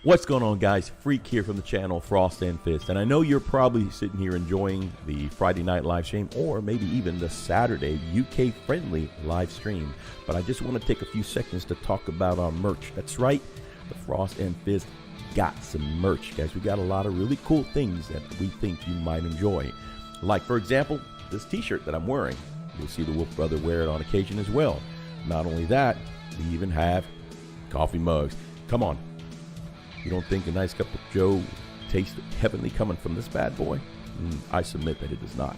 What's going on, guys? Freak here from the channel Frost and Fist, and I know you're probably sitting here enjoying the Friday night live stream or maybe even the Saturday UK friendly live stream, but I just want to take a few seconds to talk about our merch. That's right, the Frost and Fist got some merch, guys. We got a lot of really cool things that we think you might enjoy, like for example this t-shirt that I'm wearing. You'll see the Wolf Brother wear it on occasion as well. Not only that, we even have coffee mugs. Come on, you don't think a nice cup of Joe tastes heavenly coming from this bad boy? I submit that it does not.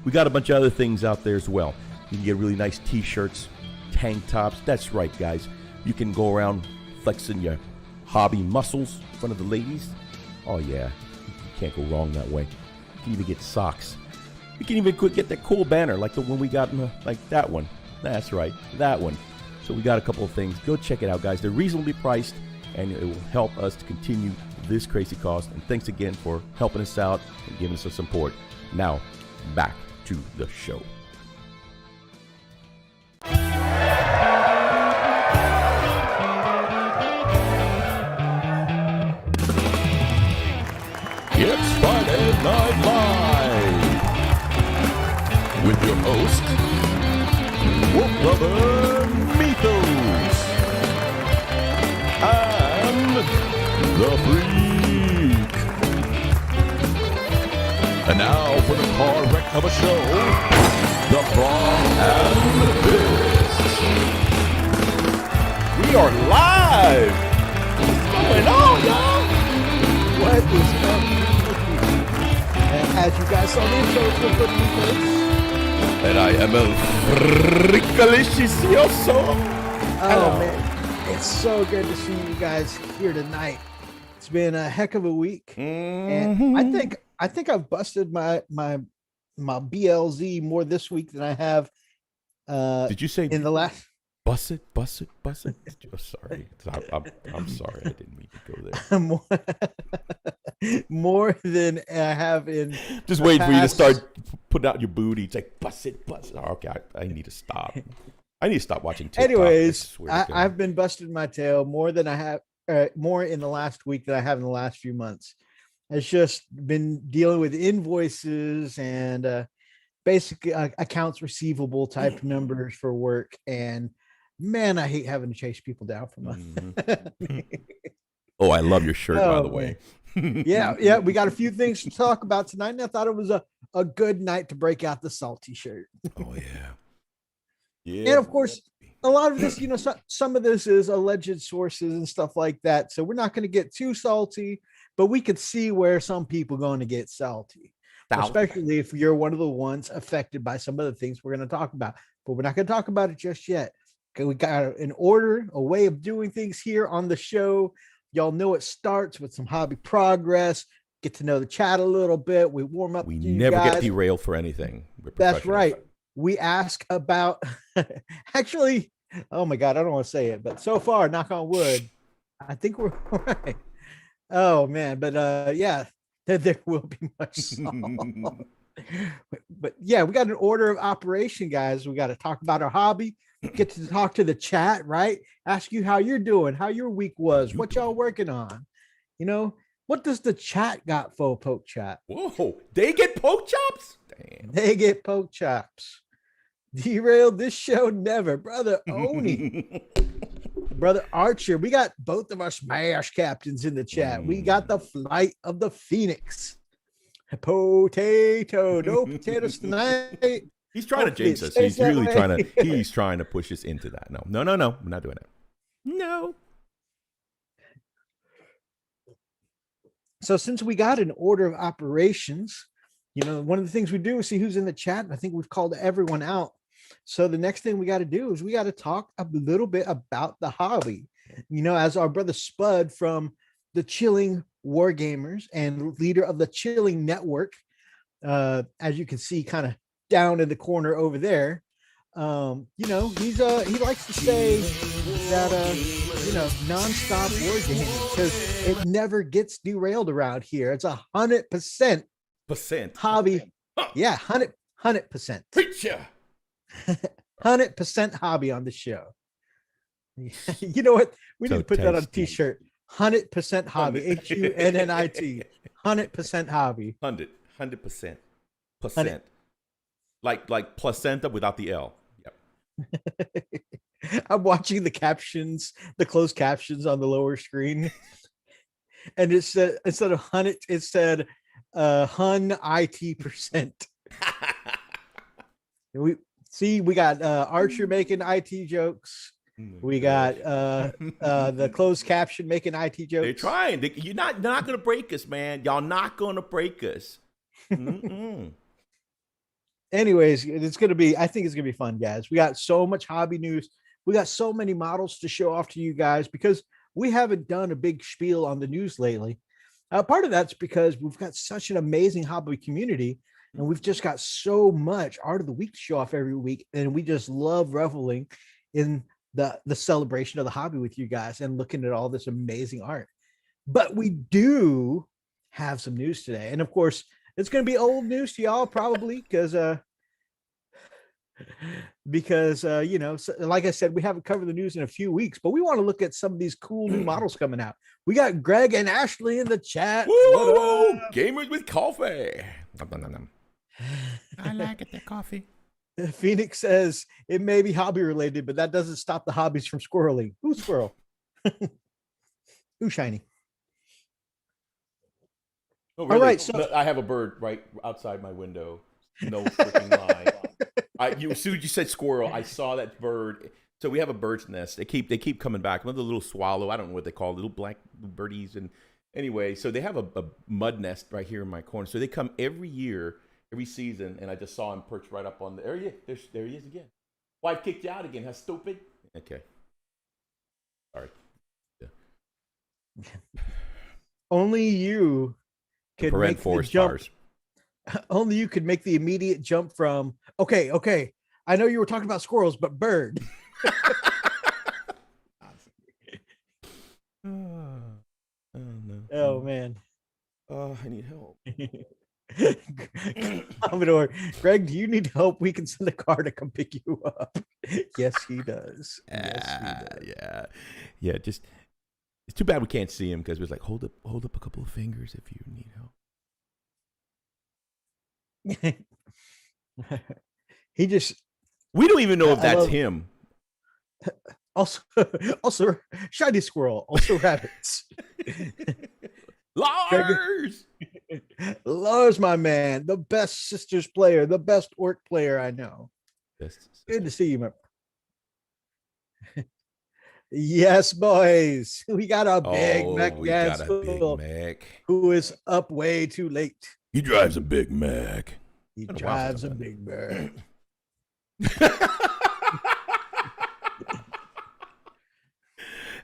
We got a bunch of other things out there as well. You can get really nice t-shirts, tank tops. That's right, guys. You can go around flexing your hobby muscles in front of the ladies. Oh yeah, you can't go wrong that way. You can even get socks. You can even get that cool banner like the one we got, like that one. That's right, that one. So we got a couple of things. Go check it out, guys. They're reasonably priced, and it will help us to continue this crazy cause. And thanks again for helping us out and giving us some support. Now, back to the show. It's Friday Night Live with your host, Wolf Brother Mythos, and the Freak. And now for the car wreck of a show, the Frost and Fist. We are live! What's going on, y'all? What is up? And as you guys saw the intro, it's Wolf Brother Mythos. And I am El Fricalicioso. Oh man, it's so good to see you guys here tonight. It's been a heck of a week, and I think I've busted my BLZ more this week than I have. Did you say in the last? Bust it. Oh, sorry, I'm sorry. I didn't mean to go there. more than I have in. Just waiting for you to start putting out your booty. It's like bust it. Oh, okay, I need to stop. I need to stop watching TikTok. Anyways, I've been busting my tail more than I have, more in the last week than I have in the last few months. It's just been dealing with invoices and basically accounts receivable type numbers for work. And man, I hate having to chase people down for money. Oh, I love your shirt, by the way. yeah. We got a few things to talk about tonight, and I thought it was a good night to break out the salty shirt. Oh yeah. And of course, a lot of this, some of this is alleged sources and stuff like that. So we're not going to get too salty, but we could see where some people are going to get salty, especially if you're one of the ones affected by some of the things we're going to talk about. But we're not going to talk about it just yet. Okay, we got an order, a way of doing things here on the show. Y'all know it starts with some hobby progress, get to know the chat a little bit. We warm up. We never get derailed for anything. That's right. We ask about, actually, oh my God, I don't want to say it, but so far, knock on wood, I think we're all right. Oh man, but yeah, there will be much salt. But yeah, we got an order of operation, guys. We got to talk about our hobby, get to talk to the chat, right? Ask you how you're doing, how your week was, what y'all working on. What does the chat got for poke chat? Whoa, they get poke chops? Damn. They get poke chops. Derailed this show never. Brother Oni. Brother Archer. We got both of our Smash captains in the chat. We got the Flight of the Phoenix. Potato. No potatoes tonight. He's trying to jinx us. He's really trying to push us into that. No. We're not doing it. No. So since we got an order of operations, one of the things we do is see who's in the chat. And I think we've called everyone out. So the next thing we got to do is we got to talk a little bit about the hobby. As our brother Spud from the Chilling Wargamers and leader of the Chilling Network, as you can see kind of down in the corner over there, he likes to say that nonstop wargaming, because it never gets derailed around here. It's 100% hobby. Yeah, 100%. Preacher. 100% hobby on the show. You know what? We need to put that on a t-shirt. 100% hobby. HUNNIT. 100% hobby. 100%. 100. Like placenta without the L. Yep. I'm watching the captions, the closed captions on the lower screen, and it said instead of 100, it said hun IT percent. We got Archer making IT jokes. We got the closed caption making IT jokes. They're trying. They're not gonna break us, man. Y'all not gonna break us. Anyways, I think it's gonna be fun, guys. We got so much hobby news. We got so many models to show off to you guys because we haven't done a big spiel on the news lately. Part of that's because we've got such an amazing hobby community, and we've just got so much art of the week to show off every week, and we just love reveling in the celebration of the hobby with you guys and looking at all this amazing art. But we do have some news today, and of course, it's going to be old news to y'all probably because like I said, we haven't covered the news in a few weeks, but we want to look at some of these cool new models coming out. We got Greg and Ashley in the chat. Woo! Gamers with coffee. I like it, the coffee. Phoenix says it may be hobby related, but that doesn't stop the hobbies from squirreling. Who's squirrel? Who's shiny? Oh, really? All right, so I have a bird right outside my window. No freaking lie. As soon as you said squirrel, I saw that bird. So we have a bird's nest. They keep coming back. One of the little swallow. I don't know what they call it, little black birdies. And anyway, so they have a mud nest right here in my corner. So they come every year, every season, and I just saw him perched right up on the area. There he is again. Why kicked you out again? How stupid? Okay. Sorry. Yeah. Only you could make the jump. Only you could make the immediate jump from okay. I know you were talking about squirrels, but bird. Oh man. Oh, I need help. Commodore Greg, do you need help? We can send a car to come pick you up. Yes, he does. Yeah. Just it's too bad we can't see him because it was like hold up a couple of fingers if you need help. We don't even know if that's him. Also shiny squirrel, also rabbits. Lars, my man, the best sisters player, the best orc player I know. Good to see you, man. Yes, boys, we got a big Mac who is up way too late. He drives a Big Mac. He drives a Big Mac.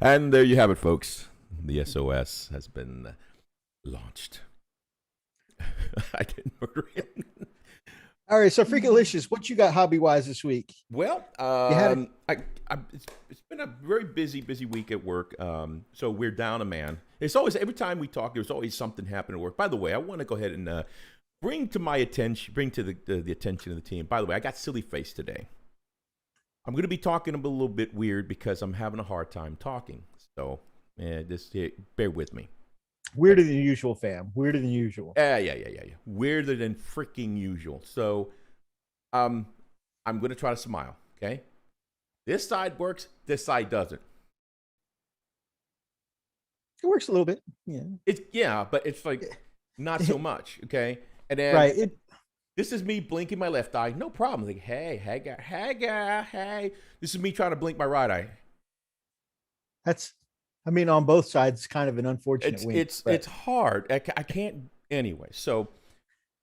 And there you have it, folks. The SOS has been launched. I didn't murder him. All right, so Freakalicious, what you got hobby-wise this week? Well, it's been a very busy week at work. So we're down a man. It's always, every time we talk, there's always something happening at work. By the way, I want to go ahead and bring to the attention of the team. By the way, I got silly face today. I'm going to be talking a little bit weird because I'm having a hard time talking. So just bear with me. Weirder than usual, fam. Weirder than usual. Yeah. Weirder than freaking usual. So I'm going to try to smile, okay? This side works, this side doesn't. It works a little bit. Yeah. But it's like not so much, okay? And then right. This is me blinking my left eye. No problem. Like, hey, guy. This is me trying to blink my right eye. On both sides, it's kind of an unfortunate wink. It's hard. I can't anyway. So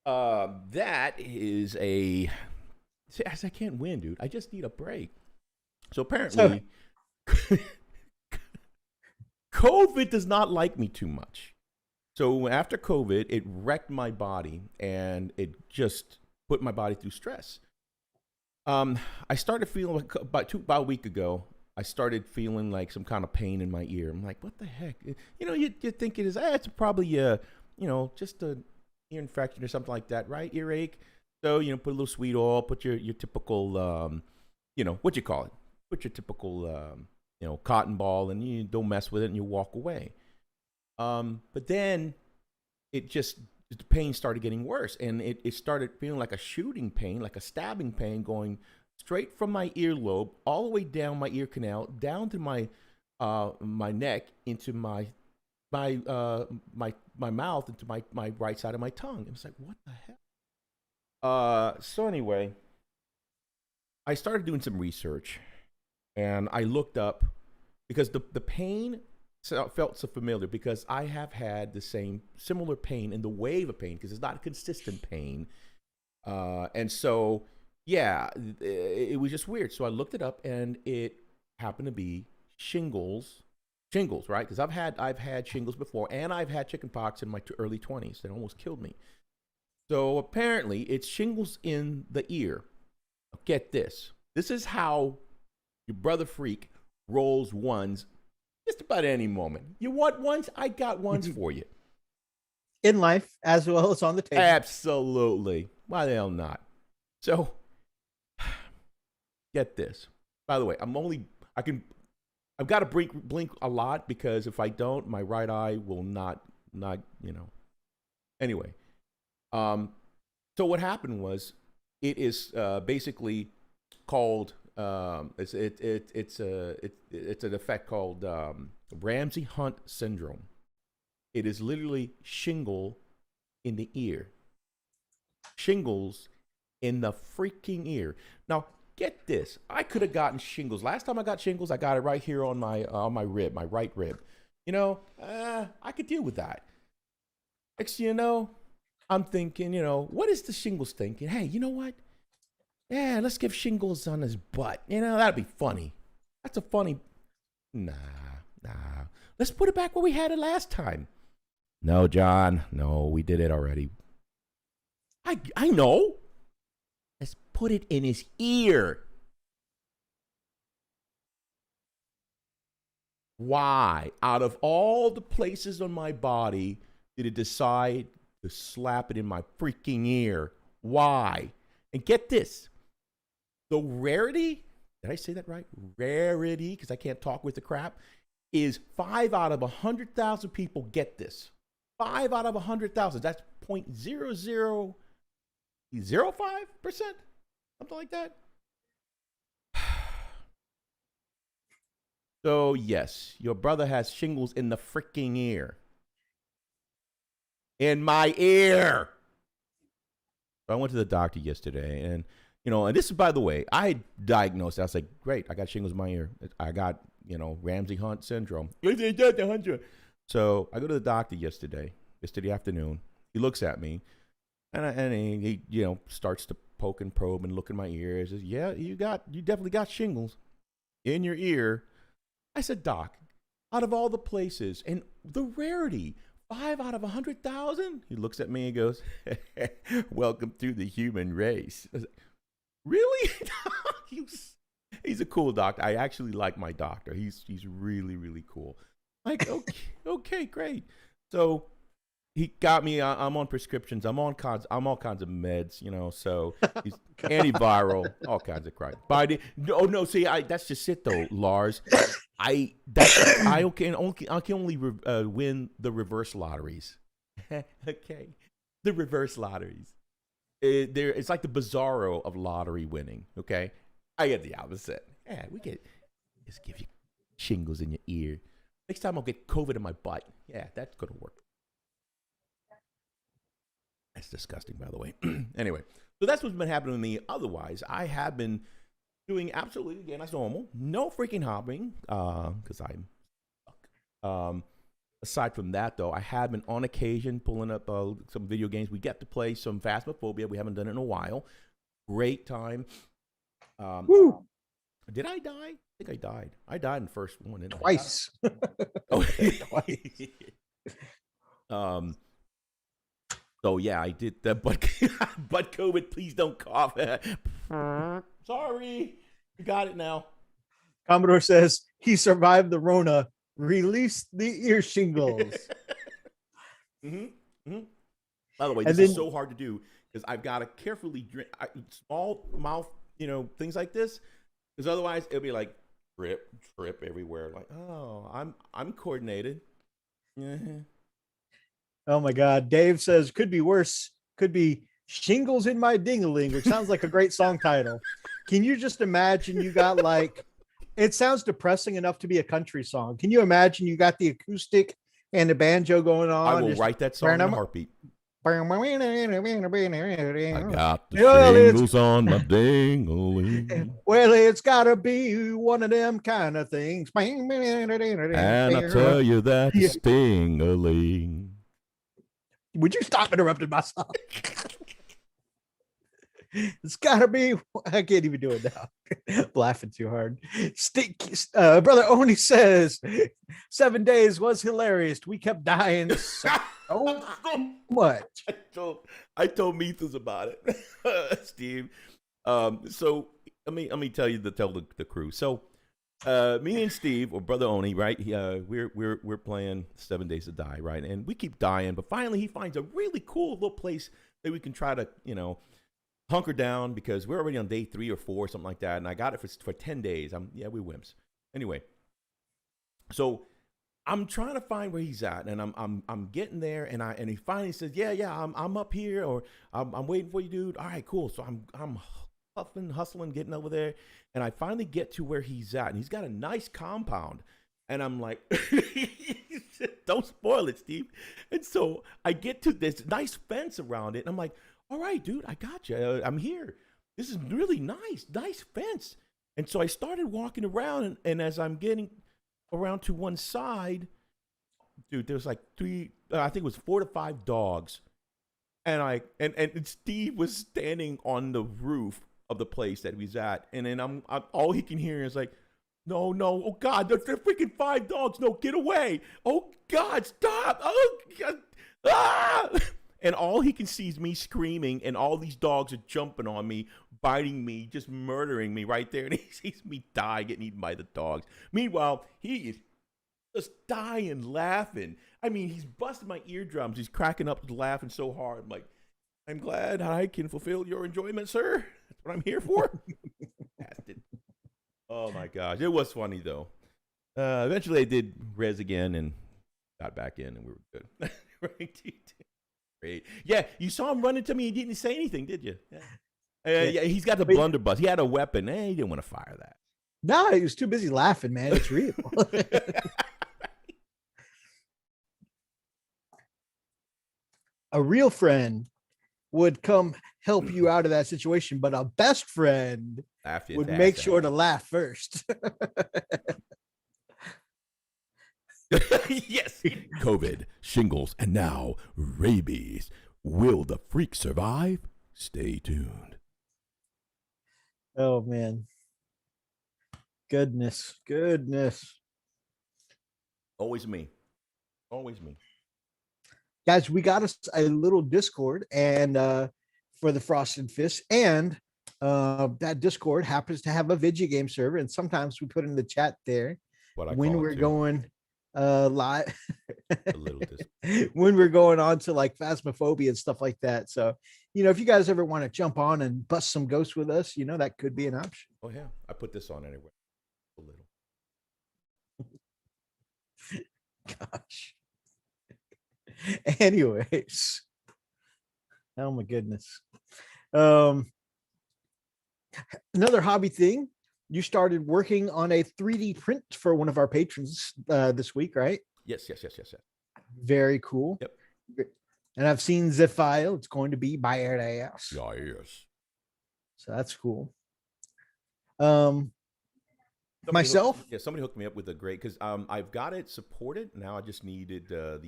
that is I can't win, dude. I just need a break. So apparently, COVID does not like me too much. So after COVID, it wrecked my body and it just put my body through stress. I started feeling like about a week ago, I started feeling like some kind of pain in my ear. I'm like, what the heck? You think it is, it's probably, just an ear infection or something like that, right? Earache. So, put a little sweet oil, put your typical, what you call it? Put your typical, cotton ball and you don't mess with it and you walk away. But then the pain started getting worse, and it started feeling like a shooting pain, like a stabbing pain, going straight from my earlobe all the way down my ear canal, down to my neck, into my mouth, into my right side of my tongue. It was like, what the hell? So anyway, I started doing some research, and I looked up, because the pain felt so familiar, because I have had the similar pain in the wave of pain, because it's not consistent pain. And so, yeah, it was just weird. So I looked it up, and it happened to be shingles, right? Because I've had shingles before, and I've had chickenpox in my early 20s that almost killed me. So apparently, it's shingles in the ear. Get this. This is how your brother Freak rolls ones just about any moment. You want ones? I got ones for you. In life, as well as on the table. Absolutely. Why the hell not? So, get this. By the way, I've got to blink a lot, because if I don't, my right eye will not, Anyway, so what happened was, it is basically called, it's an effect called Ramsay-Hunt syndrome. It is literally shingle in the ear. Shingles in the freaking ear. Now, get this. I could have gotten shingles. Last time I got shingles, I got it right here on my rib, my right rib. I could deal with that. Next thing you know, I'm thinking, what is the shingles thinking? Hey, you know what? Yeah, let's give shingles on his butt. That'd be funny. That's a funny. Nah. Let's put it back where we had it last time. No, John. No, we did it already. I know. Let's put it in his ear. Why, out of all the places on my body, did it decide to slap it in my freaking ear? Why? And get this. The rarity, did I say that right? Rarity, because I can't talk with the crap, is 5 out of 100,000 people get this. 5 out of 100,000. That's 0.0005%? Something like that. So, yes, your brother has shingles in the freaking ear. In my ear. So I went to the doctor yesterday, and and this is, by the way, I diagnosed. I was like, great, I got shingles in my ear. I got, Ramsay-Hunt syndrome. So I go to the doctor yesterday afternoon. He looks at me, and he starts to poke and probe and look in my ears. Says, yeah, you definitely got shingles in your ear. I said, Doc, out of all the places and the rarity, 5 out of 100,000. He looks at me and goes, welcome to the human race. I was like, really? He's a cool doctor. I actually like my doctor. He's really, really cool. Like, okay, great. So he got me. I'm on prescriptions. I'm all kinds of meds. So he's antiviral, all kinds of crap. But no. See, that's just it though, Lars. I can only win the reverse lotteries. Okay, the reverse lotteries. It's like the bizarro of lottery winning. Okay, I get the opposite. Yeah, just give you shingles in your ear. Next time I'll get COVID in my butt. Yeah, that's gonna work. That's disgusting, by the way. Anyway, so that's what's been happening to me. Otherwise, I have been doing absolutely, again, as normal. No freaking hopping, because I'm stuck. Aside from that, though, I have been on occasion pulling up some video games. We get to play some Phasmophobia. We haven't done it in a while. Great time. Woo. Did I die? I think I died. I died in the first one. Didn't Twice. Oh, twice. So yeah, I did that, but COVID, please don't cough. Sorry, you got it now. Commodore says he survived the Rona. Release the ear shingles. By the way, this is so hard to do because I've got to carefully drink small mouth, things like this, because otherwise it'll be like trip everywhere. Like, oh, I'm coordinated. Oh my God. Dave says could be worse. Could be shingles in my dingaling, which sounds like a great song title. Can you just imagine you got like, it sounds depressing enough to be a country song. Can you imagine you got the acoustic and the banjo going on? I will write that song in a heartbeat. I got the shingles on my ding-a-ling. Well, it's gotta be one of them kind of things. And I tell you that sting-a-ling. Would you stop interrupting my song? It's gotta be. I can't even do it now. I'm laughing too hard. Brother Oni says 7 days was hilarious. We kept dying so much. I told Methus about it, Steve. So let me tell the crew. So me and Steve, or Brother Oni, right? We're playing 7 Days to Die, right? And we keep dying, but finally he finds a really cool little place that we can try to, hunker down, because we're already on day 3 or 4, something like that. And I got it for 10 days. We wimps. Anyway, so I'm trying to find where he's at, and I'm getting there, and he finally says, yeah, I'm up here, or I'm waiting for you, dude. All right, cool. So I'm hustling, getting over there, and I finally get to where he's at, and he's got a nice compound, and I'm like, don't spoil it, Steve. And so I get to this nice fence around it, and I'm like, all right, dude, I got you. I'm here. This is really nice fence. And so I started walking around, and as I'm getting around to one side, dude, there's like 3, I think it was 4 to 5 dogs. And and Steve was standing on the roof of the place that he's at. And then I'm all he can hear is like, no, oh God, they're freaking 5 dogs. No, get away. Oh God, stop. Oh God. Ah! And all he can see is me screaming, and all these dogs are jumping on me, biting me, just murdering me right there. And he sees me die, getting eaten by the dogs. Meanwhile, he is just dying, laughing. I mean, he's busting my eardrums. He's cracking up, laughing so hard. I'm like, I'm glad I can fulfill your enjoyment, sir. That's what I'm here for. Oh, my gosh. It was funny, though. Eventually, I did res again and got back in, and we were good. Right? Great. Yeah, you saw him running to me. He didn't say anything, did you? Yeah. Yeah, he's got the blunderbuss. He had a weapon. He didn't want to fire that. No, he was too busy laughing, man. It's real. A real friend would come help you out of that situation, but a best friend would make sure to laugh first. Yes. COVID, shingles, and now rabies. Will the freak survive? Stay tuned. Oh, man. Goodness. Always me. Guys, we got us a little Discord and for the Frosted Fist, and that Discord happens to have a video game server, and sometimes we put in the chat there when we're going live when we're going on to like Phasmophobia and stuff like that. So if you guys ever want to jump on and bust some ghosts with us, that could be an option. Oh yeah, I put this on anyway. A little. Gosh. Anyways, oh my goodness. Another hobby thing. You started working on a 3D print for one of our patrons this week, right? Yes. Very cool. Yep. And I've seen the file. It's going to be by ass. Yes. So that's cool. Somebody Myself? Somebody hooked me up with a great, because I've got it supported. Now I just needed the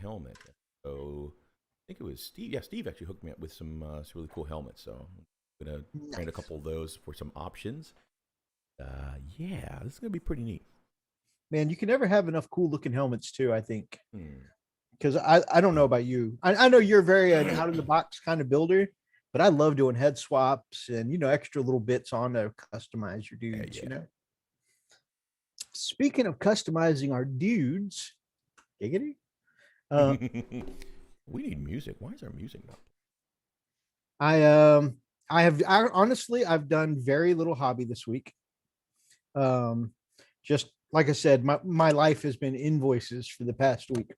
helmet. So I think it was Steve. Yeah, Steve actually hooked me up with some really cool helmets. So I'm gonna print a couple of those for some options. Yeah, this is gonna be pretty neat. Man, you can never have enough cool looking helmets too, I think. Because I don't know about you. I know you're very an out of the box kind of builder, but I love doing head swaps and extra little bits on to customize your dudes. Yeah. Speaking of customizing our dudes, giggity. We need music. Why is our music not? Honestly, I've done very little hobby this week. Just like I said, my life has been invoices for the past week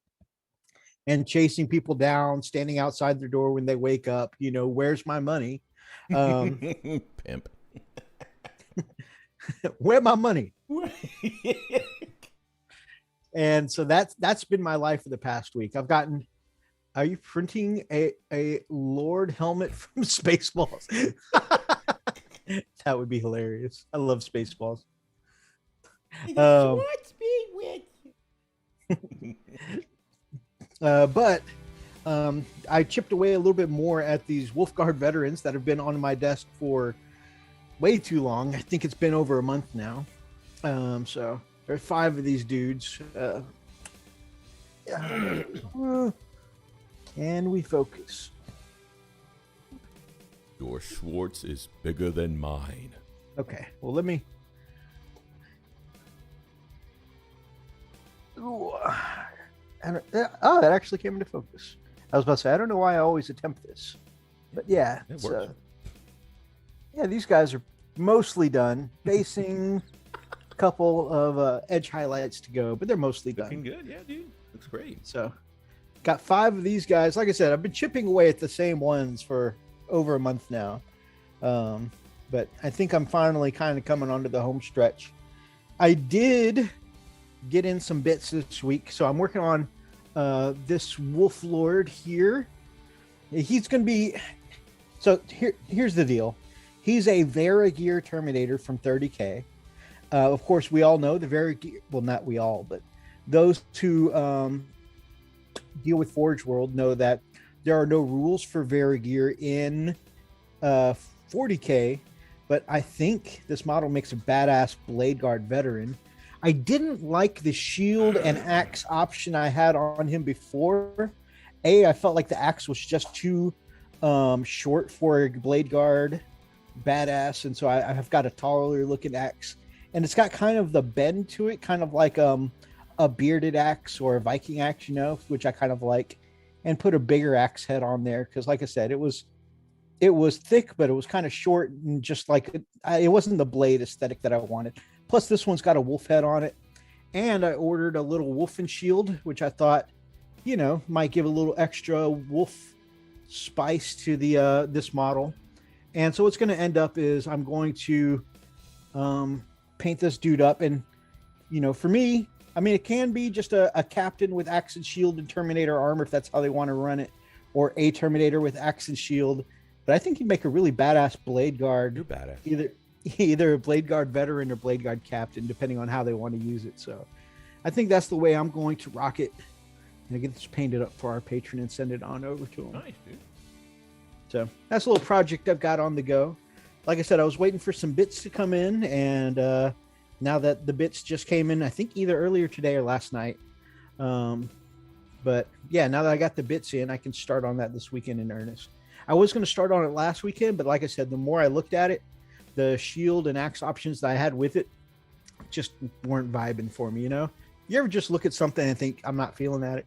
and chasing people down, standing outside their door when they wake up. Where's my money? Pimp. Where my money? And so that's been my life for the past week. Are you printing a Lord helmet from Spaceballs? That would be hilarious. I love Spaceballs. But I chipped away a little bit more at these Wolfguard veterans that have been on my desk for way too long. I think it's been over a month now. So there's 5 of these dudes. Can we focus? Your Schwartz is bigger than mine. Okay, well, let me. That actually came into focus. I was about to say, I don't know why I always attempt this, but yeah, It works. These guys are mostly done. Basing, a couple of edge highlights to go, but they're mostly done. Looking good, yeah, dude. Looks great. So, got 5 of these guys. Like I said, I've been chipping away at the same ones for over a month now, but I think I'm finally kind of coming onto the home stretch. I did get in some bits this week, so I'm working on this Wolf Lord here. He's going to be here's the deal. He's a Veragear Terminator from 30K. Of course, we all know the Veragear, well, not we all, but those who deal with Forge World know that there are no rules for Veragear in 40K, but I think this model makes a badass Blade Guard veteran. I didn't like the shield and axe option I had on him before. I felt like the axe was just too short for a Blade Guard badass, and so I have got a taller looking axe, and it's got kind of the bend to it, kind of like a bearded axe or a Viking axe, which I kind of like, and put a bigger axe head on there because, like I said, it was thick, but it was kind of short, and just like it wasn't the blade aesthetic that I wanted. Plus, this one's got a wolf head on it, and I ordered a little wolfen shield, which I thought, might give a little extra wolf spice to the this model. And so what's going to end up is I'm going to paint this dude up, and for me, I mean, it can be just a captain with axe and shield and Terminator armor if that's how they want to run it, or a Terminator with axe and shield. But I think you'd make a really badass Blade Guard. You're badass. Either a Blade Guard veteran or Blade Guard captain, depending on how they want to use it. So I think that's the way I'm going to rock it. And get this painted up for our patron and send it on over to him. Nice, dude. So that's a little project I've got on the go. Like I said, I was waiting for some bits to come in, and now that the bits just came in, I think either earlier today or last night. But yeah, now that I got the bits in, I can start on that this weekend in earnest. I was going to start on it last weekend, but like I said, the more I looked at it, the shield and axe options that I had with it just weren't vibing for me. You ever just look at something and think, I'm not feeling at it.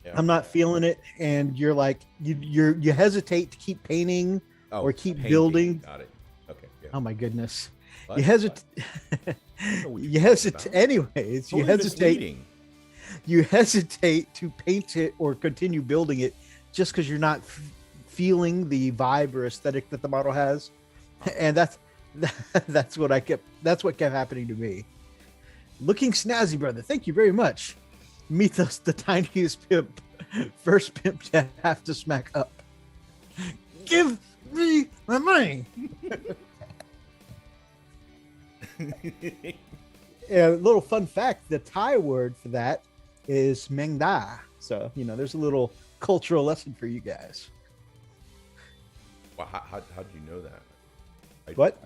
Yeah. I'm not feeling it. And you're like, you hesitate to keep painting or keep building. Got it. Okay. Yeah. Oh my goodness. You hesitate. You hesitate. Anyways, you hesitate. You hesitate to paint it or continue building it just because you're not feeling the vibe or aesthetic that the model has. And that's what kept happening to me. Looking snazzy, brother. Thank you very much. Mythos, the tiniest pimp, first pimp to have to smack up. Give me my money. A little fun fact: the Thai word for that is mengda. So there's a little cultural lesson for you guys. Well, how did you know that? What?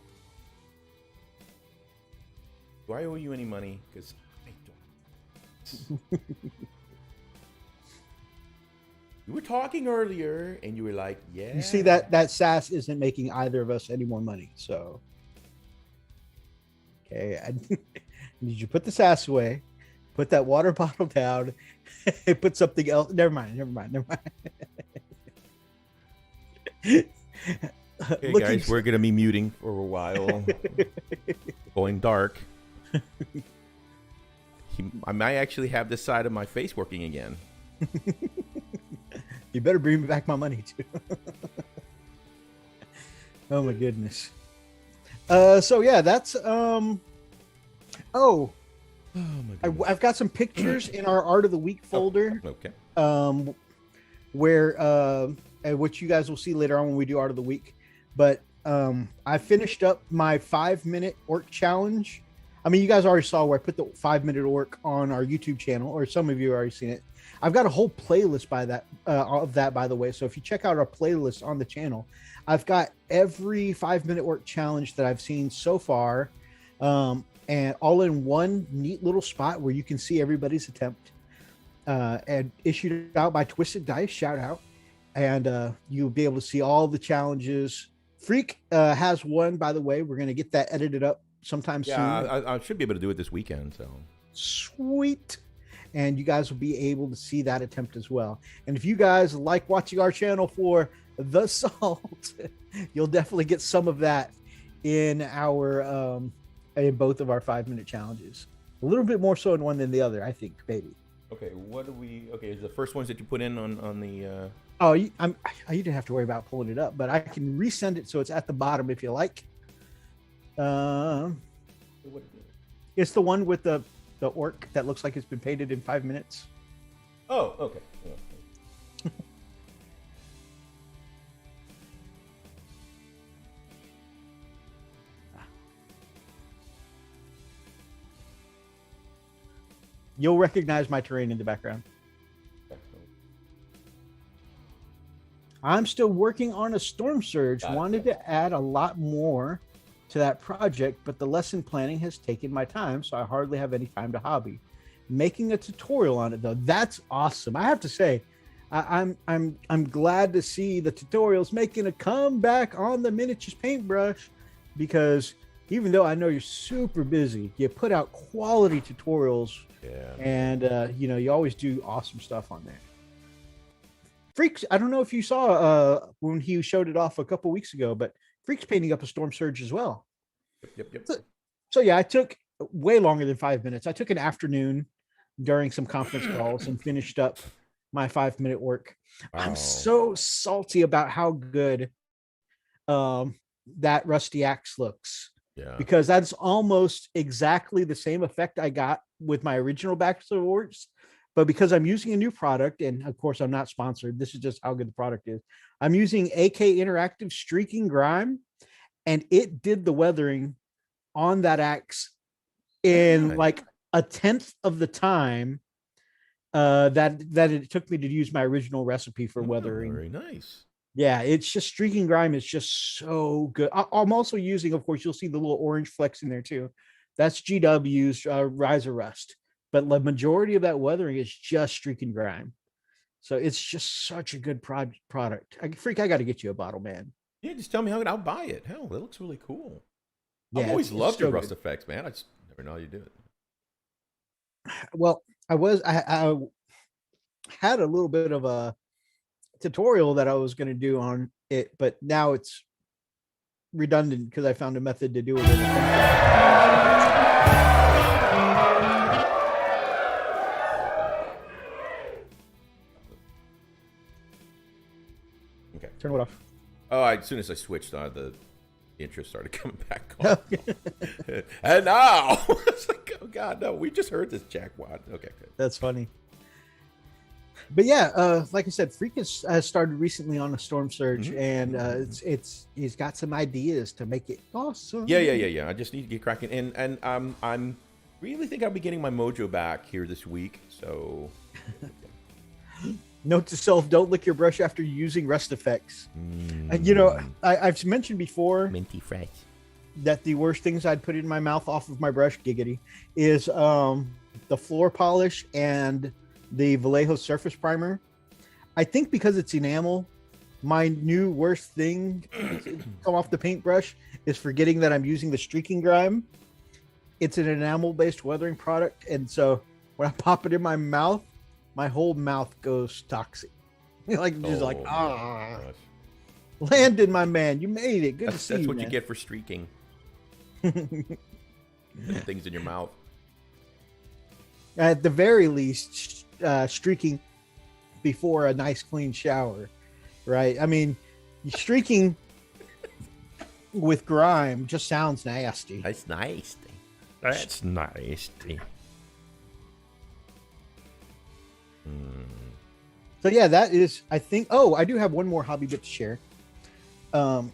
Do I owe you any money? Because I don't. You were talking earlier, and you were like, "Yeah." You see that sass isn't making either of us any more money. So, okay, I need you to put the sass away, put that water bottle down, put something else. Never mind. Okay, guys, we're gonna be muting for a while. Going dark. I might actually have this side of my face working again. You better bring me back my money too. Oh my goodness. So yeah, that's Oh my goodness. I've got some pictures in our Art of the Week folder. Okay. Where which you guys will see later on when we do Art of the Week. But I finished up my 5-minute orc challenge. I mean, you guys already saw where I put the 5-minute orc on our YouTube channel, or some of you have already seen it. I've got a whole playlist of that, by the way. So if you check out our playlist on the channel, I've got every 5-minute orc challenge that I've seen so far, and all in one neat little spot where you can see everybody's attempt, and issued out by Twisted Dice. Shout out. And you'll be able to see all the challenges. Freak has one, by the way. We're going to get that edited up sometime soon. Yeah, I should be able to do it this weekend. So sweet. And you guys will be able to see that attempt as well. And if you guys like watching our channel for the salt, you'll definitely get some of that in our in both of our 5-minute challenges. A little bit more so in one than the other, I think, baby. Okay, what do we? Okay, is the first ones that you put in on the? Oh, you didn't have to worry about pulling it up, but I can resend it so it's at the bottom if you like. It's the one with the orc that looks like it's been painted in 5 minutes. Oh, okay. Yeah. You'll recognize my terrain in the background. I'm still working on a storm surge. Gotcha. Wanted to add a lot more to that project, but the lesson planning has taken my time, so I hardly have any time to hobby. Making a tutorial on it though, that's awesome. I have to say, I'm glad to see the tutorials making a comeback on the miniatures paintbrush, because even though I know you're super busy, you put out quality tutorials. Yeah. And you always do awesome stuff on there. Freaks, I don't know if you saw when he showed it off a couple weeks ago, but Freak's painting up a storm surge as well. Yep. So yeah, I took way longer than 5 minutes. I took an afternoon during some conference calls and finished up my 5-minute work. Wow. I'm so salty about how good that rusty axe looks. Yeah. Because that's almost exactly the same effect I got with my original Baxter Awards. But because I'm using a new product, and of course I'm not sponsored, this is just how good the product is. I'm using AK Interactive Streaking Grime, and it did the weathering on that axe in like 1/10 of the time that it took me to use my original recipe for weathering. Very nice. Yeah, it's just Streaking Grime is just so good. I'm also using, of course, you'll see the little orange flecks in there too. That's GW's Rise of Rust. But the majority of that weathering is just Streaking Grime. So it's just such a good product. Freak, I got to get you a bottle, man. Yeah, just tell me I'll buy it. Hell, that looks really cool. Yeah, I've always loved so your rust good. effects, man. I just never know how you do it. Well, I had a little bit of a tutorial that I was going to do on it, but now it's redundant because I found a method to do it. Okay. Turn it off. Oh, as soon as I switched on, the interest started coming back on. And now it's like, oh god, no, we just heard this jackwad. Okay, good. That's funny. But yeah, like I said, Freak has started recently on a storm surge, and he's got some ideas to make it awesome. Yeah. I just need to get cracking, and I'm really think I'll be getting my mojo back here this week. So, note to self: don't lick your brush after using rust effects. I've mentioned before, minty fresh, that the worst things I'd put in my mouth off of my brush, giggity, is the floor polish and the Vallejo surface primer. I think because it's enamel, my new worst thing to come off the paintbrush is forgetting that I'm using the Streaking Grime. It's an enamel based weathering product, and so when I pop it in my mouth, my whole mouth goes toxic. Landon, my man, you made it. Good to see you. That's what man. You get for streaking. Things in your mouth. at the very least, streaking before a nice clean shower, right? I mean, streaking with grime just sounds nasty. That's nasty. That's nasty. So yeah, that is, I think. Oh, I do have one more hobby bit to share. I'm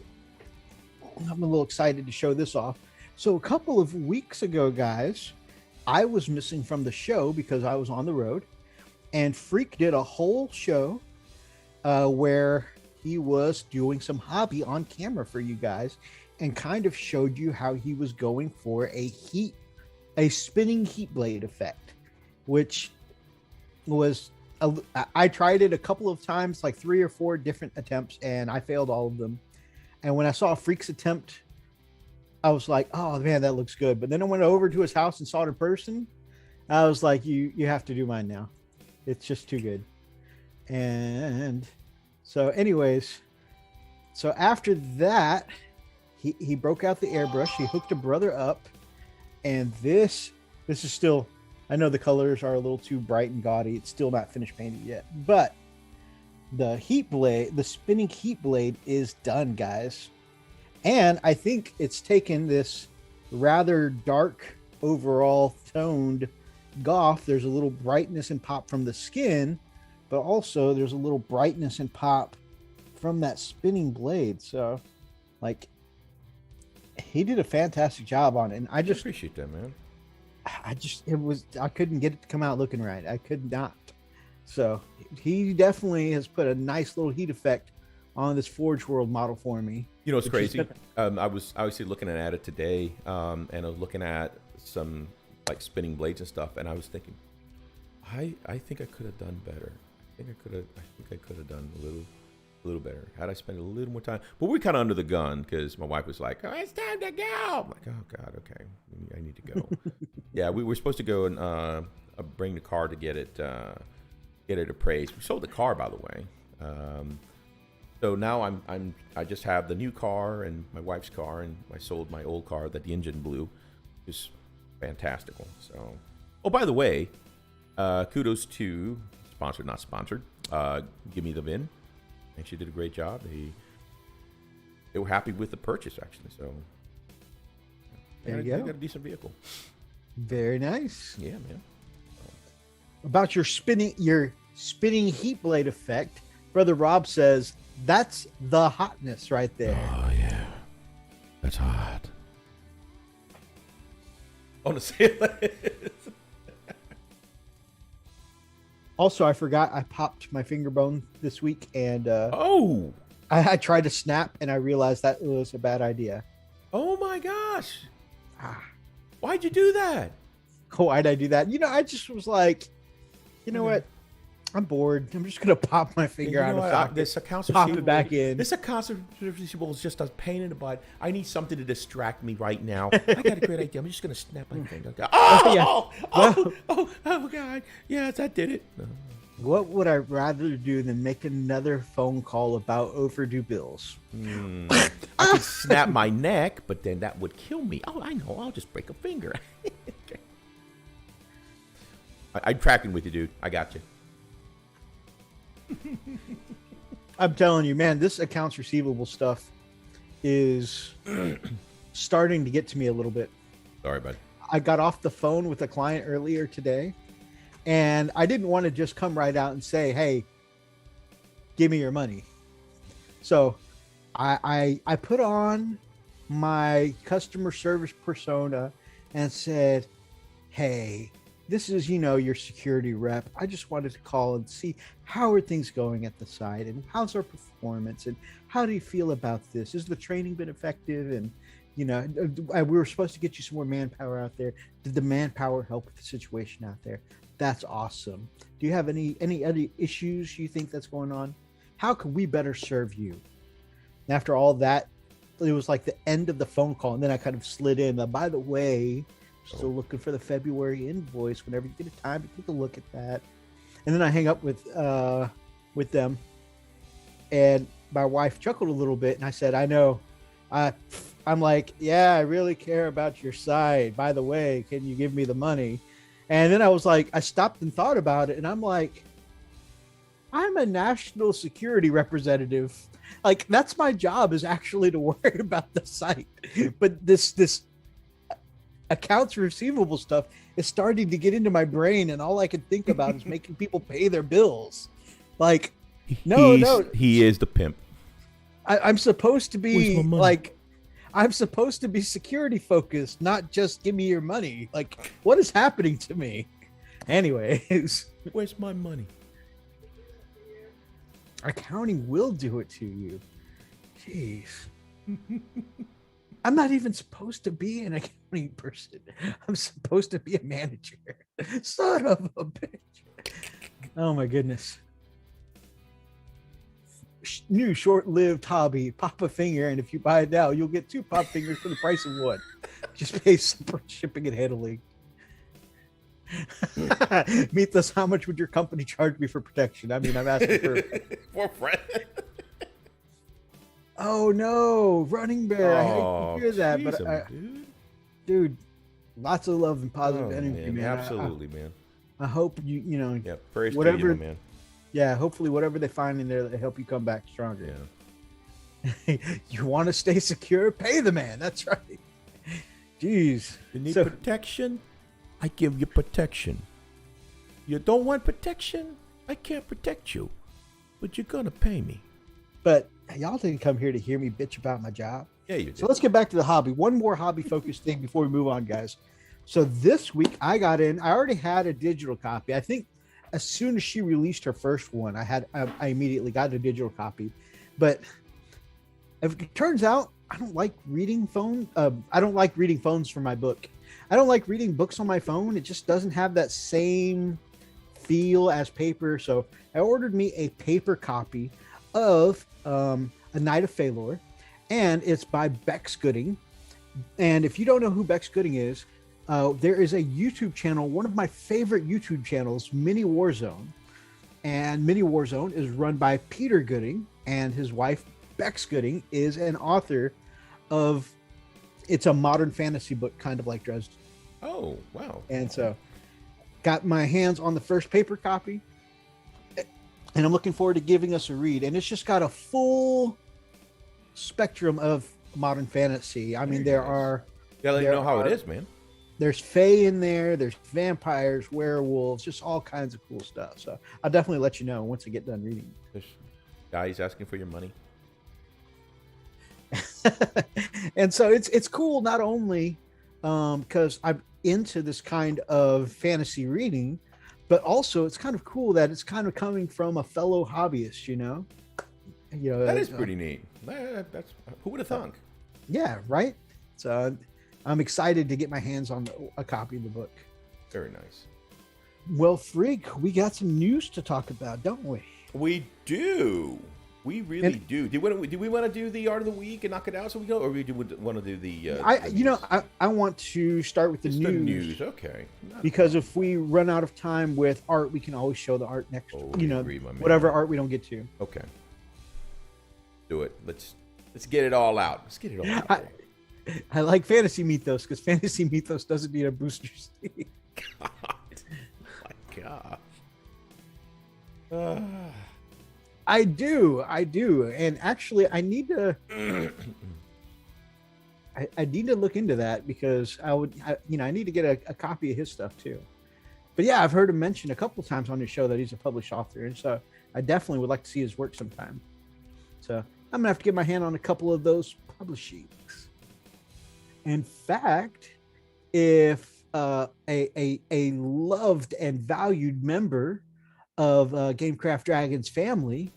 a little excited to show this off. So a couple of weeks ago, guys, I was missing from the show because I was on the road, and Freak did a whole show where he was doing some hobby on camera for you guys, and kind of showed you how he was going for a spinning heat blade effect, which was, I tried it a couple of times, like 3 or 4 different attempts, and I failed all of them. And when I saw Freak's attempt, I was like, oh man, that looks good. But then I went over to his house and saw it in person. I was like, you have to do mine now. It's just too good. And so anyways, so after that, he broke out the airbrush. He hooked a brother up. And this is still, I know the colors are a little too bright and gaudy. It's still not finished painted yet. But the heat blade, the spinning heat blade is done, guys. And I think it's taken this rather dark overall toned goth. There's a little brightness and pop from the skin, but also there's a little brightness and pop from that spinning blade. So like, he did a fantastic job on it. And I just appreciate that, man. I couldn't get it to come out looking right. I could not. So he definitely has put a nice little heat effect on this Forge World model for me. You know, it's crazy. I was obviously looking at it today, and I was looking at some like spinning blades and stuff, and I was thinking, I think I could have done better. I think I could have done a little better had I spent a little more time. But we're kind of under the gun because my wife was like, "Oh, it's time to go." I'm like, "Oh God, okay, I need to go." Yeah, we were supposed to go and bring the car to get it appraised. We sold the car, by the way. So now I just have the new car and my wife's car, and I sold my old car that the engine blew. It's fantastical. So, oh, by the way, kudos to sponsored, not sponsored. Give Me the VIN. I think she did a great job. They were happy with the purchase, actually. So there you go. You got a decent vehicle. Very nice. Yeah, man. About your spinning heat blade effect, Brother Rob says that's the hotness right there. Oh yeah, that's hot. I want to say it. Also, I forgot I popped my finger bone this week, and I tried to snap, and I realized that was a bad idea. Oh my gosh! Why'd you do that? Why'd I do that? You know, I just was like, you know what? I'm bored. I'm just gonna pop my finger out of socket. This accounts pop it back in. This accounts receivable is just a pain in the butt. I need something to distract me right now. I got a great idea. I'm just gonna snap my finger. Oh God! Yes, that did it. What would I rather do than make another phone call about overdue bills? I could snap my neck, but then that would kill me. Oh, I know. I'll just break a finger. I'm tracking with you, dude. I got you. I'm telling you, man, this accounts receivable stuff is starting to get to me a little bit. Sorry, bud. I got off the phone with a client earlier today, and I didn't want to just come right out and say, hey, give me your money. So I put on my customer service persona and said, hey, this is, your security rep. I just wanted to call and see how are things going at the site, and how's our performance, and how do you feel about this? Has the training been effective? And, we were supposed to get you some more manpower out there. Did the manpower help with the situation out there? That's awesome. Do you have any other issues you think that's going on? How can we better serve you? And after all that, it was like the end of the phone call. And then I kind of slid in. By the way, still looking for the February invoice. Whenever you get a time to take a look at that. And then I hang up with them, and my wife chuckled a little bit, and I said, I know. I'm like, yeah, I really care about your site. By the way, can you give me the money? And then I was like, I stopped and thought about it, and I'm like, I'm a national security representative. Like, that's my job, is actually to worry about the site. But this accounts receivable stuff is starting to get into my brain, and all I can think about is making people pay their bills. Like, no, he is the pimp. I'm supposed to be like, I'm supposed to be security focused, not just give me your money. Like, what is happening to me? Anyways, where's my money? Accounting will do it to you. Jeez. I'm not even supposed to be an accounting person. I'm supposed to be a manager. Son of a bitch. Oh my goodness. New short-lived hobby. Pop a finger, and if you buy it now, you'll get 2 pop fingers for the price of 1. Just pay separate shipping and handling. Meet us. How much would your company charge me for protection? I mean, I'm asking for friend. Oh no, Running Bear! I hate to hear that, geez, but dude, lots of love and positive energy, man. Absolutely, man. I hope you know, whatever, man. Yeah, hopefully whatever they find in there, they help you come back stronger. Yeah. You want to stay secure? Pay the man. That's right. Jeez. You need protection? I give you protection. You don't want protection? I can't protect you. But you're gonna pay me. But y'all didn't come here to hear me bitch about my job. Yeah, you did. So let's get back to the hobby. One more hobby-focused thing before we move on, guys. So this week I got in. I already had a digital copy. I think as soon as she released her first one, I immediately got a digital copy. But if it turns out, I don't like reading I don't like reading phones for my book. I don't like reading books on my phone. It just doesn't have that same feel as paper. So I ordered me a paper copy of A Night of Phalor, and it's by Bex Gooding. And if you don't know who Bex Gooding is, there is a YouTube channel, one of my favorite YouTube channels, Mini Warzone. And Mini Warzone is run by Peter Gooding, and his wife, Bex Gooding, is an author of, it's a modern fantasy book, kind of like Dresden. Oh, wow. And so got my hands on the first paper copy, and I'm looking forward to giving us a read. And it's just got a full spectrum of modern fantasy. I mean, there are... You gotta let you know how it is, man. There's fae in there. There's vampires, werewolves, just all kinds of cool stuff. So I'll definitely let you know once I get done reading. There's guys asking for your money. And so it's cool, not only because I'm into this kind of fantasy reading, but also it's kind of cool that it's kind of coming from a fellow hobbyist, you know. That is pretty neat. That's who would have thunk? Yeah, right. So I'm excited to get my hands on a copy of the book. Very nice. Well, Freak, we got some news to talk about, don't we? We do. We really do. Do we want to do the art of the week and knock it out so we go, or we want to do the? I want to start with the news. The news, okay. Because if we run out of time with art, we can always show the art next. Whatever art we don't get to. Okay. Do it. Let's get it all out. Let's get it all out. I like Fantasy Mythos because Fantasy Mythos doesn't need a booster seat. God. My gosh. I do. And actually I need to I need to look into that because I need to get a copy of his stuff too. But yeah, I've heard him mention a couple of times on his show that he's a published author, and so I definitely would like to see his work sometime. So I'm gonna have to get my hand on a couple of those publishings. In fact, if a loved and valued member of Gamecraft Dragons family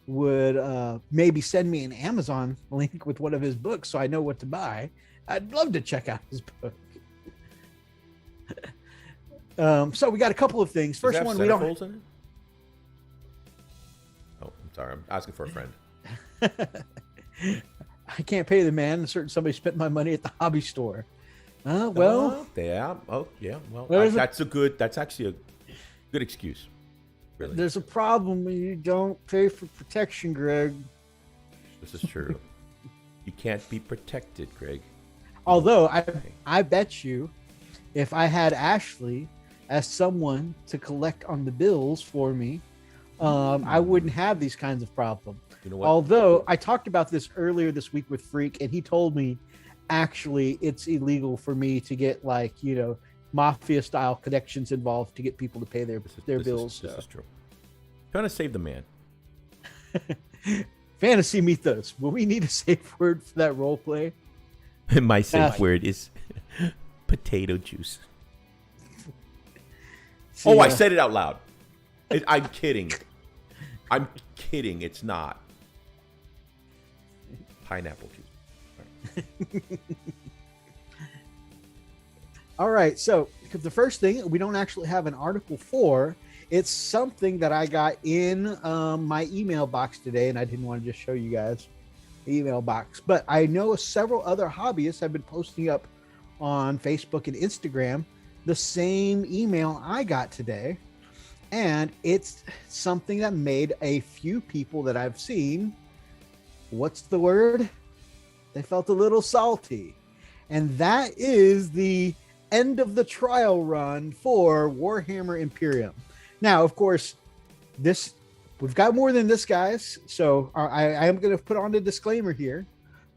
would maybe send me an Amazon link with one of his books so I know what to buy, I'd love to check out his book. So we got a couple of things. First one, we don't. In it? Oh, I'm sorry. I'm asking for a friend. I can't pay the man. Somebody spent my money at the hobby store. Well, yeah. Oh, yeah. Well, that's actually a good excuse. Really. There's a problem when you don't pay for protection, Greg. This is true. You can't be protected, Greg. Although I bet you, if I had Ashley as someone to collect on the bills for me, I wouldn't have these kinds of problems. You know what? Although I talked about this earlier this week with Freak, and he told me actually it's illegal for me to get like, you know, mafia style connections involved to get people to pay their bills. This is true. Trying to save the man. Fantasy Mythos. Will we need a safe word for that role play? My safe word is potato juice. See, I said it out loud. I'm kidding. I'm kidding. It's not. Pineapple juice. All right. So the first thing, we don't actually have an article for. It's something that I got in my email box today, and I didn't want to just show you guys the email box. But I know several other hobbyists have been posting up on Facebook and Instagram the same email I got today. And it's something that made a few people that I've seen, what's the word? They felt a little salty. And that is the end of the trial run for Warhammer Imperium. Now, of course, we've got more than this, guys. So I am going to put on a disclaimer here.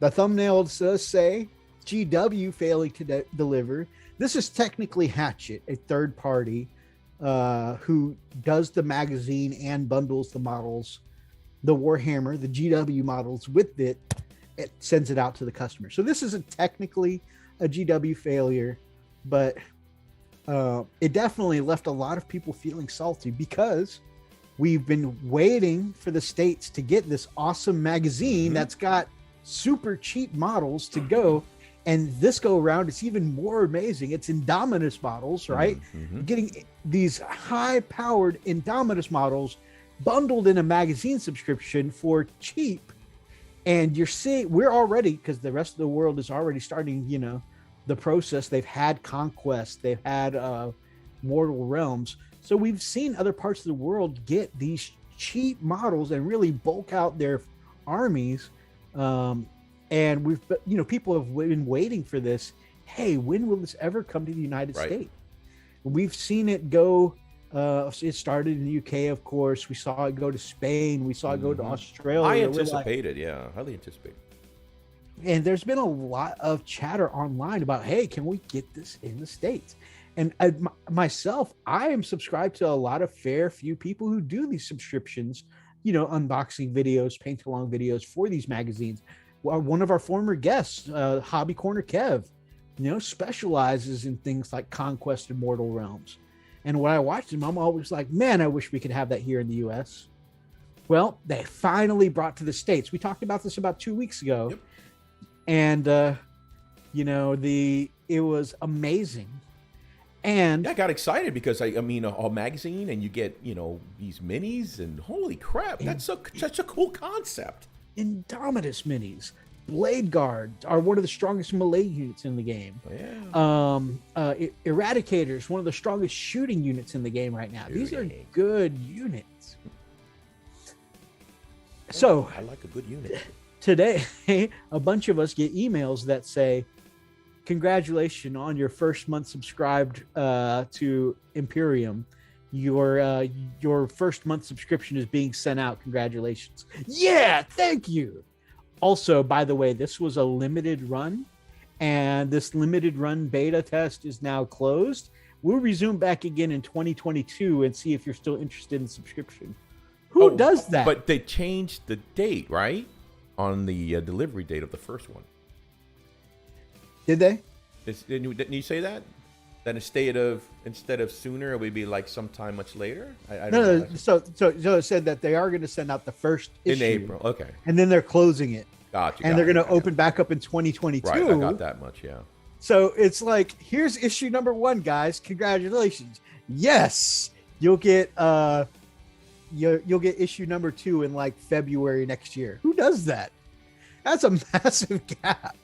The thumbnail does say GW failing to deliver. This is technically Hatchet, a third party who does the magazine and bundles the models, the Warhammer, the GW models with it. It sends it out to the customer. So this isn't technically a GW failure, but it definitely left a lot of people feeling salty because we've been waiting for the States to get this awesome magazine that's got super cheap models to go. And this go around, it's even more amazing. It's Indominus models, right? Getting these high-powered Indominus models bundled in a magazine subscription for cheap. And you're seeing, we're already, because the rest of the world is already starting, you know, the process. They've had Conquest, they've had Mortal Realms. So we've seen other parts of the world get these cheap models and really bulk out their armies. And we've, you know, people have been waiting for this. Hey, when will this ever come to the United States? We've seen it go. It started in the UK, of course. We saw it go to Spain. We saw it go to Australia. I anticipated, highly anticipated. And there's been a lot of chatter online about, hey, can we get this in the States? And myself, I am subscribed to a lot of few people who do these subscriptions, you know, unboxing videos, paint along videos for these magazines. Well, one of our former guests, Hobby Corner Kev, you know, specializes in things like Conquest and Mortal Realms. And when I watched him, I'm always like, man, I wish we could have that here in the US. Well, they finally brought to the States. We talked about this about 2 weeks ago. Yep. And, you know, it was amazing. And I got excited because I mean, a magazine and you get, you know, these minis and holy crap, that's such a cool concept. Indominus minis, Blade Guards are one of the strongest melee units in the game. Eradicators, one of the strongest shooting units in the game right now. These are good units. So I like a good unit. Today, a bunch of us get emails that say, congratulations on your first month subscribed to Imperium. Your first month subscription is being sent out. Congratulations. Yeah, thank you. Also, by the way, this was a limited run, and this limited run beta test is now closed. We'll resume back again in 2022 and see if you're still interested in subscription. Who does that? But they changed the date, right? On the delivery date of the first one. Did they? Didn't you say that? That instead of sooner, it would be like sometime much later. I don't know. So it said that they are going to send out the first issue in April. Okay, and then they're closing it. Gotcha. And they're going to open back up in 2022. Right, I got that much. Yeah. So it's like, here's issue number 1, guys. Congratulations. Yes, you'll get you'll get issue number 2 in like February next year. Who does that? That's a massive gap.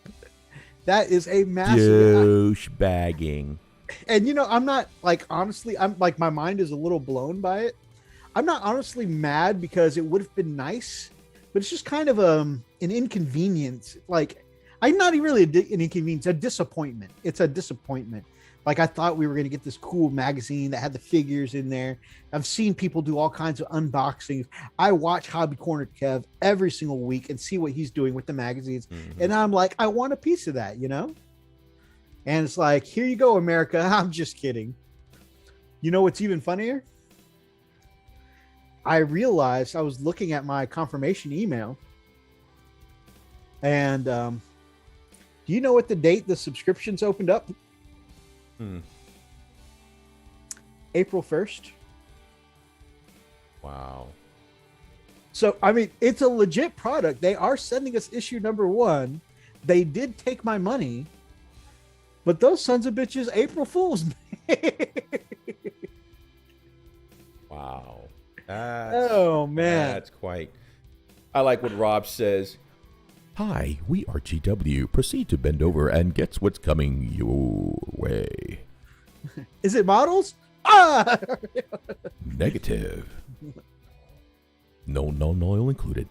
That is a massive douchebagging. And, you know, I'm not like, honestly, I'm like, my mind is a little blown by it. I'm not honestly mad because it would have been nice, but it's just kind of an inconvenience. Like, I'm not even really an inconvenience, a disappointment. It's a disappointment Like I thought we were going to get this cool magazine that had the figures in there. I've seen people do all kinds of unboxings. I watch Hobby Corner Kev every single week and see what he's doing with the magazines. Mm-hmm. And I'm like, I want a piece of that, you know? And it's like, here you go, America. I'm just kidding. You know what's even funnier? I realized I was looking at my confirmation email. And do you know what the date the subscriptions opened up? April 1st. Wow. So, I mean, it's a legit product. They are sending us issue number 1. They did take my money, but those sons of bitches April Fools. Wow. Oh, man. That's quite. I like what Rob says. Hi, we are GW. Proceed to bend over and guess what's coming your way. Is it models? Ah! Negative. No oil included.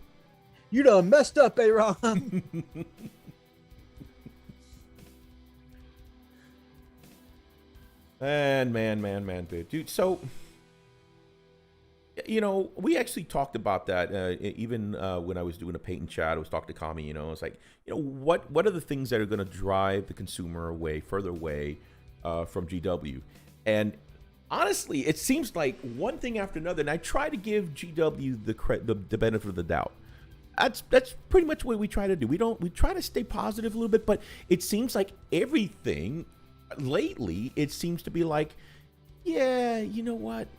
You done messed up, Aaron. Man, dude. So, you know, we actually talked about that even when I was doing a paint and chat. I was talking to Kami. You know, it's like, you know, what are the things that are going to drive the consumer further away from GW? And honestly, it seems like one thing after another. And I try to give GW the benefit of the doubt. That's pretty much what we try to do. We try to stay positive a little bit, but it seems like everything lately, it seems to be like, yeah, you know what?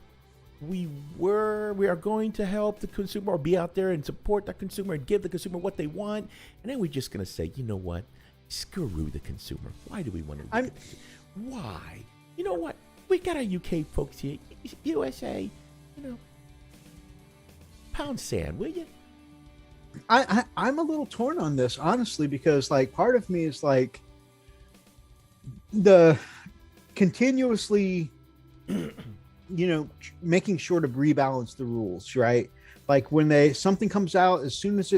We are going to help the consumer or be out there and support the consumer and give the consumer what they want. And then we're just going to say, you know what? Screw the consumer. Why do we want to? Why? You know what? We got our UK folks here. USA, you know. Pound sand, will you? I'm a little torn on this, honestly, because like part of me is like the continuously, you know, making sure to rebalance the rules, right? Like when something comes out, as soon as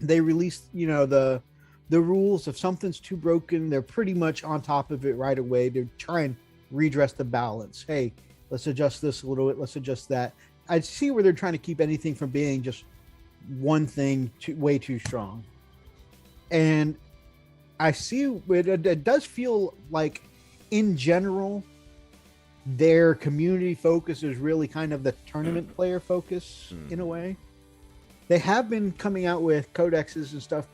they release, you know, the rules, if something's too broken, they're pretty much on top of it right away. They're trying to redress the balance. Hey, let's adjust this a little bit. Let's adjust that. I see where they're trying to keep anything from being just one thing way too strong. And I see it does feel like in general, their community focus is really kind of the tournament player focus in a way. They have been coming out with codexes and stuff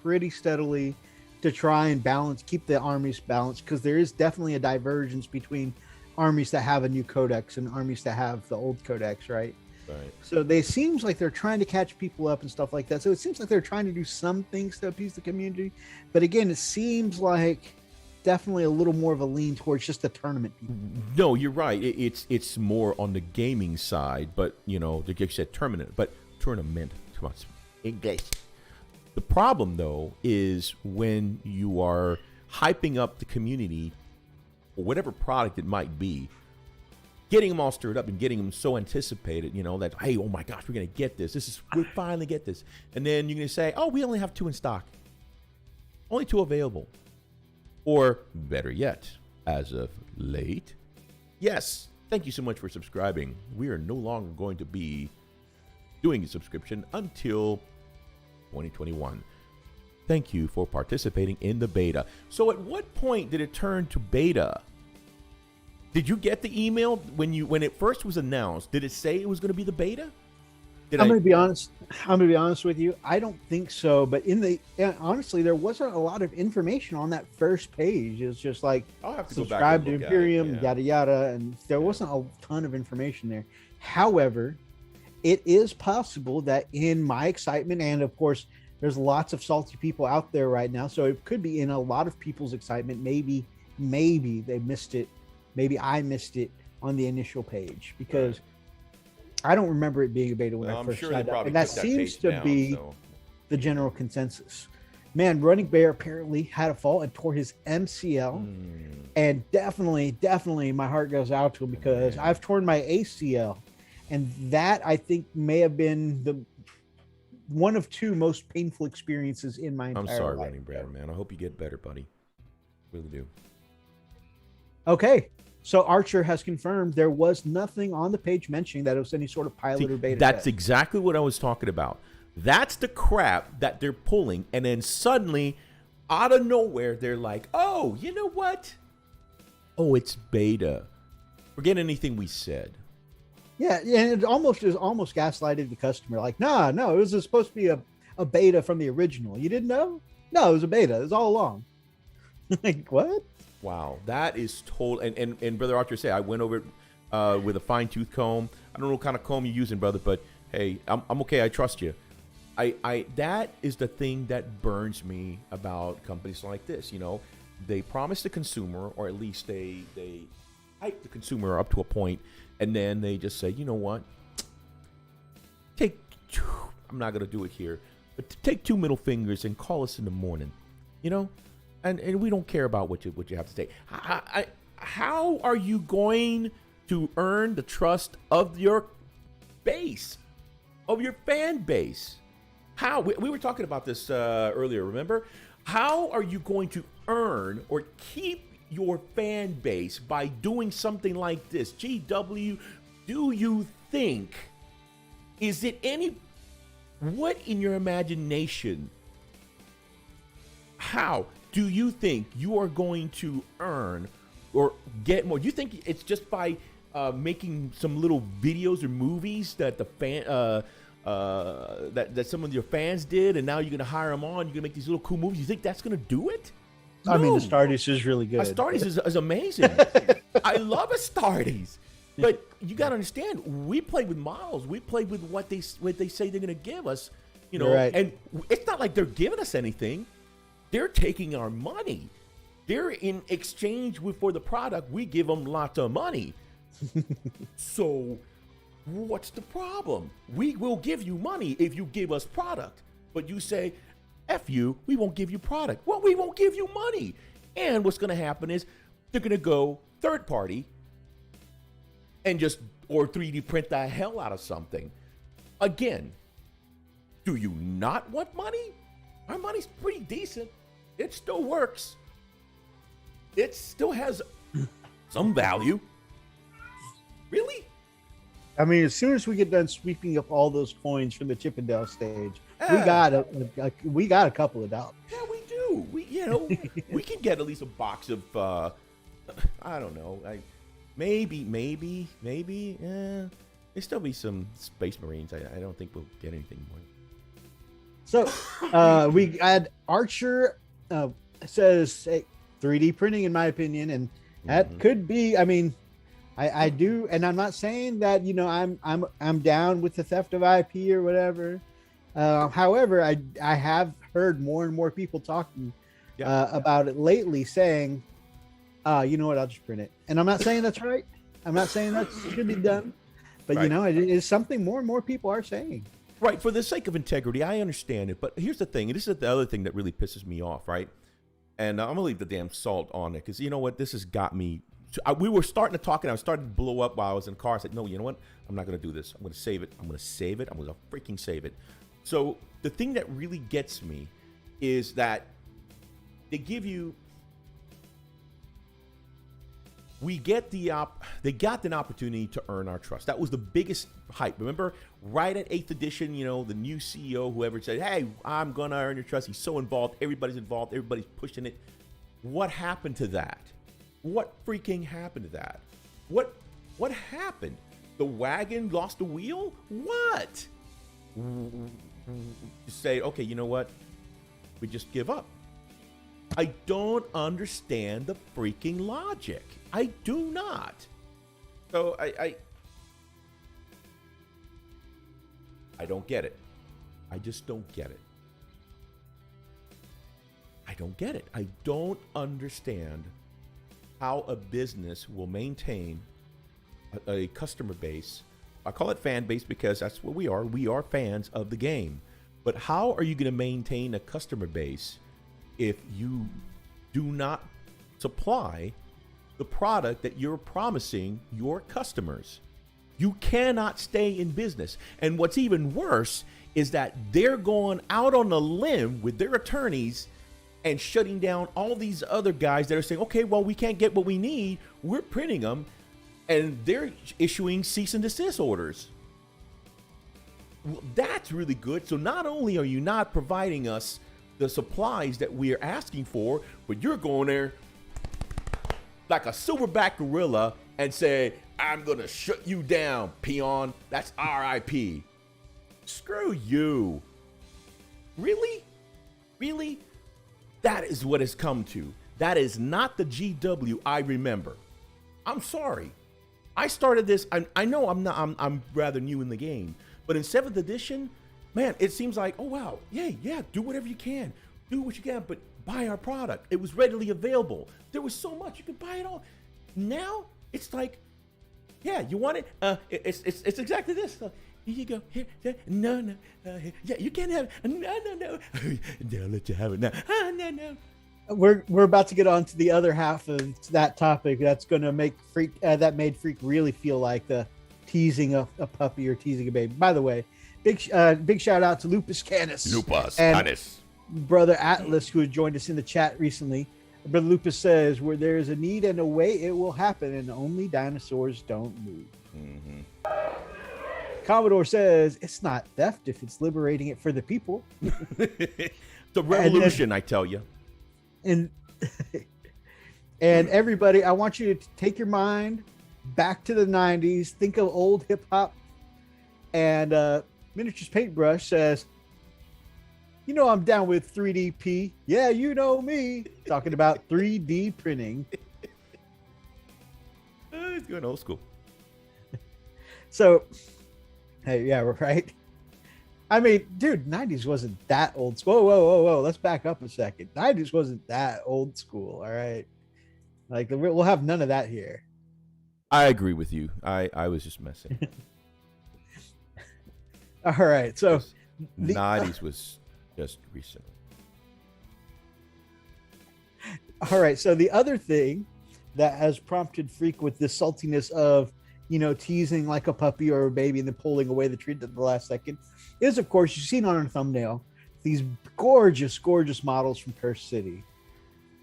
pretty steadily to try and keep the armies balanced, because there is definitely a divergence between armies that have a new codex and armies that have the old codex, right? Right. So they seems like they're trying to catch people up and stuff like that. So it seems like they're trying to do some things to appease the community, but again, it seems like definitely a little more of a lean towards just the tournament people. No, you're right. It's more on the gaming side, but you know, like you said, tournament. Come on, English. The problem though is when you are hyping up the community or whatever product it might be, getting them all stirred up and getting them so anticipated, you know, that, hey, oh my gosh, we're going to get this. We'll finally get this. And then you're going to say, oh, we only have 2 in stock. Only 2 available. Or better yet, as of late, yes, thank you so much for subscribing. We are no longer going to be doing a subscription until 2021. Thank you for participating in the beta. So at what point did it turn to beta? Did you get the email when it first was announced? Did it say it was going to be the beta? I'm going to be honest. I'm going to be honest with you. I don't think so. But honestly, there wasn't a lot of information on that first page. It's just like I'll have to subscribe go back to Imperium, yada yada, and there wasn't a ton of information there. However, it is possible that in my excitement, and of course, there's lots of salty people out there right now, so it could be in a lot of people's excitement. Maybe they missed it. Maybe I missed it on the initial page because I don't remember it being a beta when I first signed up. And that seems to be the general consensus. Man, Running Bear apparently had a fall and tore his MCL. And definitely my heart goes out to him because I've torn my ACL. And that, I think, may have been the one of 2 most painful experiences in my entire life. I'm sorry, Running Bear, man. I hope you get better, buddy. Really do. Okay. So Archer has confirmed there was nothing on the page mentioning that it was any sort of pilot See, or beta. that's test. exactly what I was talking about. That's the crap that they're pulling, and then suddenly, out of nowhere, they're like, "Oh, you know what? Oh, it's beta. Forget anything we said." Yeah, and it almost gaslighted the customer. Like, no, it was supposed to be a beta from the original. You didn't know? No, it was a beta. It was all along. Like, what? Wow, that is total. And Brother Archer say I went over it with a fine tooth comb. I don't know what kind of comb you're using, brother, but hey, I'm okay. I trust you. I that is the thing that burns me about companies like this. You know, they promise the consumer, or at least they hype the consumer up to a point, and then they just say, you know what? I'm not gonna do it here, but take 2 middle fingers and call us in the morning. You know, and we don't care about what you have to say. How are you going to earn the trust of your base, of your fan base? How? We were talking about this earlier, remember? How are you going to earn or keep your fan base by doing something like this? GW, do you think, is it any, what in your imagination, how do you think you are going to earn or get more? Do you think it's just by making some little videos or movies that the fan that some of your fans did, and now you're gonna hire them on? You're gonna make these little cool movies. You think that's gonna do it? I mean, the Astartes is really good. Astartes is amazing. I love Astartes, but you gotta understand, we played with models. We played with what they say they're gonna give us. You know, Right. And it's not like they're giving us anything. They're taking our money. They're in exchange for the product. We give them lots of money. So what's the problem? We will give you money if you give us product. But you say, F you, we won't give you product. Well, we won't give you money. And what's going to happen is they're going to go third party and just, or 3D print the hell out of something. Again, do you not want money? Our money's pretty decent. It still works. It still has some value. Really? I mean, as soon as we get done sweeping up all those coins from the Chippendale stage, we got a couple of dollars. Yeah, we do. We can get at least a box of I don't know. Maybe. There'll still be some Space Marines. I don't think we'll get anything more. So we had Archer says 3D printing, in my opinion, and that could be. I mean, I do, and I'm not saying that I'm down with the theft of IP or whatever. However, I have heard more and more people talking about it lately, saying, you know what, I'll just print it. And I'm not saying that's right. I'm not saying that should be done, but right. it is something more and more people are saying. Right, for the sake of integrity, I understand it. But here's the thing, and this is the other thing that really pisses me off, right? And I'm going to leave the damn salt on it, because you know what? This has got me. We were starting to talk, and I was starting to blow up while I was in the car. I said, no, you know what? I'm not going to do this. I'm going to save it. I'm going to freaking save it. So the thing that really gets me is that they give you, they got an opportunity to earn our trust. That was the biggest hype. Remember, right at 8th edition, the new CEO, whoever said, hey, I'm going to earn your trust. He's so involved. Everybody's involved. Everybody's pushing it. What happened to that? What freaking happened to that? What happened? The wagon lost the wheel? What? You say, okay, you know what? We just give up. I don't understand the freaking logic. I do not. So I don't get it. I just don't get it. I don't get it. I don't understand how a business will maintain a customer base. I call it fan base because that's what we are. We are fans of the game. But how are you going to maintain a customer base if you do not supply the product that you're promising your customers? You cannot stay in business. And what's even worse is that they're going out on a limb with their attorneys and shutting down all these other guys that are saying, okay, well, we can't get what we need. We're printing them, and they're issuing cease and desist orders. Well, that's really good. So not only are you not providing us the supplies that we are asking for, but you're going there like a silverback gorilla and say, I'm going to shut you down, peon. That's RIP. Screw you. Really? Really? That is what it's come to. That is not the GW I remember. I'm sorry. I started this. I know I'm rather new in the game, but in 7th edition, man, it seems like, oh wow, yeah, do whatever you can. Do what you can, but buy our product. It was readily available. There was so much, you could buy it all. Now, it's like, yeah, you want it? It's exactly this. Here you go. Here, no. Yeah, you can't have it. No. They'll let you have it now. No. We're about to get on to the other half of that topic. That's going to make that made Freak really feel like the teasing a puppy or teasing a baby. By the way, big shout out to Lupus Canis. Lupus and Canis. Brother Atlas, who had joined us in the chat recently. Brother Lupus says, where there is a need and a way, it will happen, and only dinosaurs don't move. Mm-hmm. Commodore says, it's not theft if it's liberating it for the people. The revolution, I tell you. And everybody, I want you to take your mind back to the 90s. Think of old hip hop. And Miniatures Paintbrush says, you know, I'm down with 3DP. Yeah, you know me. Talking about 3D printing. It's going old school. So, hey, yeah, right. I mean, dude, 90s wasn't that old school. Whoa. Let's back up a second. 90s wasn't that old school. All right. Like, we'll have none of that here. I agree with you. I was just messing. All right. So, the 90s was just recent. All right. So, the other thing that has prompted Freak with the saltiness of, you know, teasing like a puppy or a baby and then pulling away the treat at the last second is, of course, you've seen on our thumbnail, these gorgeous models from Curse City.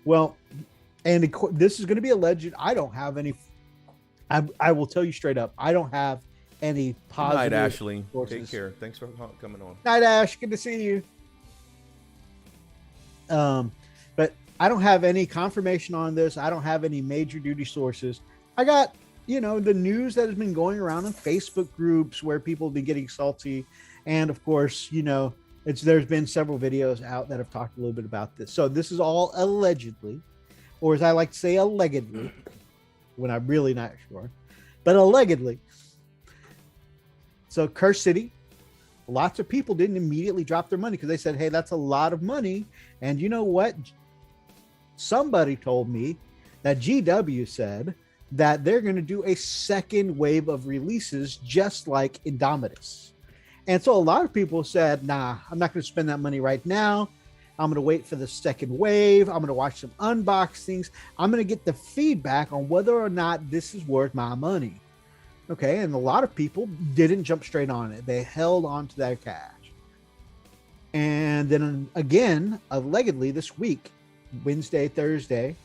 Well, and this is going to be alleged. I don't have any. I will tell you straight up, I don't have any positive. Night, Ashley. Sources. Take care. Thanks for coming on. Night, Ash. Good to see you. But I don't have any confirmation on this. I don't have any major duty sources. I got, you know, the news that has been going around in Facebook groups where people have been getting salty. And of course, you know, there's been several videos out that have talked a little bit about this. So this is all allegedly, or as I like to say, allegedly, when I'm really not sure, but allegedly. So Curse City, lots of people didn't immediately drop their money because they said, hey, that's a lot of money. And you know what? Somebody told me that GW said that they're going to do a second wave of releases just like Indomitus. And so a lot of people said, nah, I'm not going to spend that money right now. I'm going to wait for the second wave. I'm going to watch some unboxings. I'm going to get the feedback on whether or not this is worth my money. Okay, and a lot of people didn't jump straight on it. They held on to their cash. And then again, allegedly this week, Wednesday, Thursday,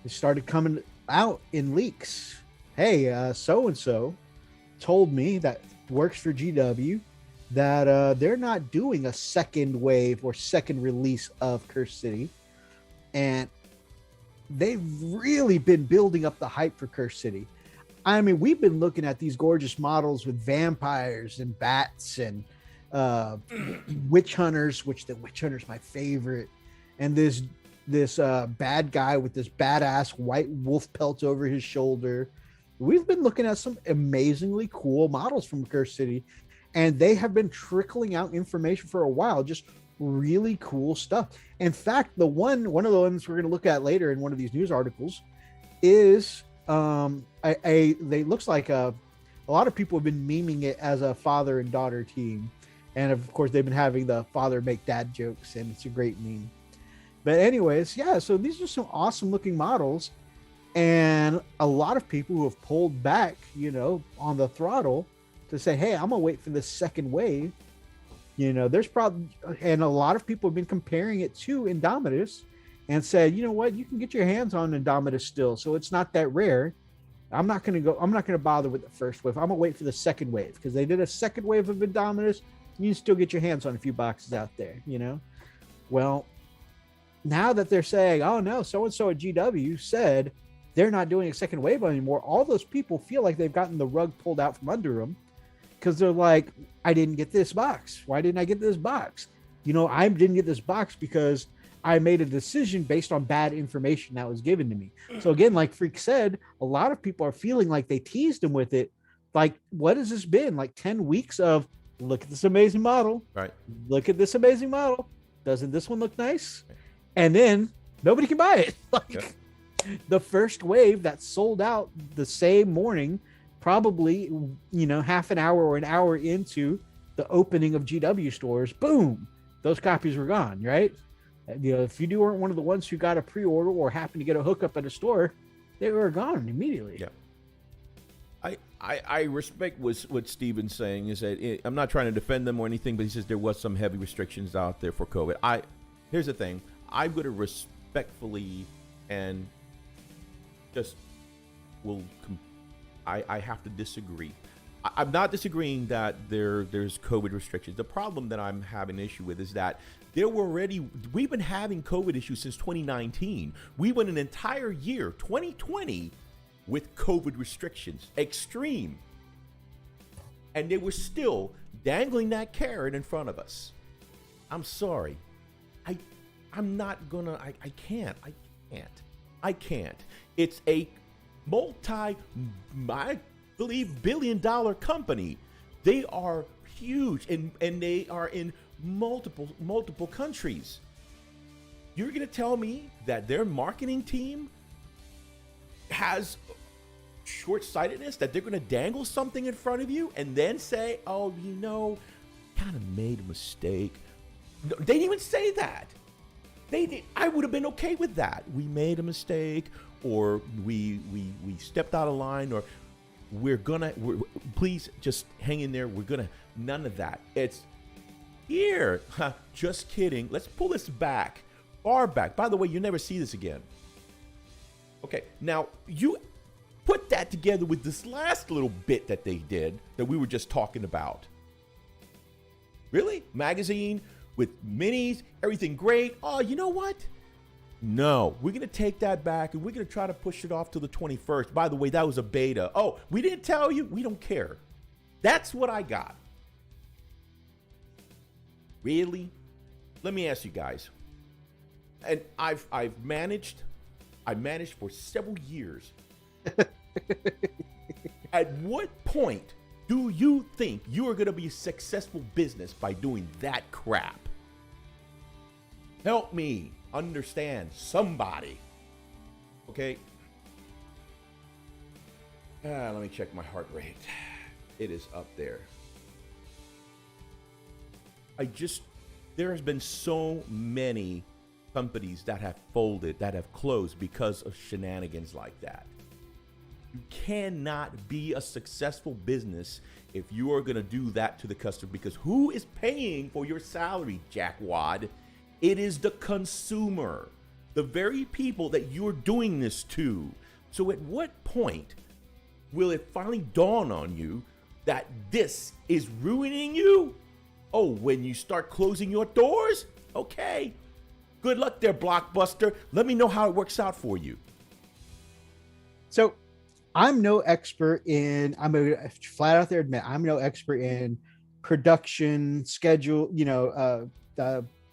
it started coming out in leaks. Hey, so-and-so told me that works for GW that they're not doing a second wave or second release of Curse City. And they've really been building up the hype for Curse City. I mean, we've been looking at these gorgeous models with vampires and bats and witch hunters, which the witch hunter's my favorite. And this bad guy with this badass white wolf pelt over his shoulder. We've been looking at some amazingly cool models from Curse City, and they have been trickling out information for a while, just really cool stuff. In fact, one of the ones we're going to look at later in one of these news articles is they looks like a lot of people have been memeing it as a father and daughter team, and of course they've been having the father make dad jokes, and it's a great meme. But anyways, yeah, so these are some awesome looking models, and a lot of people who have pulled back, you know, on the throttle to say, hey, I'm gonna wait for the second wave. There's probably, and a lot of people have been comparing it to Indomitus and said, you know what, you can get your hands on Indomitus still, so it's not that rare. I'm not going to bother with the first wave. I'm going to wait for the second wave, because they did a second wave of Indomitus. You can still get your hands on a few boxes out there, Well, now that they're saying, oh no, so-and-so at GW said they're not doing a second wave anymore, all those people feel like they've gotten the rug pulled out from under them, because they're like, I didn't get this box. Why didn't I get this box? I didn't get this box because I made a decision based on bad information that was given to me. So again, like Freak said, a lot of people are feeling like they teased him with it. Like, what has this been? Like 10 weeks of, look at this amazing model. Right. Look at this amazing model. Doesn't this one look nice? And then nobody can buy it. Like the first wave that sold out the same morning, probably, half an hour or an hour into the opening of GW stores, boom, those copies were gone, right? If you weren't one of the ones who got a pre-order or happened to get a hookup at a store, they were gone immediately. Yeah. I respect what Steven's saying, is that I'm not trying to defend them or anything, but he says there was some heavy restrictions out there for COVID. Here's the thing. I'm going to respectfully and just I have to disagree. I'm not disagreeing that there's COVID restrictions. The problem that I'm having an issue with is that we've been having COVID issues since 2019. We went an entire year, 2020, with COVID restrictions, extreme. And they were still dangling that carrot in front of us. I'm sorry. I'm not gonna, I can't. It's a I believe billion-dollar company. They are huge, and they are in multiple countries. You're gonna tell me that their marketing team has short-sightedness, that they're gonna dangle something in front of you and then say, oh, kind of made a mistake? No, they didn't even say that. I would have been okay with that. We made a mistake, or we stepped out of line, or please just hang in there. None of that. It's here. Just kidding. Let's pull this back, far back. By the way, you never see this again. Okay, now you put that together with this last little bit that they did that we were just talking about. Really? Magazine with minis, everything great. Oh, you know what? No, we're going to take that back, and we're going to try to push it off to the 21st. By the way, that was a beta. Oh, we didn't tell you? We don't care. That's what I got. Really? Let me ask you guys. And I've managed for several years. At what point do you think you are going to be a successful business by doing that crap? Help me understand, somebody. Okay? Let me check my heart rate. It is up there. There has been so many companies that have folded, that have closed because of shenanigans like that. You cannot be a successful business if you are going to do that to the customer, because who is paying for your salary, jackwad? It is the consumer, the very people that you're doing this to. So at what point will it finally dawn on you that this is ruining you? Oh, when you start closing your doors? Okay. Good luck there, Blockbuster. Let me know how it works out for you. So I'm no expert in, I'm going to flat out there admit, I'm no expert in production schedule,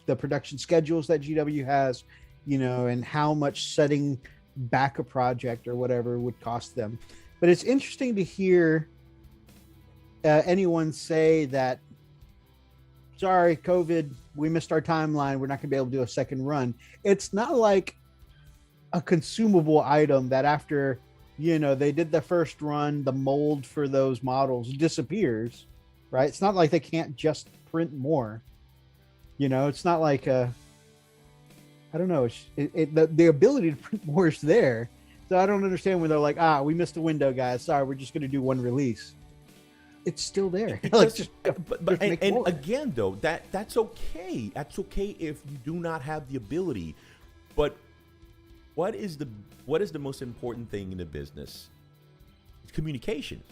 the production schedules that GW has, and how much setting back a project or whatever would cost them. But it's interesting to hear anyone say that, sorry, COVID, we missed our timeline, we're not going to be able to do a second run. It's not like a consumable item that after, they did the first run, the mold for those models disappears, right? It's not like they can't just print more. It's not like I don't know. The ability to print more is there. So I don't understand when they're like, we missed the window, guys. Sorry, we're just going to do one release. it's still there. It Like, just- just but make and more. again, though, that's okay. That's okay if you do not have the ability. But what is the most important thing in the business? It's communication.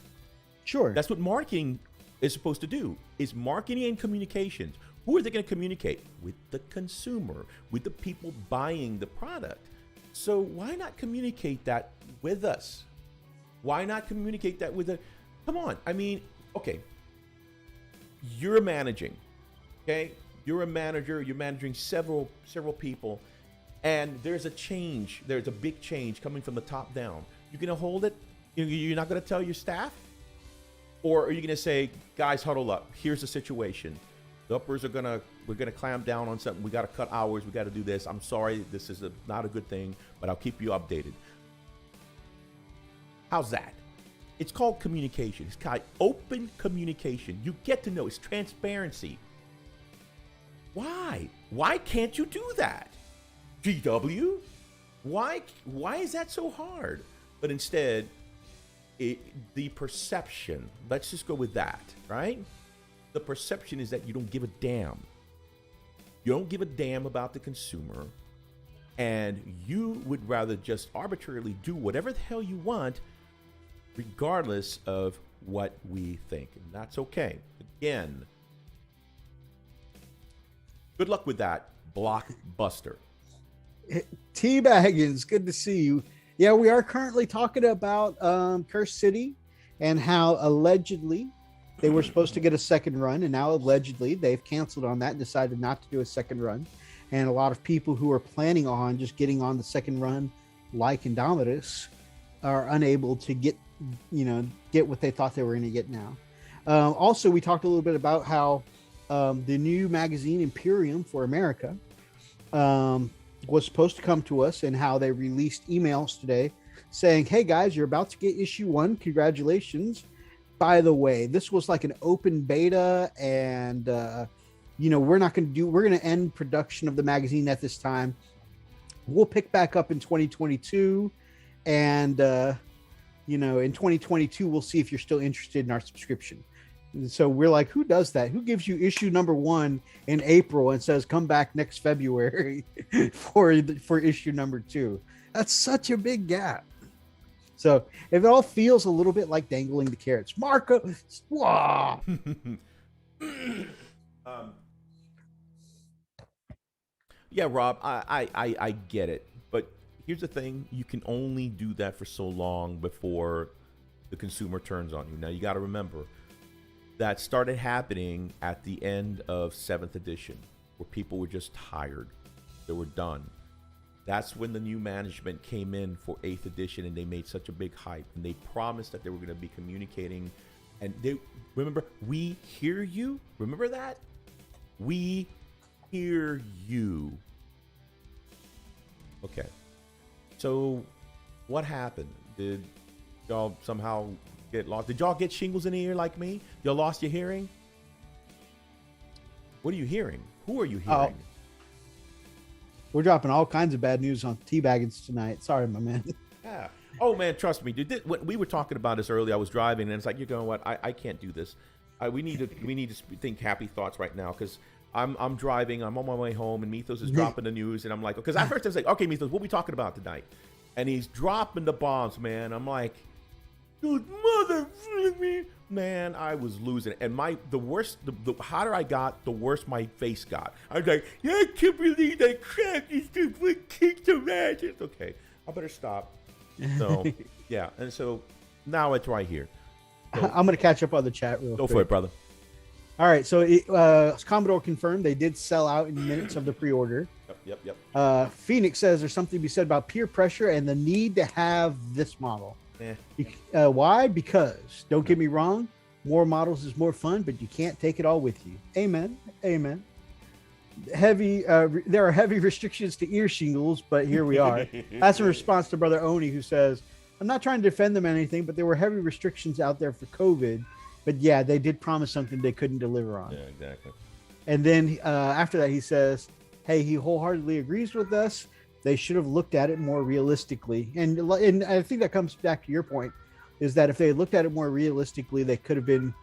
Sure. That's what marketing is supposed to do. Is marketing and communications. Who are they going to communicate with? The consumer, with the people buying the product. So why not communicate that with us? Why not communicate that with the? Come on. I mean, okay. You're managing. Okay, you're a manager. You're managing several people, and there's a change. There's a big change coming from the top down. You're gonna hold it. You're not gonna tell your staff, or are you gonna say, guys, huddle up. Here's the situation. The uppers we're gonna clamp down on something. We got to cut hours. We got to do this. I'm sorry, this is not a good thing, but I'll keep you updated. How's that? It's called communication. It's called open communication. You get to know. It's transparency. Why? Why can't you do that? GW? Why is that so hard? But instead, the perception, let's just go with that, right? The perception is that you don't give a damn. You don't give a damn about the consumer, and you would rather just arbitrarily do whatever the hell you want, regardless of what we think. And that's okay. Again, good luck with that, Blockbuster. T-Baggins, good to see you. Yeah, we are currently talking about Curse City and how allegedly they were supposed to get a second run, and now allegedly they've canceled on that and decided not to do a second run. And a lot of people who are planning on just getting on the second run, like Indomitus, are unable to get what they thought they were going to get now. Also, we talked a little bit about how the new magazine Imperium for America was supposed to come to us, and how they released emails today saying, hey guys, you're about to get issue 1. Congratulations. By the way, this was like an open beta, and we're going to end production of the magazine at this time. We'll pick back up in 2022, and in 2022 we'll see if you're still interested in our subscription. And so we're like, who does that? Who gives you issue number 1 in April and says come back next February for issue number 2? That's such a big gap. So if it all feels a little bit like dangling the carrots, Marco, wow. Yeah, Rob, I get it, but here's the thing: you can only do that for so long before the consumer turns on you. Now you got to remember that started happening at the end of 7th edition, where people were just tired; they were done. That's when the new management came in for 8th edition, and they made such a big hype, and they promised that they were going to be communicating. And they remember, we hear you. Remember that? We hear you. Okay. So what happened? Did y'all somehow get lost? Did y'all get shingles in the ear like me? Y'all lost your hearing? What are you hearing? Who are you hearing? We're dropping all kinds of bad news on T-Baggins tonight. Sorry, my man. Yeah. Oh man, trust me, dude. When we were talking about this earlier, I was driving, and it's like, you know what? I can't do this. We need to think happy thoughts right now, because I'm driving. I'm on my way home, and Mythos is dropping the news, and I'm like, because at first I was like, okay, Mythos, what are we talking about tonight? And he's dropping the bombs, man. I'm like, dude, man, I was losing it. And the hotter I got, the worse my face got. I was like, yeah, I can't believe that crap is just what kicks the matches. Okay, I better stop. So, yeah, and so now it's right here. So, I'm going to catch up on the chat real quick. Go for it, brother. All right, so Commodore confirmed they did sell out in minutes of the pre-order. Yep. Phoenix says there's something to be said about peer pressure and the need to have this model. Why? Because, don't get me wrong, more models is more fun, but you can't take it all with you. Amen. There are heavy restrictions to ear shingles, but here we are. That's in response to Brother Oni, who says, I'm not trying to defend them or anything, but there were heavy restrictions out there for COVID. But yeah, they did promise something they couldn't deliver on. Yeah, exactly. And then after that, he says, hey, he wholeheartedly agrees with us. They should have looked at it more realistically. And I think that comes back to your point, is that if they looked at it more realistically, they could have been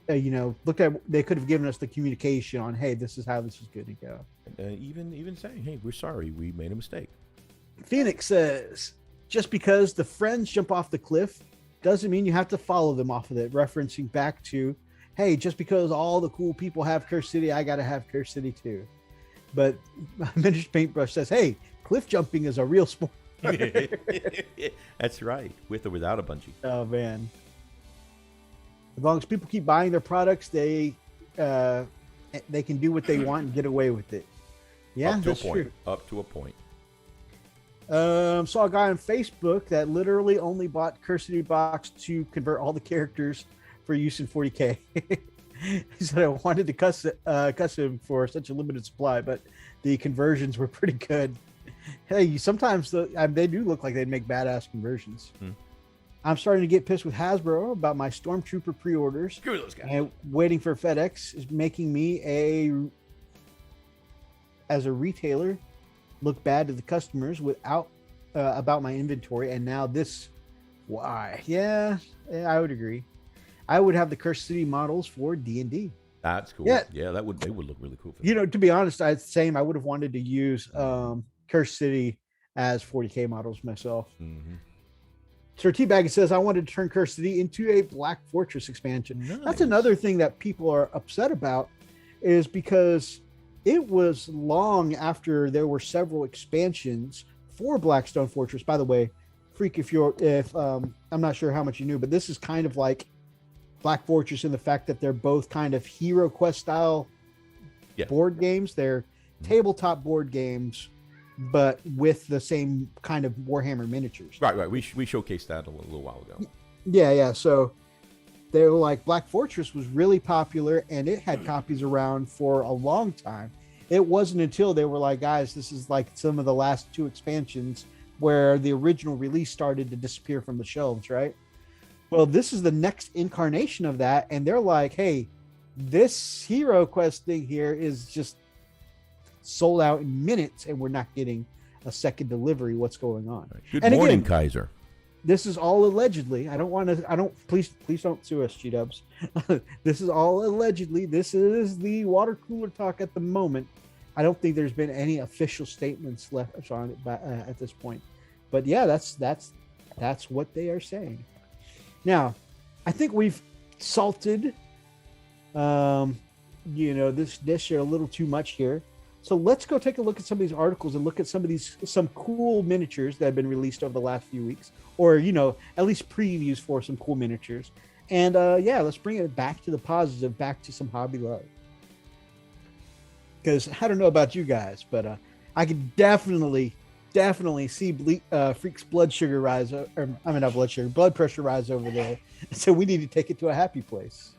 looked at, they could have given us the communication on, hey, this is how this is going to go. Even saying, hey, we're sorry, we made a mistake. Phoenix says, just because the friends jump off the cliff doesn't mean you have to follow them off of it, referencing back to, hey, just because all the cool people have Curse City, I got to have Curse City too. But Miniature Paintbrush says, hey, cliff jumping is a real sport. That's right, with or without a bungee. Oh, man. As long as people keep buying their products, they can do what they want and get away with it. Yeah, up to that's a point. true. Up to a point. Saw a guy on Facebook that literally only bought Curse City box to convert all the characters for use in 40K. He said, I wanted to cuss him for such a limited supply, but the conversions were pretty good. Hey, sometimes they do look like they'd make badass conversions. I'm starting to get pissed with Hasbro about my Stormtrooper pre-orders. Screw those guys. And waiting for FedEx is making me as a retailer, look bad to the customers without about my inventory. And now this, why? Yeah, I would agree. I would have the Curse City models for D&D. That's cool. Yeah, they would look really cool. To be honest, I would have wanted to use Curse City as 40K models myself. Mm-hmm. Sir Teabag says, I wanted to turn Curse City into a Black Fortress expansion. Nice. That's another thing that people are upset about, is because it was long after there were several expansions for Blackstone Fortress. By the way, Freak, I'm not sure how much you knew, but this is kind of like Black Fortress in the fact that they're both kind of Hero Quest style board games. They're tabletop board games, but with the same kind of Warhammer miniatures. Right. We showcased that a little while ago. Yeah. So they were like, Black Fortress was really popular and it had copies around for a long time. It wasn't until they were like, guys, this is like some of the last two expansions where the original release started to disappear from the shelves, right? Well, this is the next incarnation of that. And they're like, hey, this Hero Quest thing here is just sold out in minutes and we're not getting a second delivery. What's going on? Good morning, Kaiser. This is all allegedly. Please don't sue us, G-dubs. This is all allegedly. This is the water cooler talk at the moment. I don't think there's been any official statements left on it at this point. But yeah, that's what they are saying. Now, I think we've salted, this dish a little too much here. So let's go take a look at some of these articles and look at some cool miniatures that have been released over the last few weeks, or, at least previews for some cool miniatures. And let's bring it back to the positive, back to some hobby love. Because I don't know about you guys, but I could definitely see Freak's blood pressure rise over there. So we need to take it to a happy place.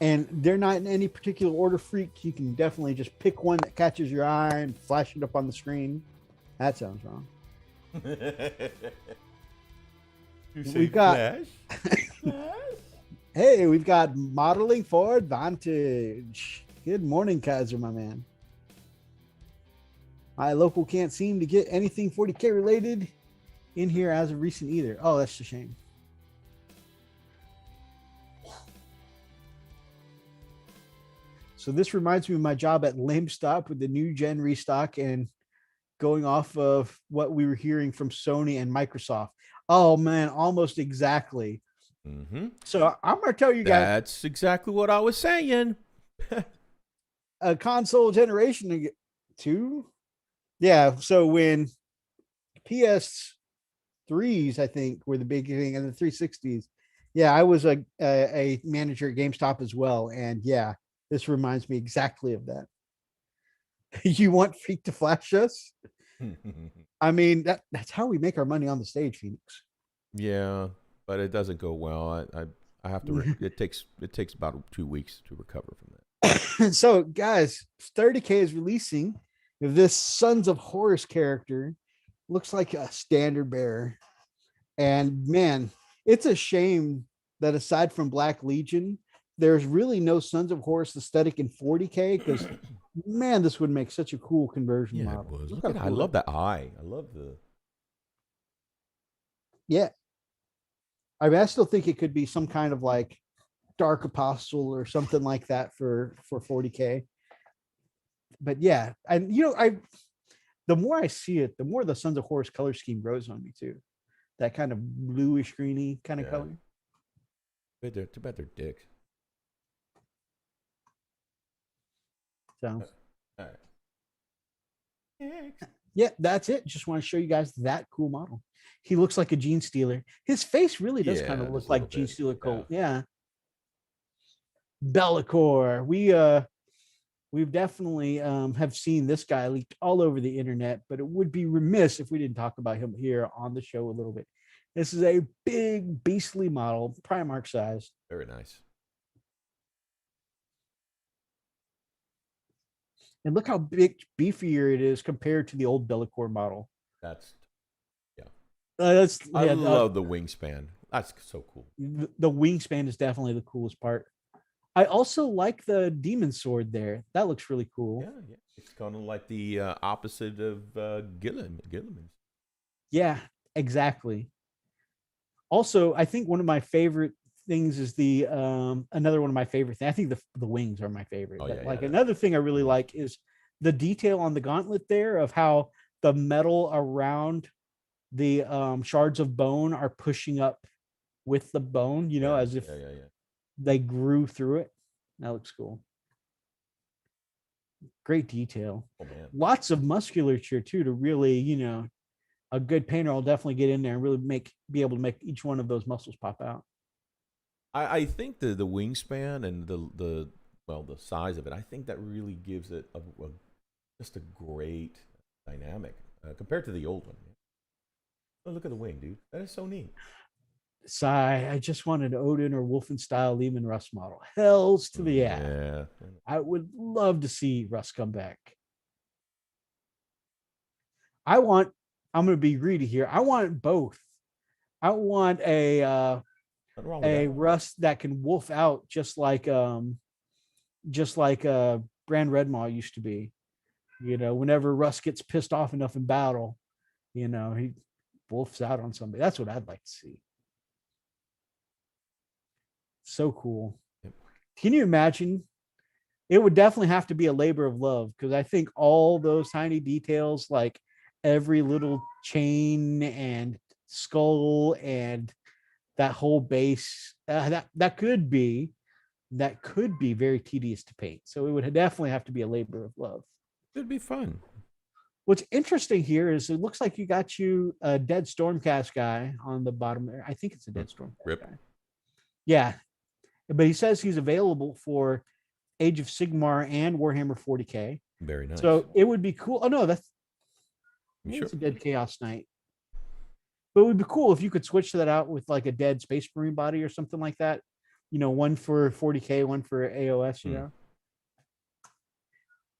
And they're not in any particular order, Freak. You can definitely just pick one that catches your eye and flash it up on the screen. That sounds wrong. We've got Hey, we've got modeling for Advantage. Good morning, Kaiser, my man. My local can't seem to get anything 40K related in here as of recent either. Oh, that's a shame. So this reminds me of my job at LameStop with the new gen restock and going off of what we were hearing from Sony and Microsoft. Oh man, almost exactly. Mm-hmm. So I'm going to tell you guys. That's exactly what I was saying. A console generation 2. Yeah. So when PS3s, I think, were the big thing, and the 360s. Yeah, I was a manager at GameStop as well. And yeah, this reminds me exactly of that. You want Freak to flash us? I mean, that's how we make our money on the stage, Phoenix. Yeah, but it doesn't go well. I have to. It takes about 2 weeks to recover from that. So, guys, 30K is releasing this Sons of Horus character. Looks like a standard bearer, and man, it's a shame that aside from Black Legion, there's really no Sons of Horus aesthetic in 40K, because man, this would make such a cool conversion model. Look at I love that eye. I love the Yeah. I mean, I still think it could be some kind of like Dark Apostle or something like that for 40K. But yeah, and the more I see it, the more the Sons of Horus color scheme grows on me too. That kind of bluish greeny kind of color. Too bad they're dicks. So All right. yeah, that's it. Just want to show you guys that cool model. He looks like a Gene Stealer. His face really does kind of look like Gene Stealer Colt. Yeah. Bellicor. We've definitely have seen this guy leaked all over the internet, but it would be remiss if we didn't talk about him here on the show a little bit. This is a big beastly model, Primarch size. Very nice. And look how big, beefier it is compared to the old Bellicor model. I love the wingspan. That's so cool. The wingspan is definitely the coolest part. I also like the demon sword there. That looks really cool. Yeah. It's kind of like the opposite of Gilliman's. Yeah, exactly. Also, I think one of my favorite things is the another one of my favorite things. I think the wings are my favorite. Another thing I really like is the detail on the gauntlet there of how the metal around the shards of bone are pushing up with the bone, as if they grew through it. That looks cool. Great detail. Oh, man. Lots of musculature too to really, a good painter will definitely get in there and really be able to make each one of those muscles pop out. I think the wingspan and the size of it, I think that really gives it just a great dynamic compared to the old one. Oh, look at the wing, dude. That is so neat. Sigh, I just wanted Odin or Wolfen style Lehman Russ model. Hells to the yeah. I would love to see Russ come back. I'm going to be greedy here. I want both. I want a Russ that can wolf out just like Brand Redmaw used to be. Whenever Russ gets pissed off enough in battle, he wolfs out on somebody. That's what I'd like to see. So cool. Can you imagine? It would definitely have to be a labor of love, because I think all those tiny details, like every little chain and skull and that whole base, that could be very tedious to paint. So it would definitely have to be a labor of love. It'd be fun. What's interesting here is it looks like you got a dead Stormcast guy on the bottom there. I think it's a dead Stormcast guy. Yeah. But he says he's available for Age of Sigmar and Warhammer 40K. Very nice. So it would be cool. Oh, no, that's a dead Chaos Knight. But it would be cool if you could switch that out with like a dead Space Marine body or something like that. One for 40K, one for AOS,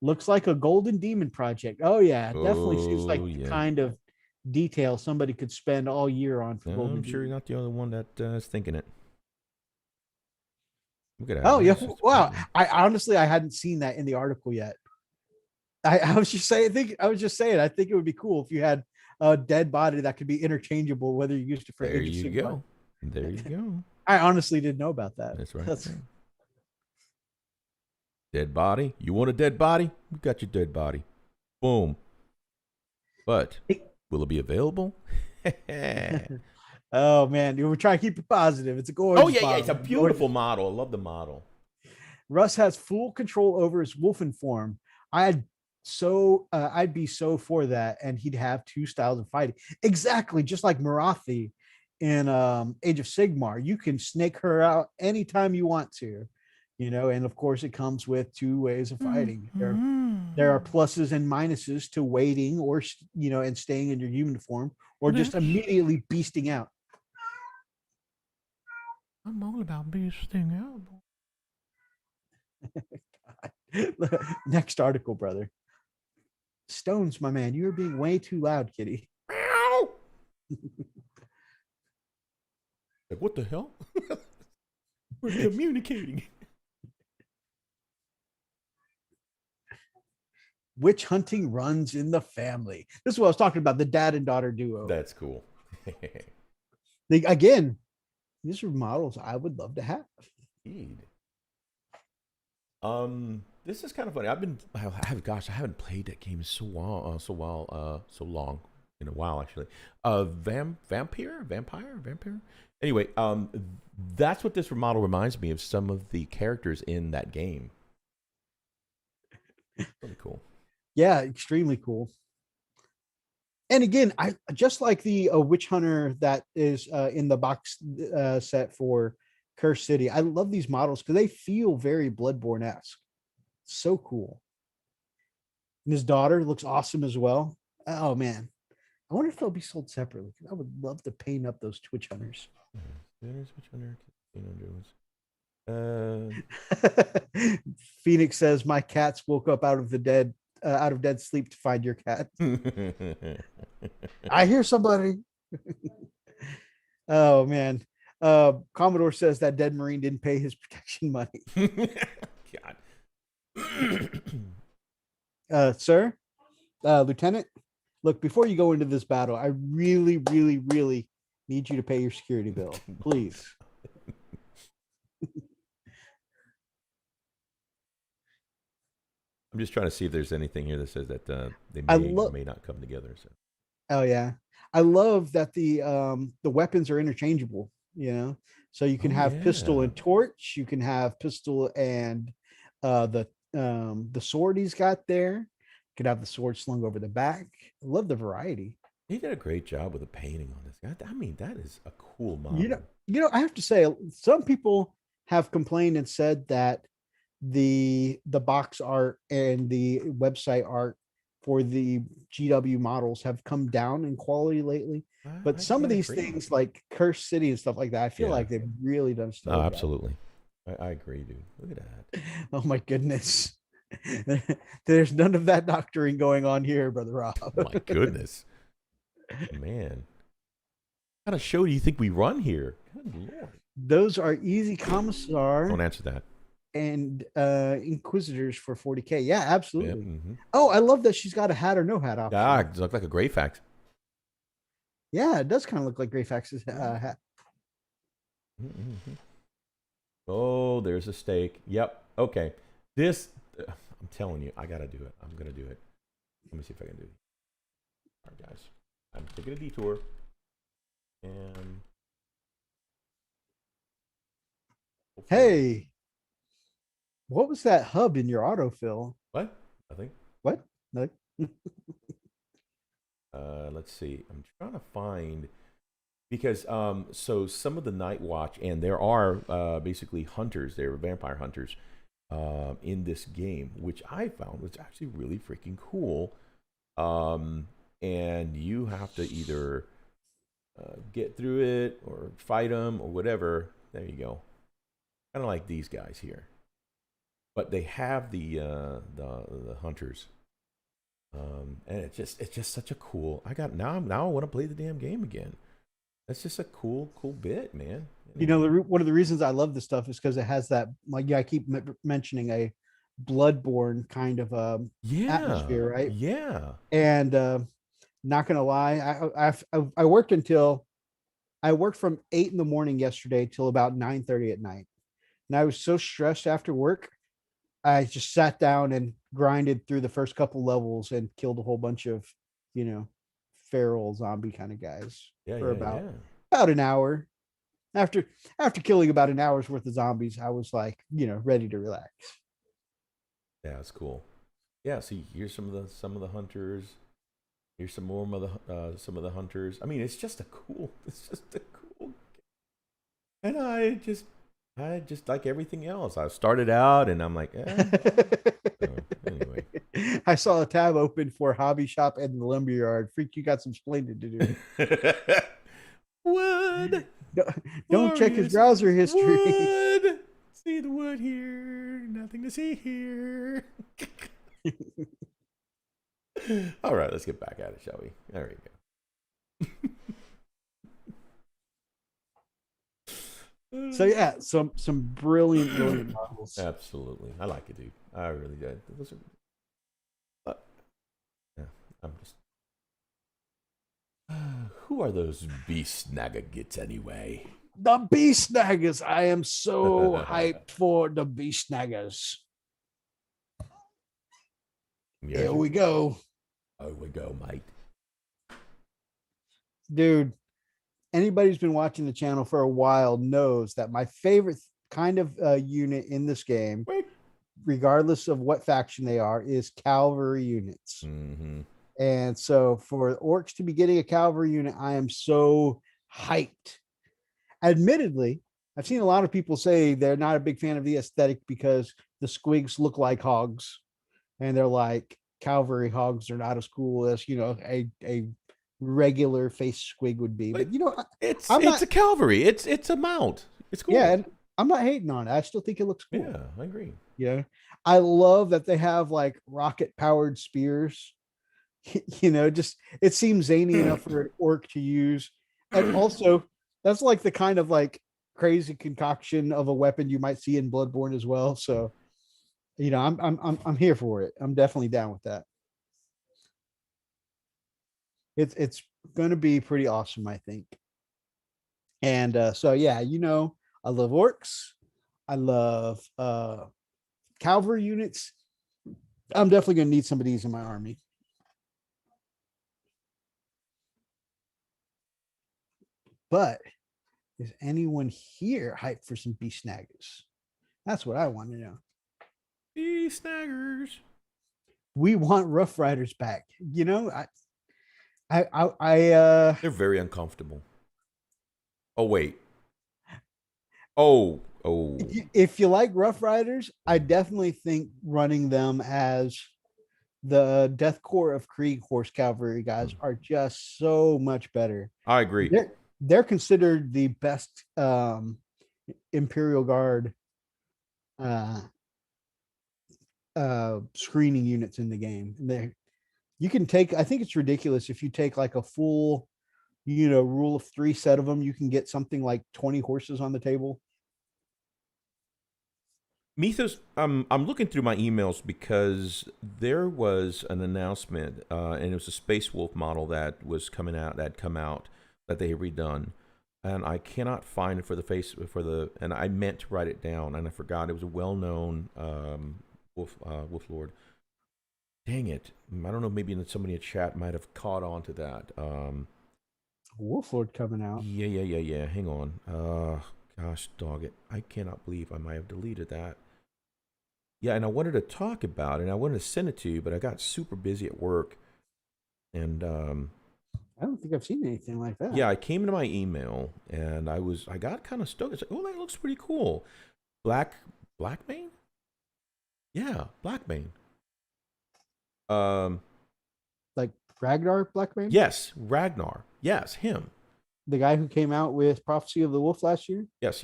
Looks like a Golden Demon project. Oh, yeah. Definitely seems like the kind of detail somebody could spend all year on for Golden I'm sure you're not the only one that is thinking it. Look at that. Oh, yeah. Wow. I hadn't seen that in the article yet. I was just saying, I think it would be cool if you had a dead body that could be interchangeable, whether you used it for There you go. There you go. I honestly didn't know about that. That's right. Dead body. You want a dead body? We got your dead body. Boom. But will it be available? Oh man, we're trying to keep it positive. It's a gorgeous. Oh yeah, it's a beautiful model. I love the model. Russ has full control over his Wolfen form. I'd be so for that, and he'd have two styles of fighting. Exactly, just like Marathi in Age of Sigmar. You can snake her out anytime you want to, and of course it comes with two ways of fighting. There are pluses and minuses to waiting or and staying in your human form, or just immediately beasting out. I'm all about beasting out. Next article, brother. Stones, my man, you're being way too loud, kitty. Like, what the hell? We're communicating. Witch hunting runs in the family. This is what I was talking about, the dad and daughter duo. That's cool. Again, these are models I would love to have. Indeed. This is kind of funny. I haven't played that game so long, in a while actually. Vampire. Anyway, that's what this model reminds me of. Some of the characters in that game. Really cool. Yeah, extremely cool. And again, I just like the witch hunter that is in the box set for Curse City. I love these models because they feel very Bloodborne-esque. So cool. And his daughter looks awesome as well. Oh man, I wonder if they'll be sold separately. I would love to paint up those witch hunters. Witch hunter. Phoenix says, "My cats woke up out of dead sleep to find your cat." I hear somebody. Oh man. Commodore says that dead Marine didn't pay his protection money. God. Sir, Lieutenant, look, before you go into this battle, I really, really, really need you to pay your security bill. Please. I'm just trying to see if there's anything here that says that they may not come together. So. Oh yeah, I love that the weapons are interchangeable. You know, so you can have pistol and torch. You can have pistol and the sword he's got there. You could have the sword slung over the back. I love the variety. He did a great job with the painting on this guy. I mean, that is a cool model. You know, I have to say, some people have complained and said that the box art and the website art for the GW models have come down in quality lately. But some of these things like Curse City and stuff like that, I feel like they've really done stuff. Oh, absolutely. I agree, dude. Look at that. Oh my goodness. There's none of that doctoring going on here, Brother Rob. Oh my goodness. Man. What kind of show do you think we run here? Good Lord. Those are easy commissar. Don't answer that. And Inquisitors for 40K. Yeah, absolutely. Yep, mm-hmm. Oh, I love that she's got a hat or no hat option. Ah, it looks like a Greyfax. Yeah, it does kind of look like Greyfax's hat. Mm-hmm. Oh, there's a stake. Yep. Okay. This, I'm telling you, I got to do it. I'm going to do it. Let me see if I can do it. All right, guys. I'm taking a detour. And hey, what was that hub in your autofill? What? Nothing. What? No. Let's see. I'm trying to find, because so some of the Night Watch, and there are basically hunters, there are vampire hunters in this game, which I found was actually really freaking cool. And you have to either get through it or fight them or whatever. There you go. Kind of like these guys here, but they have the hunters. And it's just such a cool. Now I want to play the damn game again. That's just a cool bit, man. You know, one of the reasons I love this stuff is because it has that, like, I keep mentioning a Bloodborne kind of atmosphere, right? Yeah. And not gonna lie, I worked from 8 a.m. yesterday till about 9:30 at night, and I was so stressed after work. I just sat down and grinded through the first couple levels and killed a whole bunch of, feral zombie kind of guys for about an hour. After killing about an hour's worth of zombies, I was like, ready to relax. Yeah, it's cool. Yeah, see, here's some of the hunters. Here's some more of some of the hunters. I mean, it's just a cool game. And I just like everything else. I started out and I'm like, So, anyway. I saw a tab open for Hobby Shop and the Lumberyard. Freak, you got some splendid to do. Wood. Don't check his browser history. Wood. See the wood here. Nothing to see here. All right, let's get back at it, shall we? There we go. So yeah, some brilliant models. Absolutely, I like it, dude. I really did. Yeah, I'm just. who are those beast snaggagits anyway? The Beast Snaggers. I am so hyped for the Beast Snaggers. Here we go. Oh, we go, mate. Dude, anybody who's been watching the channel for a while knows that my favorite kind of unit in this game, regardless of what faction they are, is cavalry units. Mm-hmm. And so for orcs to be getting a cavalry unit, I am so hyped. Admittedly, I've seen a lot of people say they're not a big fan of the aesthetic because the squigs look like hogs, and they're like, cavalry hogs are not as cool as, you know, a regular face squig would be. But you know, it's a cavalry. It's a mount. It's cool. Yeah, and I'm not hating on it. I still think it looks cool. Yeah, I agree. Yeah, I love that they have like rocket powered spears. You know, just it seems zany enough for an orc to use, and also that's like the kind of like crazy concoction of a weapon you might see in Bloodborne as well. So, you know, I'm here for it. I'm definitely down with that. It's going to be pretty awesome, I think. And so yeah, you know, I love orcs. I love cavalry units. I'm definitely going to need some of these in my army. But is anyone here hyped for some beast snaggers? That's what I want to know. Beast snaggers. We want Rough Riders back. You know, they're very uncomfortable. Oh wait. Oh. If you like Rough Riders, I definitely think running them as the Death Corps of Krieg horse cavalry guys are just so much better. I agree. They're considered the best Imperial Guard screening units in the game. You can take, I think it's ridiculous if you take like a full, you know, rule of 3 set of them, you can get something like 20 horses on the table. Mythos, I'm looking through my emails because there was an announcement, and it was a Space Wolf model that was coming out, that they had redone, and I cannot find it and I meant to write it down, and I forgot. It was a well-known Wolf Lord. Dang it! I don't know. Maybe somebody in chat might have caught on to that. Wolf Lord coming out. Yeah. Hang on. Gosh, dog it! I cannot believe I might have deleted that. Yeah, and I wanted to talk about it, and I wanted to send it to you, but I got super busy at work, and I don't think I've seen anything like that. Yeah, I came into my email, and I got kind of stoked. It's like, oh, that looks pretty cool. Blackmane? Yeah, Blackmane. Like Ragnar Blackmane? Yes, Ragnar. Yes, him. The guy who came out with Prophecy of the Wolf last year? Yes.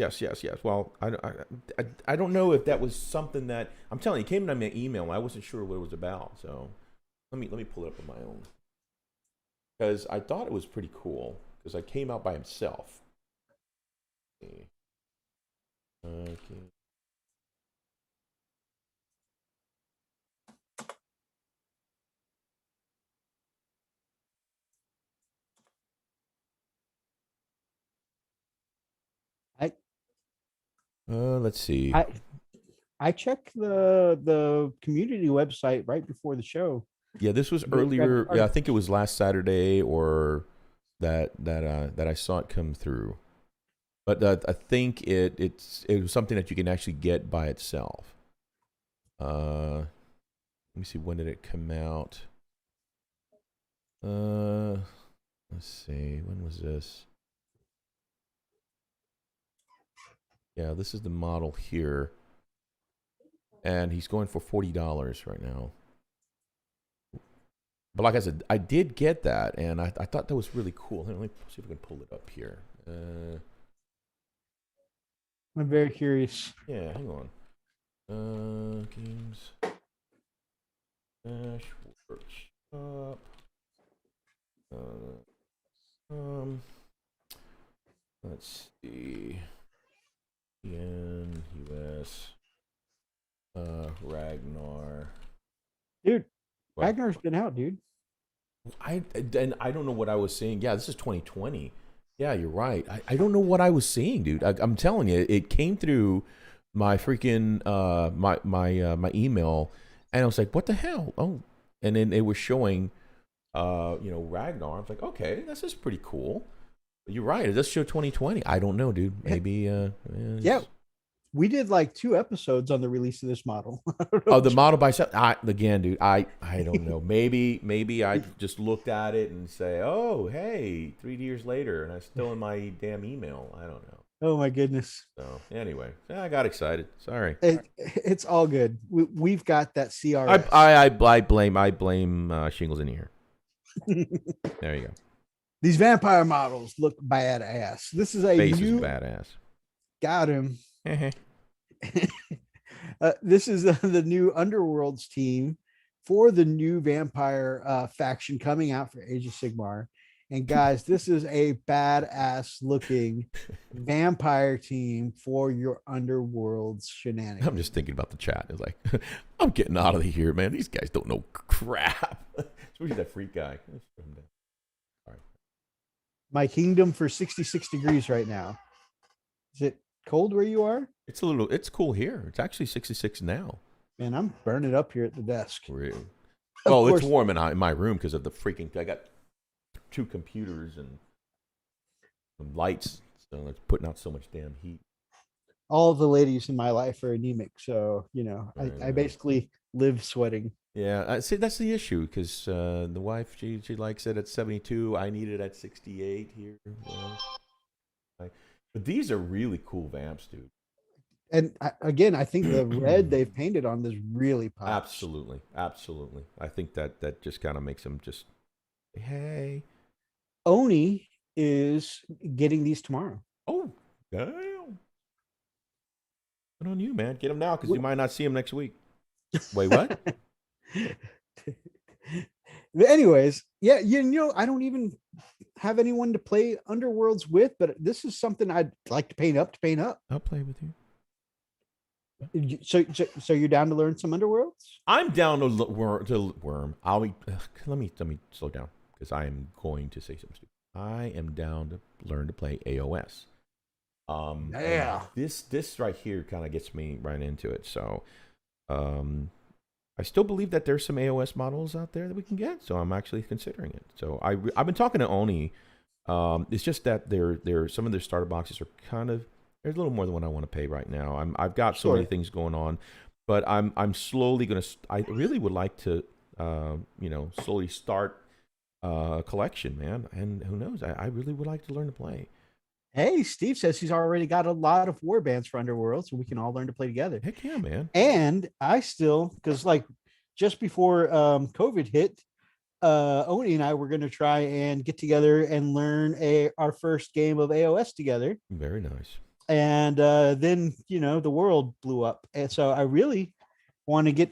Well, I don't know if that was something that, I'm telling you, it came into my email, and I wasn't sure what it was about. So let me pull it up on my own, because I thought it was pretty cool, because I came out by himself. Okay. Let's see. I checked the community website right before the show. Yeah, this was earlier. Yeah, I think it was last Saturday or that I saw it come through. But I think it was something that you can actually get by itself. Let me see, when did it come out? Let's see, when was this? Yeah, this is the model here, and he's going for $40 right now. But like I said, I did get that, and I thought that was really cool. Let me see if I can pull it up here. I'm very curious. Yeah, hang on. Games Dash Workshop. Let's see. US. Ragnar. Dude, Ragnar's been out, dude. I don't know what I was seeing. Yeah, this is 2020. Yeah, you're right. I don't know what I was seeing, dude. I'm telling you, it came through my freaking my email, and I was like, what the hell? Oh, and then it was showing, Ragnar. I was like, okay, this is pretty cool. You're right. It does show 2020. I don't know, dude. Maybe. Yeah, we did like 2 episodes on the release of this model. Oh, the model by itself. Again, dude. I don't know. Maybe I just looked at it and say, oh, hey, 3 years later, and I'm still in my damn email. I don't know. Oh my goodness. So anyway, I got excited. Sorry. It's all good. We've got that CRS. I blame shingles in here. There you go. These vampire models look badass. This is a Face new is badass. Got him. This is the new Underworlds team for the new vampire faction coming out for Age of Sigmar. And guys, this is a badass looking vampire team for your Underworlds shenanigans. I'm just thinking about the chat. It's like, I'm getting out of here, man. These guys don't know crap. Especially that freak guy. My kingdom for 66 degrees right now. Is it cold where you are? It's cool here. It's actually 66 now. Man, I'm burning up here at the desk. Really? Oh, it's warm in my room because of the freaking. I got 2 computers and some lights, so it's putting out so much damn heat. All of the ladies in my life are anemic, so I basically live sweating. Yeah, see, that's the issue because the wife she likes it at 72. I need it at 68 here. But these are really cool vamps, dude. And again, I think the red they've painted on this really pops. Absolutely. I think that just kind of makes them just, hey. Oni is getting these tomorrow. Oh, damn. Good on you, man. Get them now because you might not see them next week. Wait, what? Anyways, yeah, I don't even have anyone to play Underworlds with, but this is something I'd like to paint up. I'll play with you. So you're down to learn some Underworlds? I'm down to worm. Let me slow down because I am going to say something stupid. I am down to learn to play AOS. Yeah. This right here kind of gets me right into it. So, I still believe that there's some AOS models out there that we can get. So I'm actually considering it. So I've been talking to Oni. It's just that some of their starter boxes are kind of, there's a little more than what I want to pay right now. I've got so many things going on, but I'm slowly gonna. I really would like to, slowly start a collection, man. And who knows? I really would like to learn to play. Hey, Steve says he's already got a lot of war bands for Underworld, so we can all learn to play together. Heck yeah, man. And I still, because like just before COVID hit, Oni and I were going to try and get together and learn our first game of AOS together. Very nice. And then, the world blew up. And so I really want to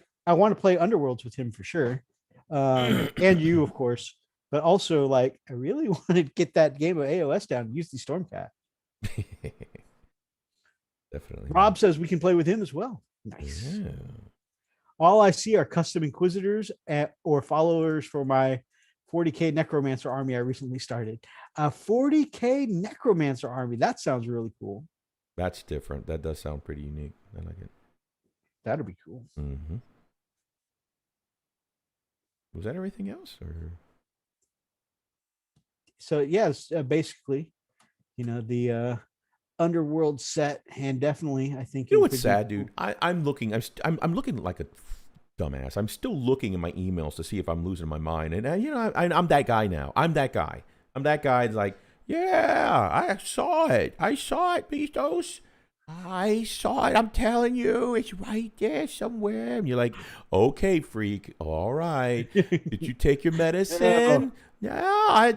play Underworlds with him for sure. And you, of course. But also, like, I really want to get that game of AOS down and use the Stormcat. Definitely. Rob says we can play with him as well. Nice. Yeah. All I see are custom Inquisitors or followers for my 40K Necromancer army I recently started. A 40K Necromancer army. That sounds really cool. That's different. That does sound pretty unique. I like it. That'd be cool. Mm-hmm. Was that everything else? Or... So yes, basically, the Underworld set, and definitely, I think. You know what's sad, dude? I'm looking like a dumbass. I'm still looking in my emails to see if I'm losing my mind, and I'm that guy now. I'm that guy that's like, yeah, I saw it, Beastos. I saw it. I'm telling you, it's right there somewhere. And you're like, okay, freak. All right. Did you take your medicine? No,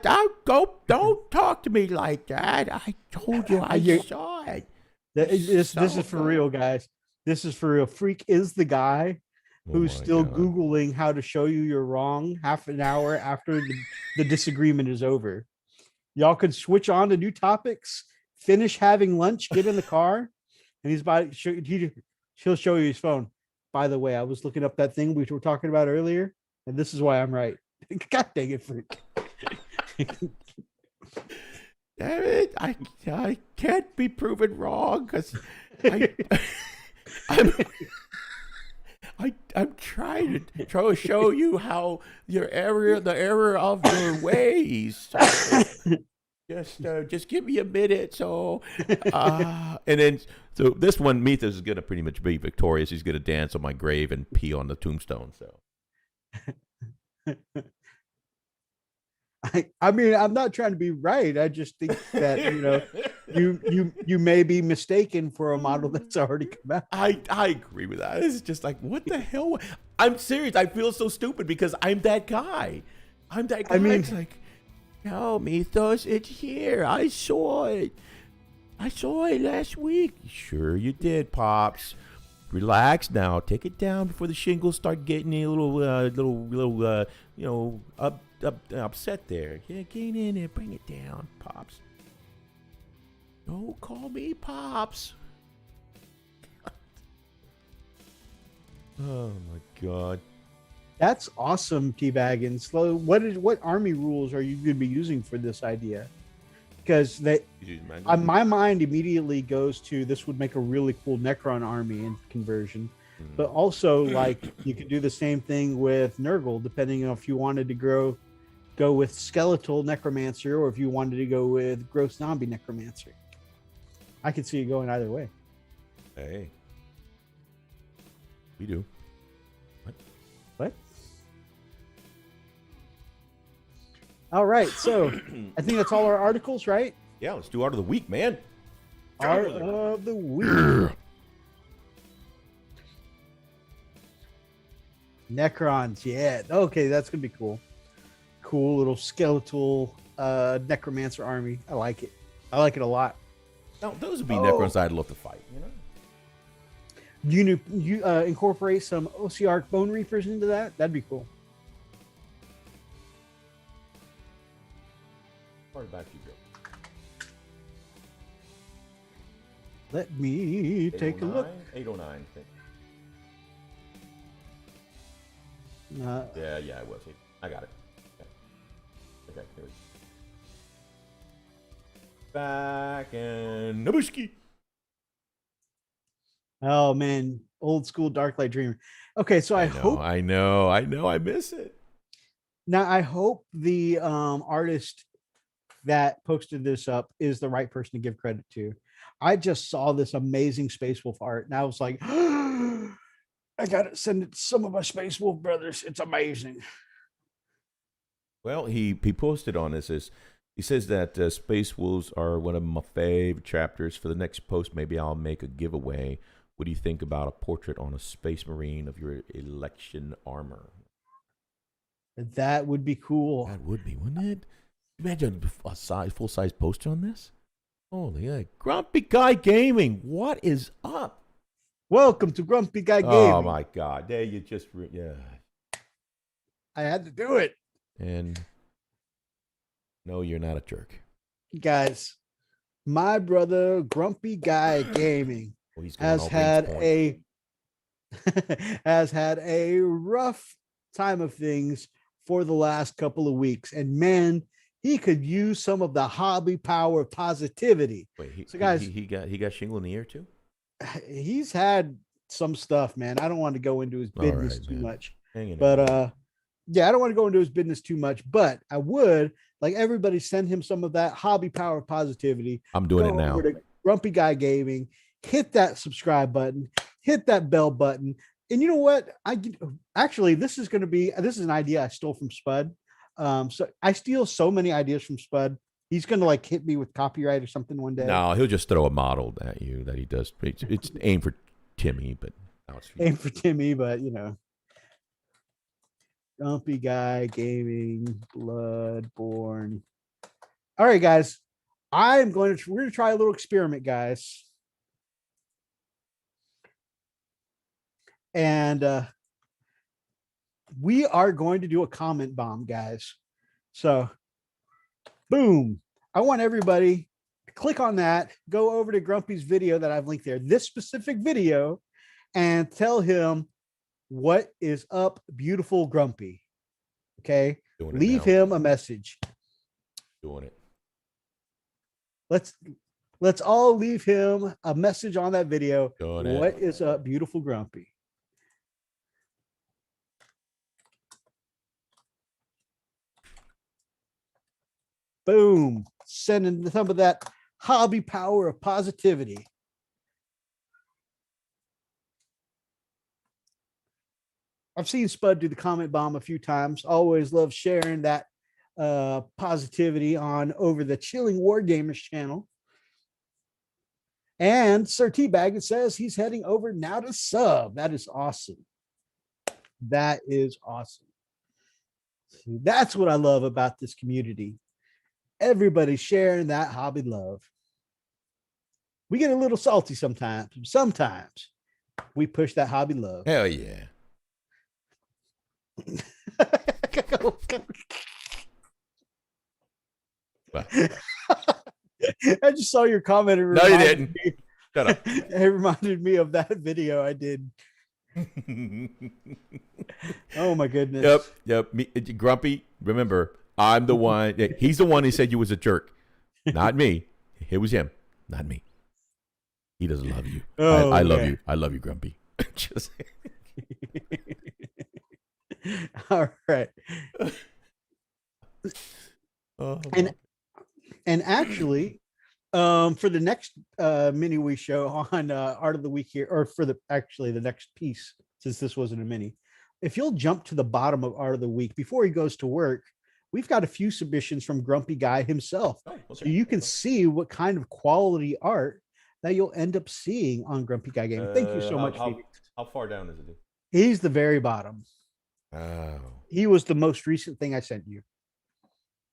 don't talk to me like that. I told you I saw it. This is for real, guys. This is for real. Freak is the guy who's still Googling how to show you you're wrong half an hour after the disagreement is over. Y'all could switch on to new topics, finish having lunch, get in the car, and he'll show you his phone. By the way, I was looking up that thing we were talking about earlier, and this is why I'm right. God dang it, freak. Damn it! I can't be proven wrong because I'm I'm trying to show you how the error of your ways. Just give me a minute. So, and then this one, Meathas is gonna pretty much be victorious. He's gonna dance on my grave and pee on the tombstone. So. I mean, I'm not trying to be right. I just think that you may be mistaken for a model that's already come out. I agree with that. It's just like, what the hell? I'm serious. I feel so stupid because I'm that guy. I mean, it's like, no, Mythos, it's here. I saw it. I saw it last week. Sure you did, Pops. Relax now. Take it down before the shingles start getting a little upset there. Yeah, get in there. Bring it down, Pops. Don't call me Pops. Oh my God. That's awesome, T-Baggins. So what army rules are you going to be using for this idea? Because my mind immediately goes to this would make a really cool Necron army in conversion. But also, like, you could do the same thing with Nurgle, depending on if you wanted to go with skeletal necromancer or if you wanted to go with gross zombie necromancer. I could see it going either way. Hey, we do. What? All right, so I think that's all our articles, right? Yeah, let's do Art of the Week, man. Art of the Week. Necrons, yeah. Okay, that's gonna be cool. Cool little skeletal necromancer army. I like it. I like it a lot. Now, those would be Necrons I'd love to fight, You incorporate some OCR Bone Reapers into that? That'd be cool. Back to you, Joe. Let me take a look. 809, I think. Yeah, it was. I got it. Okay, here we go. Back and Nabushki. Oh man, old school Darklight Dreamer. Okay, so I hope. I know. I miss it. Now I hope the artist that posted this up is the right person to give credit to. I just saw this amazing Space Wolf art, and I was like, I gotta send it to some of my Space Wolf brothers. It's amazing. Well, he posted on this. He says that Space Wolves are one of my favorite chapters. For the next post, maybe I'll make a giveaway. What do you think about a portrait on a Space Marine of your election armor? That would be cool. That would be, wouldn't it? Imagine a full-size poster on this. Holy heck. Grumpy Guy Gaming, what is up? Welcome to Grumpy Guy Gaming. Oh, my God. There you just, yeah. I had to do it. And no, you're not a jerk. Guys, my brother, Grumpy Guy Gaming, has had a rough time of things for the last couple of weeks. And man, he could use some of the hobby power of positivity. Wait, so guys, he got shingle in the ear too? He's had some stuff, man. I don't want to go into his business too much. But yeah, I don't want to go into his business too much, but I would like everybody send him some of that hobby power of positivity. I'm doing it now. Grumpy Guy Gaming, hit that subscribe button, hit that bell button. And you know what? This is an idea I stole from Spud. So I steal so many ideas from Spud. He's going to like hit me with copyright or something one day. No, he'll just throw a model at you that he does. It's aimed for Timmy, but now it's aimed for Timmy, but Grumpy Guy Gaming, Bloodborne. All right, guys. We're going to try a little experiment, guys. And we are going to do a comment bomb, guys. So, boom. I want everybody to click on that, go over to Grumpy's video that I've linked there, this specific video, and tell him what is up, beautiful Grumpy. Okay. Doing it Leave now. him a message. Doing it. Let's all leave him a message on that video. Doing What it. is up, beautiful Grumpy? Boom. Sending some of that hobby power of positivity. I've seen Spud do the comment bomb a few times. Always love sharing that positivity on over the Chilling Wargamers channel. And Sir Teabag, it says he's heading over now to sub. That is awesome. That is awesome. See, that's what I love about this community. Everybody sharing that hobby love. We get a little salty sometimes. Sometimes we push that hobby love. Hell yeah. I just saw your comment. No, you didn't. Shut up. It reminded me of that video I did. Oh my goodness. Yep. Grumpy, remember, I'm the one. He's the one who said you was a jerk. Not me. It was him. Not me. He doesn't love you. Oh, I love you. I love you, Grumpy. Just all right. oh. And actually, for the next mini we show on Art of the Week here, or for the next piece, since this wasn't a mini, if you'll jump to the bottom of Art of the Week before he goes to work, we've got a few submissions from Grumpy Guy himself. Oh, okay. So you can see what kind of quality art that you'll end up seeing on Grumpy Guy Gaming. Thank you so much, Phoenix. How far down is it? He's the very bottom. Oh. He was the most recent thing I sent you.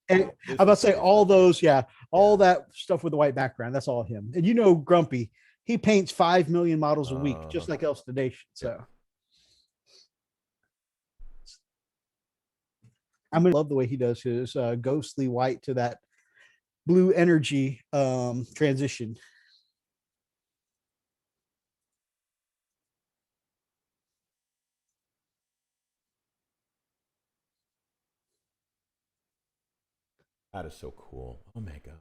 And I'm about to say all those, all that stuff with the white background. That's all him. And you know, Grumpy, he paints 5 million models a week, just like Elsa the Nation. So I'm gonna love the way he does his ghostly white to that blue energy transition. That is so cool. Oh my god.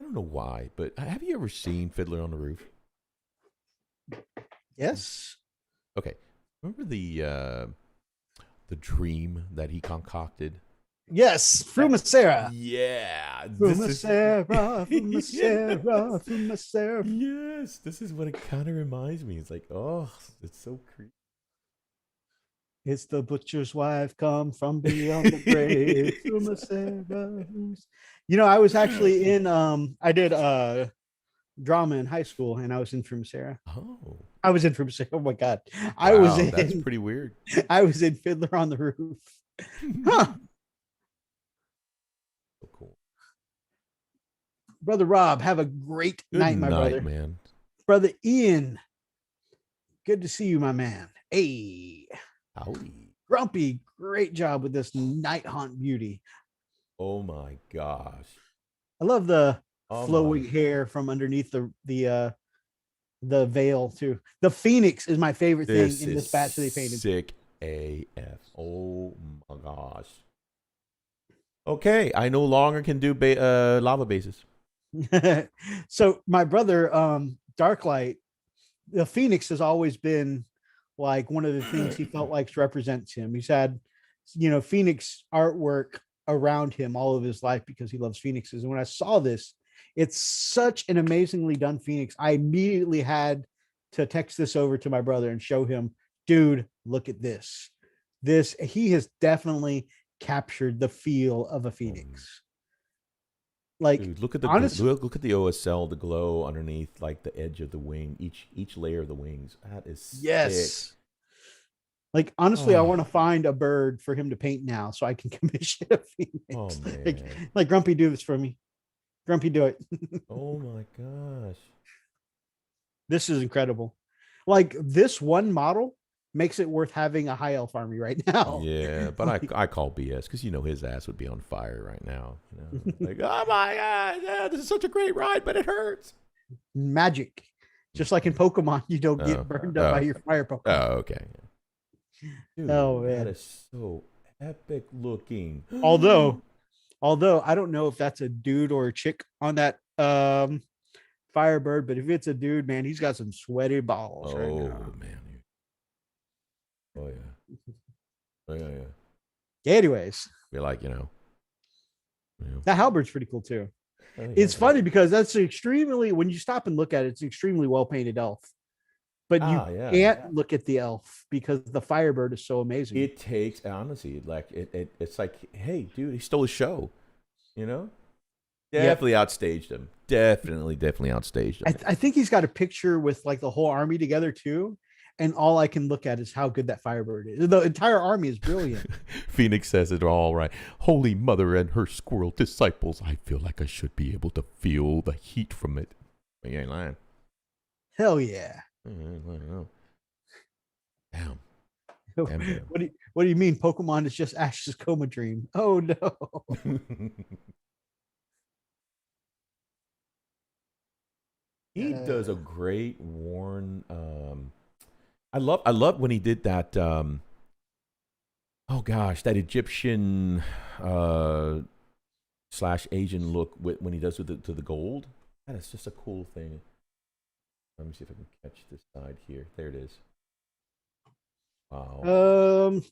I don't know why, but have you ever seen Fiddler on the Roof? Yes. Okay. Remember the dream that he concocted? Yes, Frumacera. Yeah. Frumacera. Yes, this is what it kind of reminds me. It's like, oh, it's so creepy. It's the butcher's wife come from beyond the grave. You know, I was actually in I did drama in high school, and I was in Frumacera. Oh. I was in Frumacera. Oh my god. That's pretty weird. I was in Fiddler on the Roof. Huh. So cool. Brother Rob, have a great night, my brother. Man. Brother Ian, good to see you, my man. Hey. Howdy. Grumpy, great job with this Night Haunt beauty. Oh my gosh. I love the flowing hair from underneath the veil too. The Phoenix is my favorite thing in this batch that they painted. Sick AF. Oh my gosh. Okay, I no longer can do lava bases. So my brother, Darklight, the Phoenix has always been like one of the things he felt like represents him. He's had, Phoenix artwork around him all of his life because he loves Phoenixes. And when I saw this, it's such an amazingly done Phoenix. I immediately had to text this over to my brother and show him, dude, look at this. He has definitely captured the feel of a Phoenix. Like, dude, look at the OSL, the glow underneath, like the edge of the wing, each layer of the wings. That is sick. Like, honestly, I want to find a bird for him to paint now so I can commission a Phoenix. Oh man. Like Grumpy, do this for me. Grumpy, do it. Oh my gosh. This is incredible. Like, this one model makes it worth having a high elf army right now. Yeah, but I call BS because his ass would be on fire right now. Like, oh my god, yeah, this is such a great ride, but it hurts. Magic, just like in Pokemon, you don't get burned up by your fire Pokemon. Oh, okay. Oh Dude, that man. is so epic looking. Although, I don't know if that's a dude or a chick on that Firebird, but if it's a dude, man, he's got some sweaty balls right Oh now. man. Oh yeah. Oh yeah, yeah. Anyways, Be like, you know. that halberd's pretty cool too. Oh yeah, It's dude. funny because that's extremely, when you stop and look at it, it's an extremely well painted elf. But you Ah, yeah. can't look at the elf because the Firebird is so amazing. It takes honestly, like it's like, hey, dude, he stole his show. You know, Yep. definitely outstaged him. Definitely outstaged him. I think he's got a picture with like the whole army together too. And all I can look at is how good that Firebird is. The entire army is brilliant. Phoenix says it all right. Holy Mother and her squirrel disciples, I feel like I should be able to feel the heat from it. You ain't lying. Hell yeah. Damn. Damn. What do you mean Pokemon is just Ash's coma dream? Oh no. He does a great Warren. I love when he did that. Oh gosh, that Egyptian slash Asian look when he does with to the gold. That is just a cool thing. Let me see if I can catch this side here. There it is. Wow.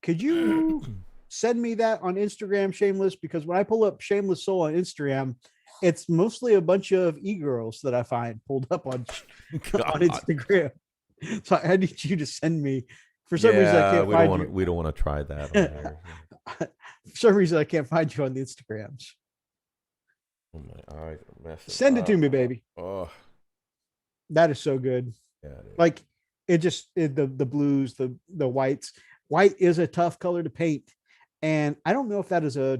Could you send me that on Instagram, Shameless? Because when I pull up Shameless Soul on Instagram, it's mostly a bunch of e-girls that I find pulled up on on Instagram. So I need you to send me. For some reason, I can't find you. We don't want to try that on here. For some reason, I can't find you on the Instagrams. Oh my! All right, Send it to me, baby. Oh, that is so good. Yeah, like the blues, the whites. White is a tough color to paint, and I don't know if that is a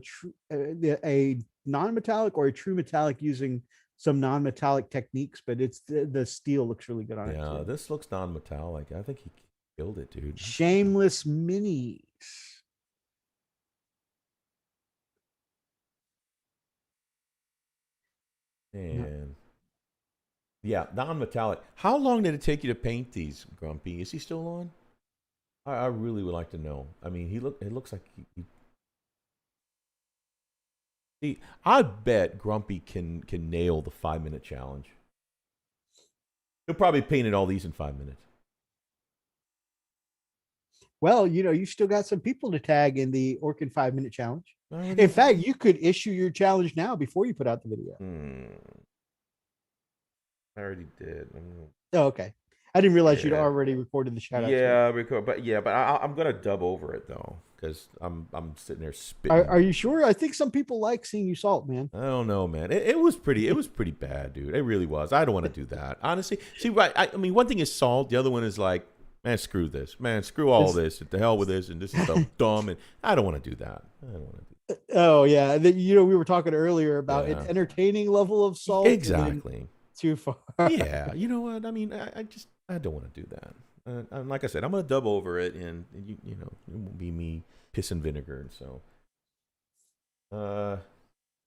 non-metallic or a true metallic using some non-metallic techniques, but it's the steel looks really good on it. Yeah, this looks non-metallic. I think he killed it, dude. Shameless minis. And yeah, non-metallic. How long did it take you to paint these, Grumpy? Is he still on? I really would like to know. I mean, it looks like he see, I bet Grumpy can nail the 5-minute challenge. He'll probably painted all these in 5 minutes. Well, you still got some people to tag in the Orkin 5-minute challenge. In fact, you could issue your challenge now before you put out the video. I already did. Oh, okay. I didn't realize you'd already recorded the shout out. Yeah, but I'm gonna dub over it though, because I'm sitting there spitting. Are you sure? I think some people like seeing you salt, man. I don't know, man. It was pretty bad, dude. It really was. I don't want to do that, honestly. See, right? I mean, one thing is salt. The other one is like, man, screw this, man, screw all this. To hell with this, and this is so dumb, and I don't want to do that. I don't want to do that. Oh yeah, we were talking earlier about its entertaining level of salt. Exactly. Too far. Yeah, you know what? I mean, I don't want to do that. And like I said, I'm gonna dub over it, and you know, it won't be me pissing vinegar. And so,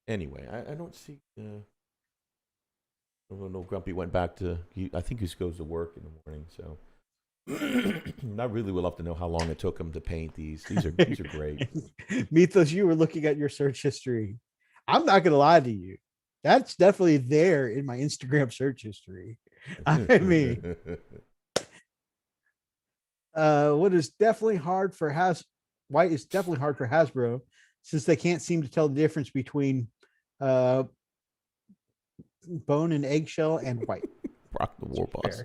anyway, I don't see. No, Grumpy went back to. I think he goes to work in the morning. So, I really would love to know how long it took him to paint these. These are great. Mythos, you were looking at your search history. I'm not gonna lie to you. That's definitely there in my Instagram search history. I mean, what is definitely hard for White is definitely hard for Hasbro, since they can't seem to tell the difference between bone and eggshell and white. Brock the War Boss.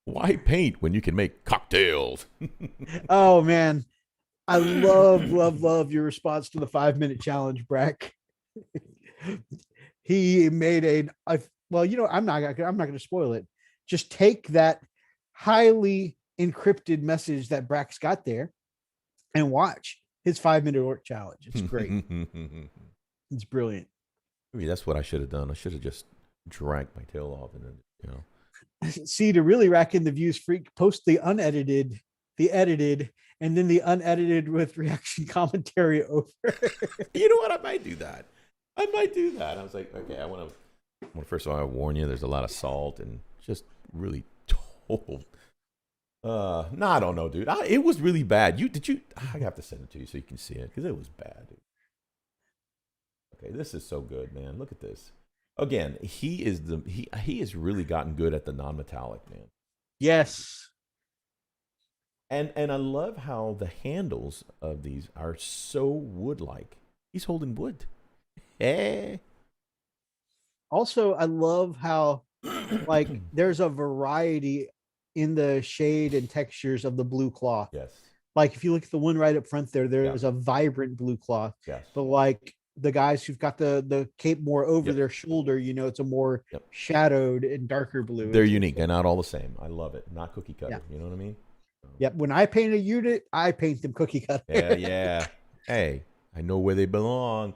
Why paint when you can make cocktails? Oh man, I love your response to the 5-minute challenge, Brack. He made well, I'm not going to spoil it. Just take that highly encrypted message that Brax got there and watch his 5-minute orc challenge. It's great. It's brilliant. Maybe that's what I should have done. I should have just drank my tail off and then, See, to really rack in the views, freak, post the edited, and then the unedited with reaction commentary over. You know what? I might do that. I was like, okay, I want to. First of all, I warn you, there's a lot of salt and just really total No, I don't know, dude. It was really bad. I have to send it to you so you can see it because it was bad, dude. Okay, this is so good, man. Look at this. Again, he has really gotten good at the non-metallic, man. Yes. And I love how the handles of these are so wood-like. He's holding wood. Hey. Also, I love how like there's a variety in the shade and textures of the blue cloth. Yes. Like if you look at the one right up front there's a vibrant blue cloth. Yes. But like the guys who've got the cape more over their shoulder, it's a more shadowed and darker blue. They're unique. They're not all the same. I love it. Not cookie cutter. You know what I mean? Yep. When I paint a unit, I paint them cookie cutter. Yeah. Hey, I know where they belong.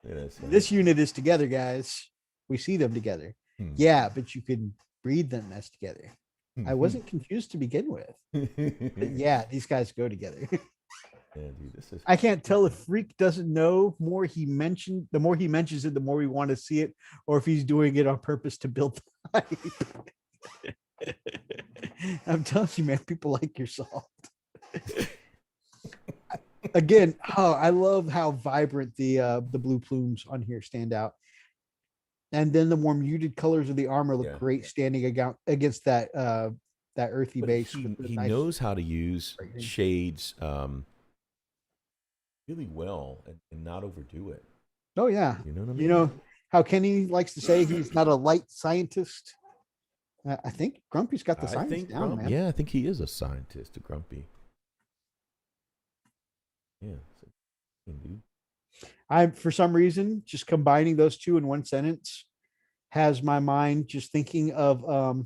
This unit is together, guys. We see them together. Yeah, but you can breed them as together. I wasn't confused to begin with. But yeah, these guys go together. Yeah, dude, this is. I can't tell if Freak doesn't know the more he mentions it, the more we want to see it, or if he's doing it on purpose to build the hype. I'm telling you, man, people like your salt. Again, I love how vibrant the blue plumes on here stand out. And then the more muted colors of the armor look great standing against that earthy base. He knows how to use shades really well and not overdo it. Oh yeah. You know what I mean? You know how Kenny likes to say he's not a light scientist. I think Grumpy's got the science down, man. Yeah, I think he is a scientist, Grumpy. Yeah. I'm for some reason just combining those two in one sentence has my mind just thinking of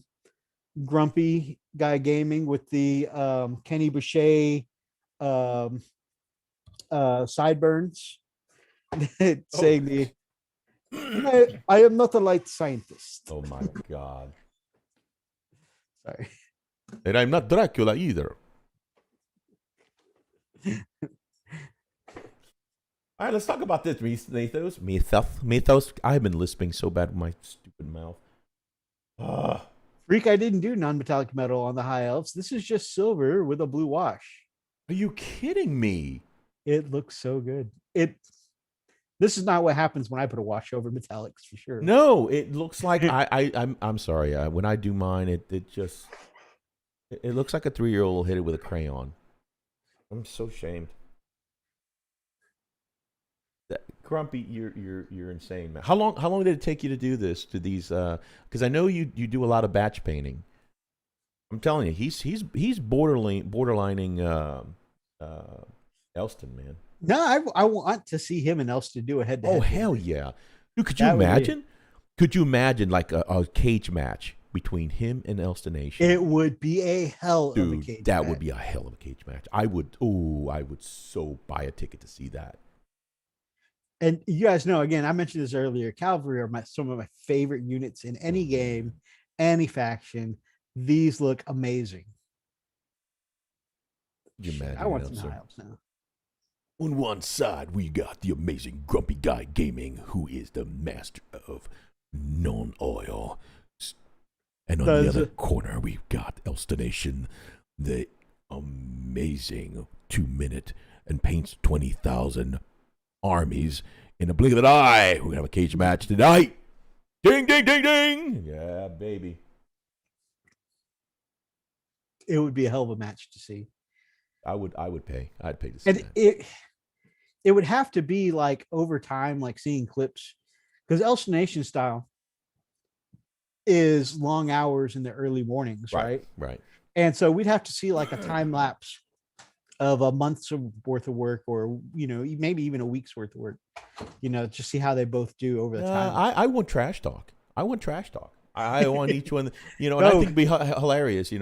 Grumpy Guy Gaming with the Kenny Boucher sideburns saying I am not a light scientist. Oh my God. Sorry. And I'm not Dracula either. All right, let's talk about this, Mythos. I've been lisping so bad with my stupid mouth. Freak, I didn't do non-metallic metal on the high elves. This is just silver with a blue wash. Are you kidding me? It looks so good. This is not what happens when I put a wash over metallics for sure. No, it looks like I'm sorry. When I do mine, it looks like a 3-year-old hit it with a crayon. I'm so ashamed. Grumpy, you're insane, man. How long did it take you to do this? To these? Because I know you do a lot of batch painting. I'm telling you, he's borderlining Elston, man. No, I want to see him and Elston do a head-to-head. Oh hell yeah, dude! Could you imagine? Could you imagine like a cage match between him and Elston Nation? It would be a hell of a cage match. That would be a hell of a cage match. I would so buy a ticket to see that. And you guys know, again, I mentioned this earlier, Cavalry are some of my favorite units in any game, any faction. These look amazing. Could you imagine? I want some high elves now. On one side, we got the amazing Grumpy Guy Gaming, who is the master of non-oil. And on the other corner, we've got Elstonation, the amazing 2-minute and paints 20,000 armies in a blink of an eye. We're gonna have a cage match tonight. Ding, ding, ding, ding. Yeah, baby. It would be a hell of a match to see. I would pay. I'd pay to see and that. It would have to be like over time, like seeing clips, because Elstonation style is long hours in the early mornings, right? Right. And so we'd have to see like a time lapse of a month's worth of work, or maybe even a week's worth of work, just see how they both do over the time. I want trash talk. I want each one, and I think it'd be hilarious,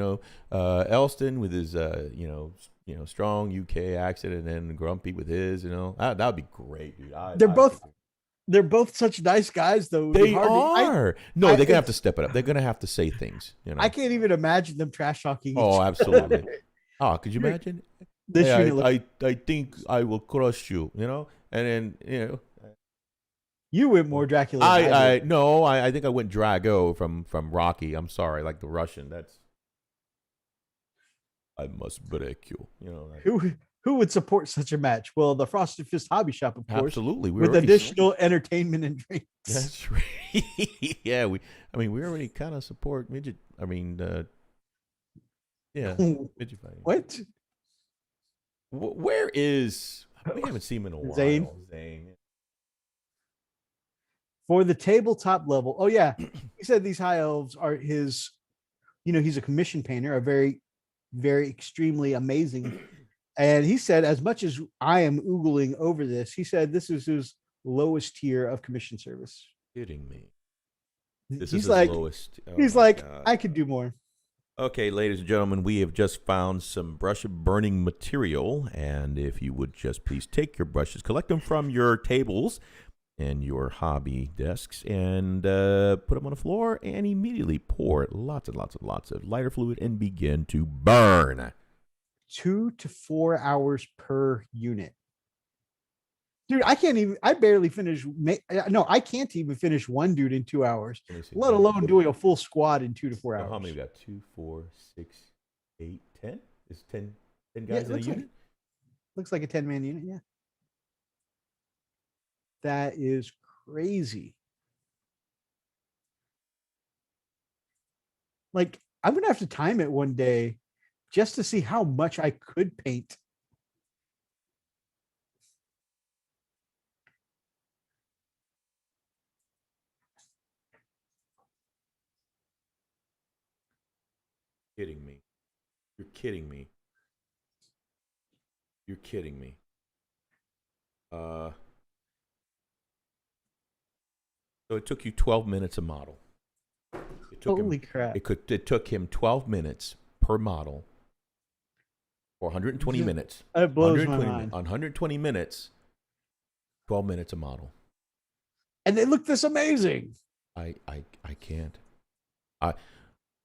Elston with his strong UK accent, and then Grumpy with his, that would be great, dude. They're both such nice guys, though. They are. They're gonna have to step it up. They're gonna have to say things. I can't even imagine them trash talking. Oh, absolutely. Oh, could you imagine? I think I will crush you. And then you went more Dracula. I think I went Drago from Rocky. I'm sorry, like the Russian. That's I must break you. You know. Who would support such a match? Well, the Frosted Fist Hobby Shop, of course. Absolutely. With additional entertainment and drinks. That's right. Yeah, we already kind of support midget. Yeah, midget fighting. What? Where is? We haven't seen him in a while. Zane. For the tabletop level. Oh yeah, he said these high elves are his. He's a commission painter, a very, very extremely amazing. And he said, as much as I am oogling over this, he said this is his lowest tier of commission service. Kidding me? This is his lowest. Oh, he's like, God. I could do more. Okay, ladies and gentlemen, we have just found some brush burning material. And if you would just please take your brushes, collect them from your tables and your hobby desks, and put them on the floor, and immediately pour lots and lots and lots of lighter fluid and begin to burn. 2 to 4 hours per unit. Dude, I barely finish. No, I can't even finish one dude in 2 hours, let alone doing a full squad in 2 to 4 hours. How many we got? 2, 4, 6, 8, 10? Is 10 guys in a unit? Looks like a 10-man unit, yeah. That is crazy. Like, I'm going to have to time it one day just to see how much I could paint. Kidding me. You're kidding me. You're kidding me. So it took you 12 minutes a model. Holy crap. It took him 12 minutes per model for 120 minutes. It blows my mind. On 120 minutes, 12 minutes a model. And they look this amazing. I can't.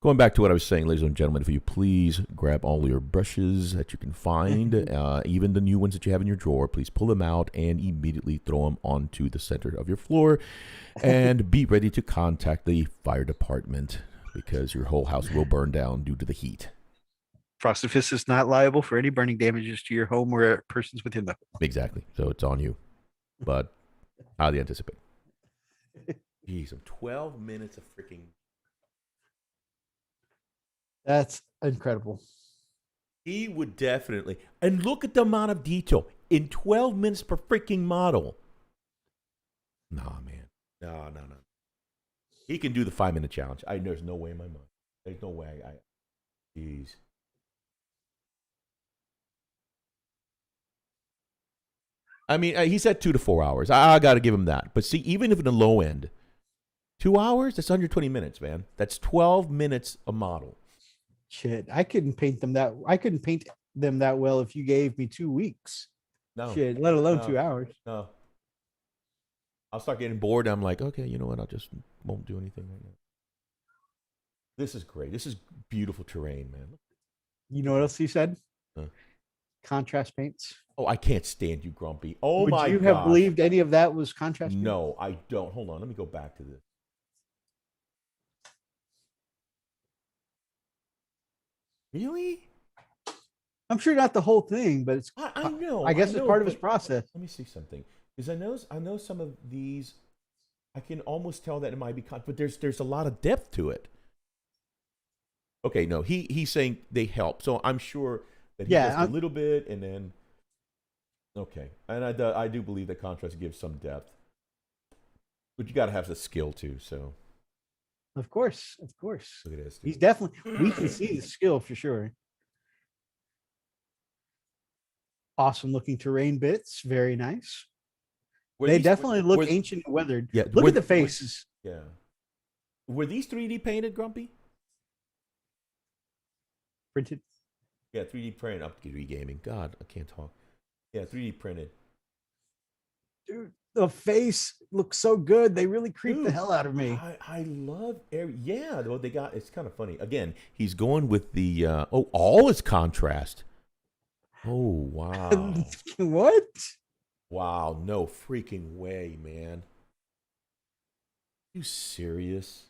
Going back to what I was saying, ladies and gentlemen, if you please grab all your brushes that you can find, even the new ones that you have in your drawer, please pull them out and immediately throw them onto the center of your floor, and be ready to contact the fire department, because your whole house will burn down due to the heat. Frosted Fist is not liable for any burning damages to your home or persons within the home. Exactly. So it's on you, but highly anticipate. Jeez, 12 minutes of freaking... That's incredible. He would definitely. And look at the amount of detail in 12 minutes per freaking model. Nah, man. No. He can do the 5-minute challenge. There's no way in my mind. There's no way. Jeez. I mean, he said 2 to 4 hours. I got to give him that. But see, even if in the low end, 2 hours, that's 120 minutes, man. That's 12 minutes a model. Shit, I couldn't paint them that well if you gave me 2 weeks. No. Shit, let alone 2 hours. No. I'll start getting bored. I'm like, okay, you know what? I just won't do anything right now. This is great. This is beautiful terrain, man. You know what else he said? Huh? Contrast paints. Oh, I can't stand you, Grumpy. Oh, my God. Would you have believed any of that was contrast paints? No, I don't. Hold on. Let me go back to this. Really? I'm sure not the whole thing, but it's. I know. I guess it's part of his process. Let me see something, because I know some of these. I can almost tell that it might be, but there's a lot of depth to it. Okay, no, he's saying they help, so I'm sure that he does a little bit, and then. Okay, and I do believe that contrast gives some depth, but you got to have the skill too. So. Of course. Look at this. He's definitely. We can see the skill for sure. Awesome looking terrain bits. Very nice. They definitely look ancient and weathered. Yeah. Look at the faces. Yeah. Were these 3D painted, Grumpy? Printed. Yeah, 3D printed. Up to gaming. God, I can't talk. Yeah, 3D printed. Dude, the face looks so good. They really creep the hell out of me. I love yeah, well, they got, it's kind of funny. Again, he's going with the all is contrast. Oh, wow. What? Wow, no freaking way, man. You serious?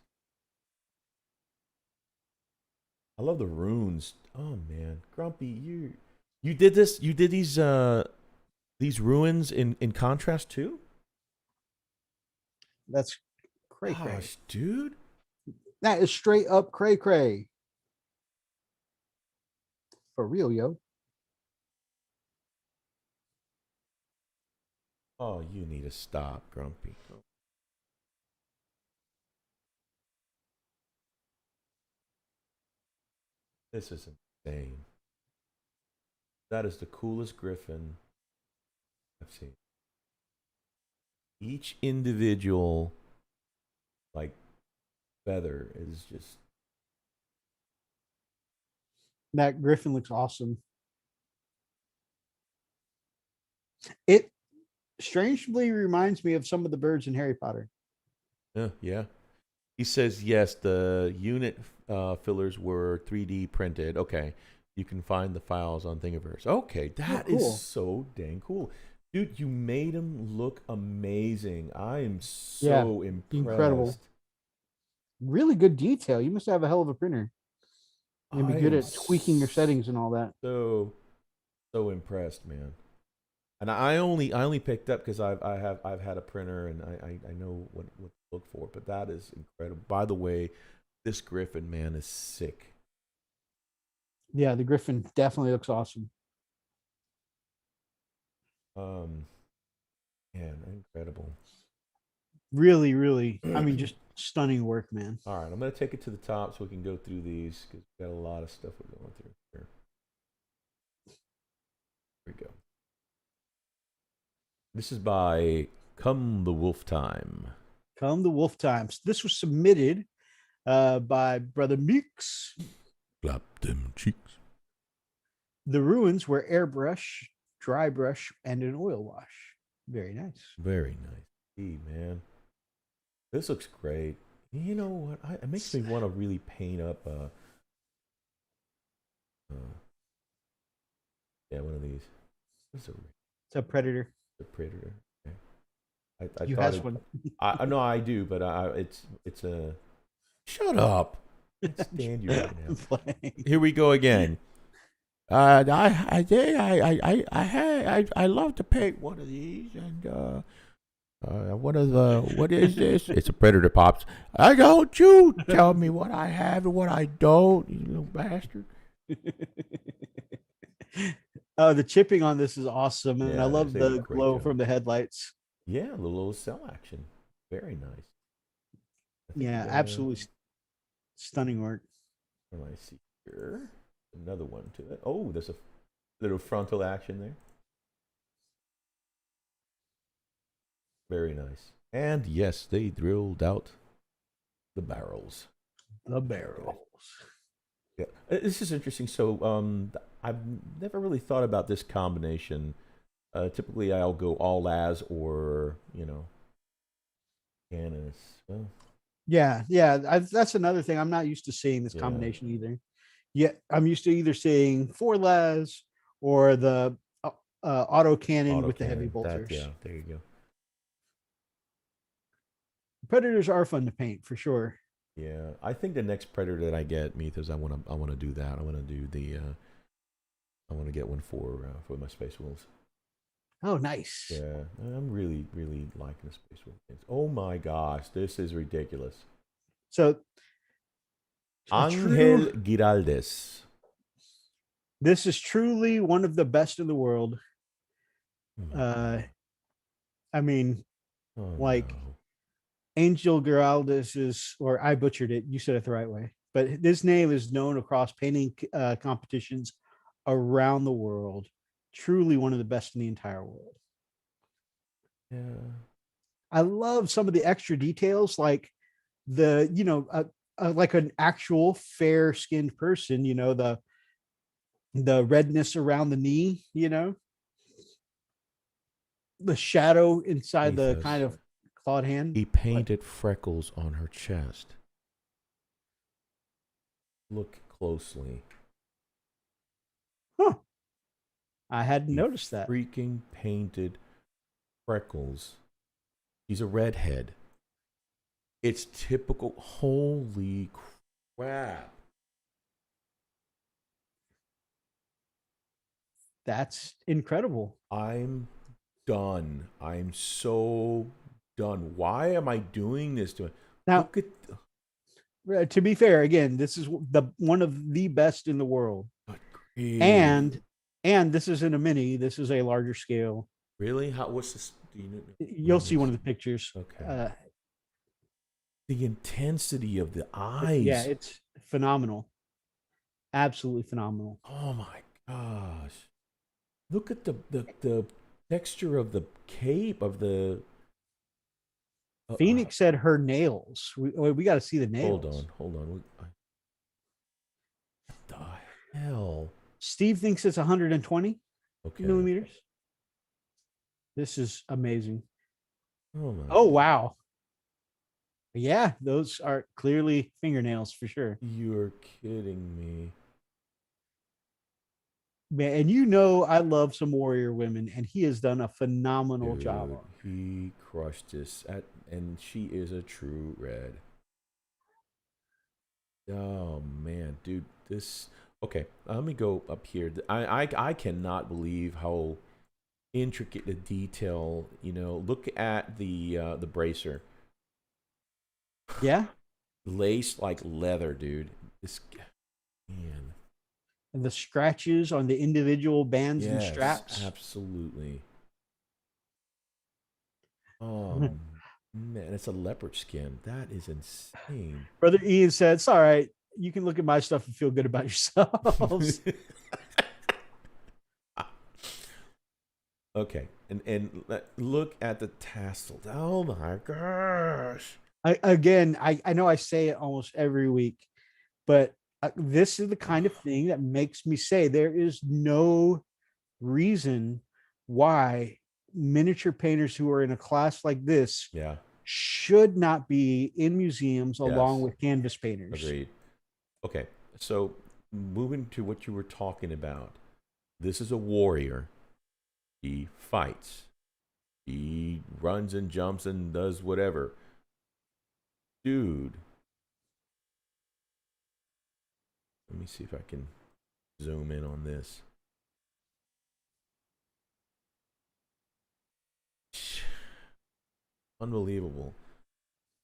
I love the runes. Oh man, Grumpy, you did this. You did these ruins in contrast too. That's cray cray. Gosh, dude. That is straight up cray cray. For real, yo. Oh, you need to stop, Grumpy. This is insane. That is the coolest griffin I've seen. Each individual like feather is just That griffin looks awesome. It strangely reminds me of some of the birds in Harry Potter. yeah. He says yes. The unit fillers were 3D printed. Okay, you can find the files on Thingiverse. Okay, that cool. is so dang cool, dude. You made him look amazing. I am so impressed. Incredible. Really good detail. You must have a hell of a printer. You'd be good at tweaking your settings and all that. So impressed, man. And I only picked up because I've had a printer and I know what to look for. But that is incredible. By the way, this griffin, man, is sick. Yeah, the griffin definitely looks awesome. Man, incredible. Really, really. I mean, just stunning work, man. All right, I'm gonna take it to the top so we can go through these because we got a lot of stuff we're going through here. Here we go. This is by Come the Wolf Time. Come the Wolf Times. This was submitted by Brother Meeks. Clap them cheeks. The ruins were airbrush, dry brush, and an oil wash. Very nice. Very nice. Gee, man. This looks great. You know what? It makes me want to really paint up one of these. It's a predator. The predator. Okay. I you thought has one. I know I do, but it's a. Shut up! I can't stand you right now. Here we go again. I love to paint one of these, and what is this? It's a predator, pops. I don't you tell me what I have and what I don't, you little bastard. The chipping on this is awesome, and Yeah, I love they did the a great glow job. from the headlights. Yeah, the little cell action. Very nice. Yeah, absolutely stunning work. What do I see here? Another one to it. Oh, there's a little frontal action there. Very nice. And yes, they drilled out the barrels. The barrels. Yeah, this is interesting. So, I've never really thought about this combination. Typically, I'll go all as or Canis. Well, Yeah, that's another thing. I'm not used to seeing this combination either. Yeah, I'm used to either seeing 4 las or the auto cannon with the heavy bolters. Yeah, there you go. Predators are fun to paint for sure. Yeah, I think the next predator that I get, Meath, I want to do that. I want to do I want to get one for my Space Wolves. Oh, nice. Yeah, I'm really liking the Space Wolf things. Oh my gosh, this is ridiculous. So, Angel Giraldes. This is truly one of the best in the world. I mean, no. Angel Giraldes is, or I butchered it. You said it the right way, but this name is known across painting competitions around the world. Truly one of the best in the entire world. Yeah. I love some of the extra details, like like an actual fair skinned person, the redness around the knee, the shadow inside the kind of clawed hand. He painted freckles on her chest. Look closely. Huh. I hadn't noticed that. Freaking painted freckles. He's a redhead. It's typical. Holy crap. That's incredible. I'm done. I'm so done. Why am I doing this to it? Now, Look at to be fair, again, this is the one of the best in the world, grief. and this isn't a mini. This is a larger scale. Really? How? What's this? Do you know? You'll see one of the pictures. Okay. The intensity of the eyes. Yeah, it's phenomenal. Absolutely phenomenal. Oh my gosh! Look at the texture of the cape of the. Phoenix said her nails. We got to see the nails. Hold on. What the hell? Steve thinks it's 120 Okay. millimeters. This is amazing. Oh my. Oh wow. Yeah, those are clearly fingernails for sure. You're kidding me. Man, and you know I love some warrior women, and he has done a phenomenal Dude, job. He crushed this, and she is a true red. Oh man, dude, this. Okay, let me go up here. I cannot believe how intricate the detail. You know, look at the bracer. Yeah, Laced like leather, dude. This man. and the scratches on the individual bands and straps. Absolutely. Oh man, it's a leopard skin. That is insane. Brother Ian said, "It's all right. You can look at my stuff and feel good about yourselves." Okay, and look at the tassel. Oh my gosh! I know I say it almost every week, but this is the kind of thing that makes me say there is no reason why miniature painters who are in a class like this should not be in museums along with canvas painters. Agreed. Okay, so moving to what you were talking about, this is a warrior. He fights. He runs and jumps and does whatever. Dude. Let me see if I can zoom in on this. Unbelievable.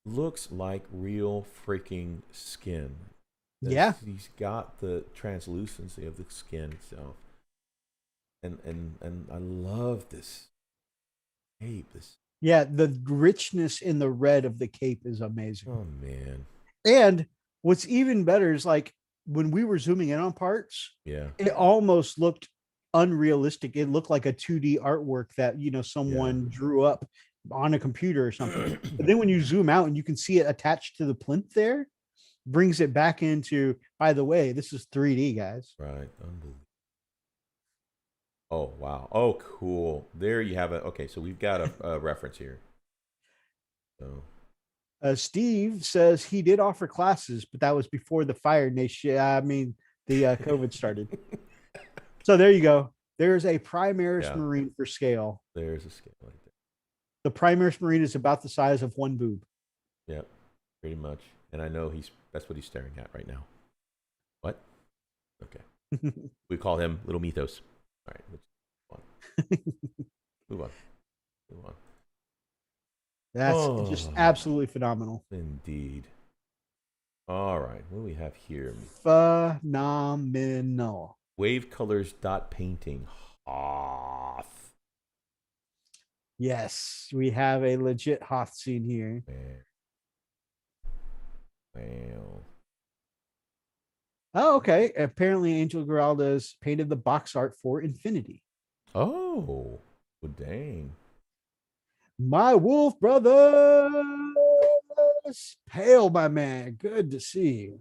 Looks like real freaking skin. He's got the translucency of the skin itself. And I love this cape. The richness in the red of the cape is amazing. Oh man. And what's even better is like when we were zooming in on parts, it almost looked unrealistic. It looked like a 2D artwork that someone drew up on a computer or something. But then when you zoom out and you can see it attached to the plinth there, brings it back into, by the way, this is 3D, guys. Right. Unbelievable. Oh, wow. Oh, cool. There you have it. Okay, so we've got a reference here. So, Steve says he did offer classes, but that was before the Fire Nation. The COVID started. So there you go. There's a Primaris Marine for scale. There's a scale right there. The Primaris Marine is about the size of one boob. Yep, pretty much. And I know that's what he's staring at right now. What? Okay. We call him Little Mythos. All right, move on. That's just absolutely phenomenal. Indeed. All right, what do we have here? Phenomenal. Wave colors dot painting. Hoth. Yes, we have a legit Hoth scene here. Wow. Oh, okay. Apparently, Angel Giralda's painted the box art for Infinity. Oh, well, dang. My wolf brothers. Pale, my man. Good to see you.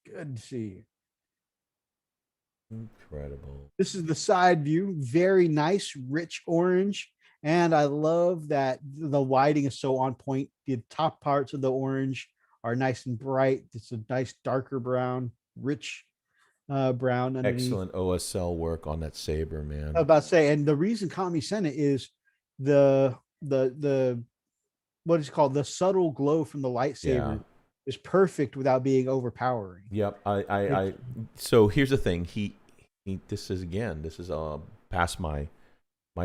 Good to see you. Incredible. This is the side view. Very nice, rich orange. And I love that the lighting is so on point. The top parts of the orange are nice and bright. It's a nice darker brown, rich brown underneath. Excellent OSL work on that saber, man. I was about to say, and the reason Kami sent it is the what is it called? The subtle glow from the lightsaber is perfect without being overpowering. Yep. So here's the thing. He this is past my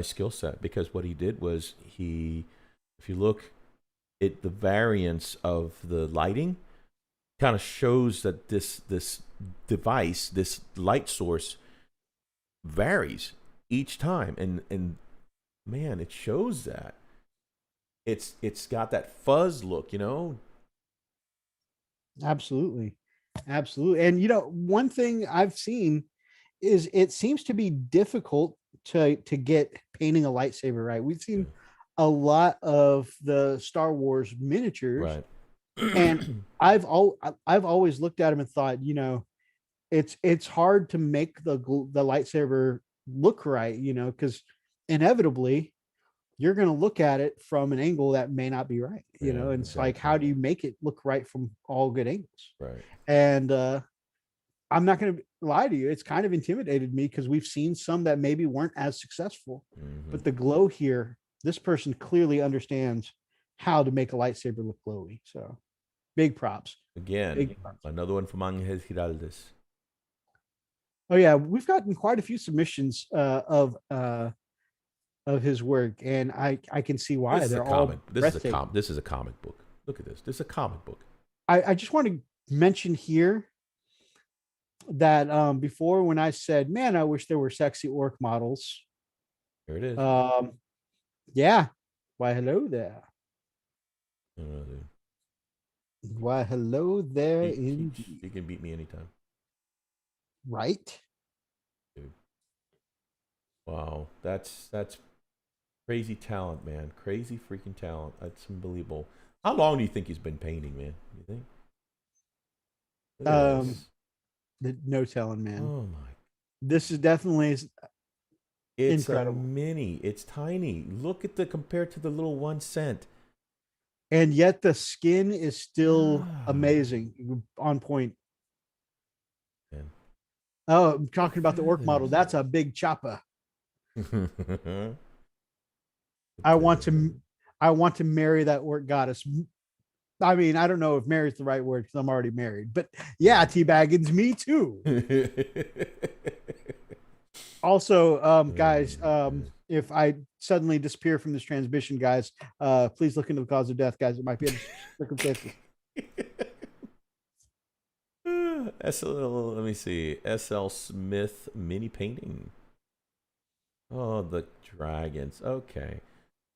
skill set, because what he did was if you look at the variance of the lighting, kind of shows that this device, this light source, varies each time, and man, it shows that it's got that fuzz look, you know. Absolutely. Absolutely. And one thing I've seen is it seems to be difficult to get painting a lightsaber right. We've seen a lot of the Star Wars miniatures, Right. and I've always looked at them and thought, it's hard to make the lightsaber look right, because inevitably you're going to look at it from an angle that may not be right, Yeah, and it's like, how do you make it look right from all good angles? Right. And I'm not going to lie to you, it's kind of intimidated me, because we've seen some that maybe weren't as successful, but the glow here, this person clearly understands how to make a lightsaber look glowy. So big props. Again, Big props. another one from Angel Giraldes. Oh yeah, we've gotten quite a few submissions of his work, and I can see why. This is they're a all comic. This is a comic book. Look at this. This is a comic book. I just want to mention here that before, when I said, man, I wish there were sexy orc models. Here it is. Yeah. Why, hello there. Dude. Why, hello there. You can beat me anytime. Right. Dude. Wow. That's crazy talent, man. Crazy freaking talent. That's unbelievable. How long do you think he's been painting, man? You think? No telling, man. Oh my. This is definitely It's incredible. a mini. It's tiny. Look at compared to the little 1 cent. And yet the skin is still amazing, on point. Man. Oh, I'm talking about the orc model. That's a big chopper. I want to marry that orc goddess. I mean, I don't know if marry is the right word, because I'm already married, but yeah, T-Baggins, me too. Also, guys, if I suddenly disappear from this transmission, guys, please look into the cause of death, guys. It might be a circumstances. Let me see. SL Smith mini painting. Oh, the dragons. Okay.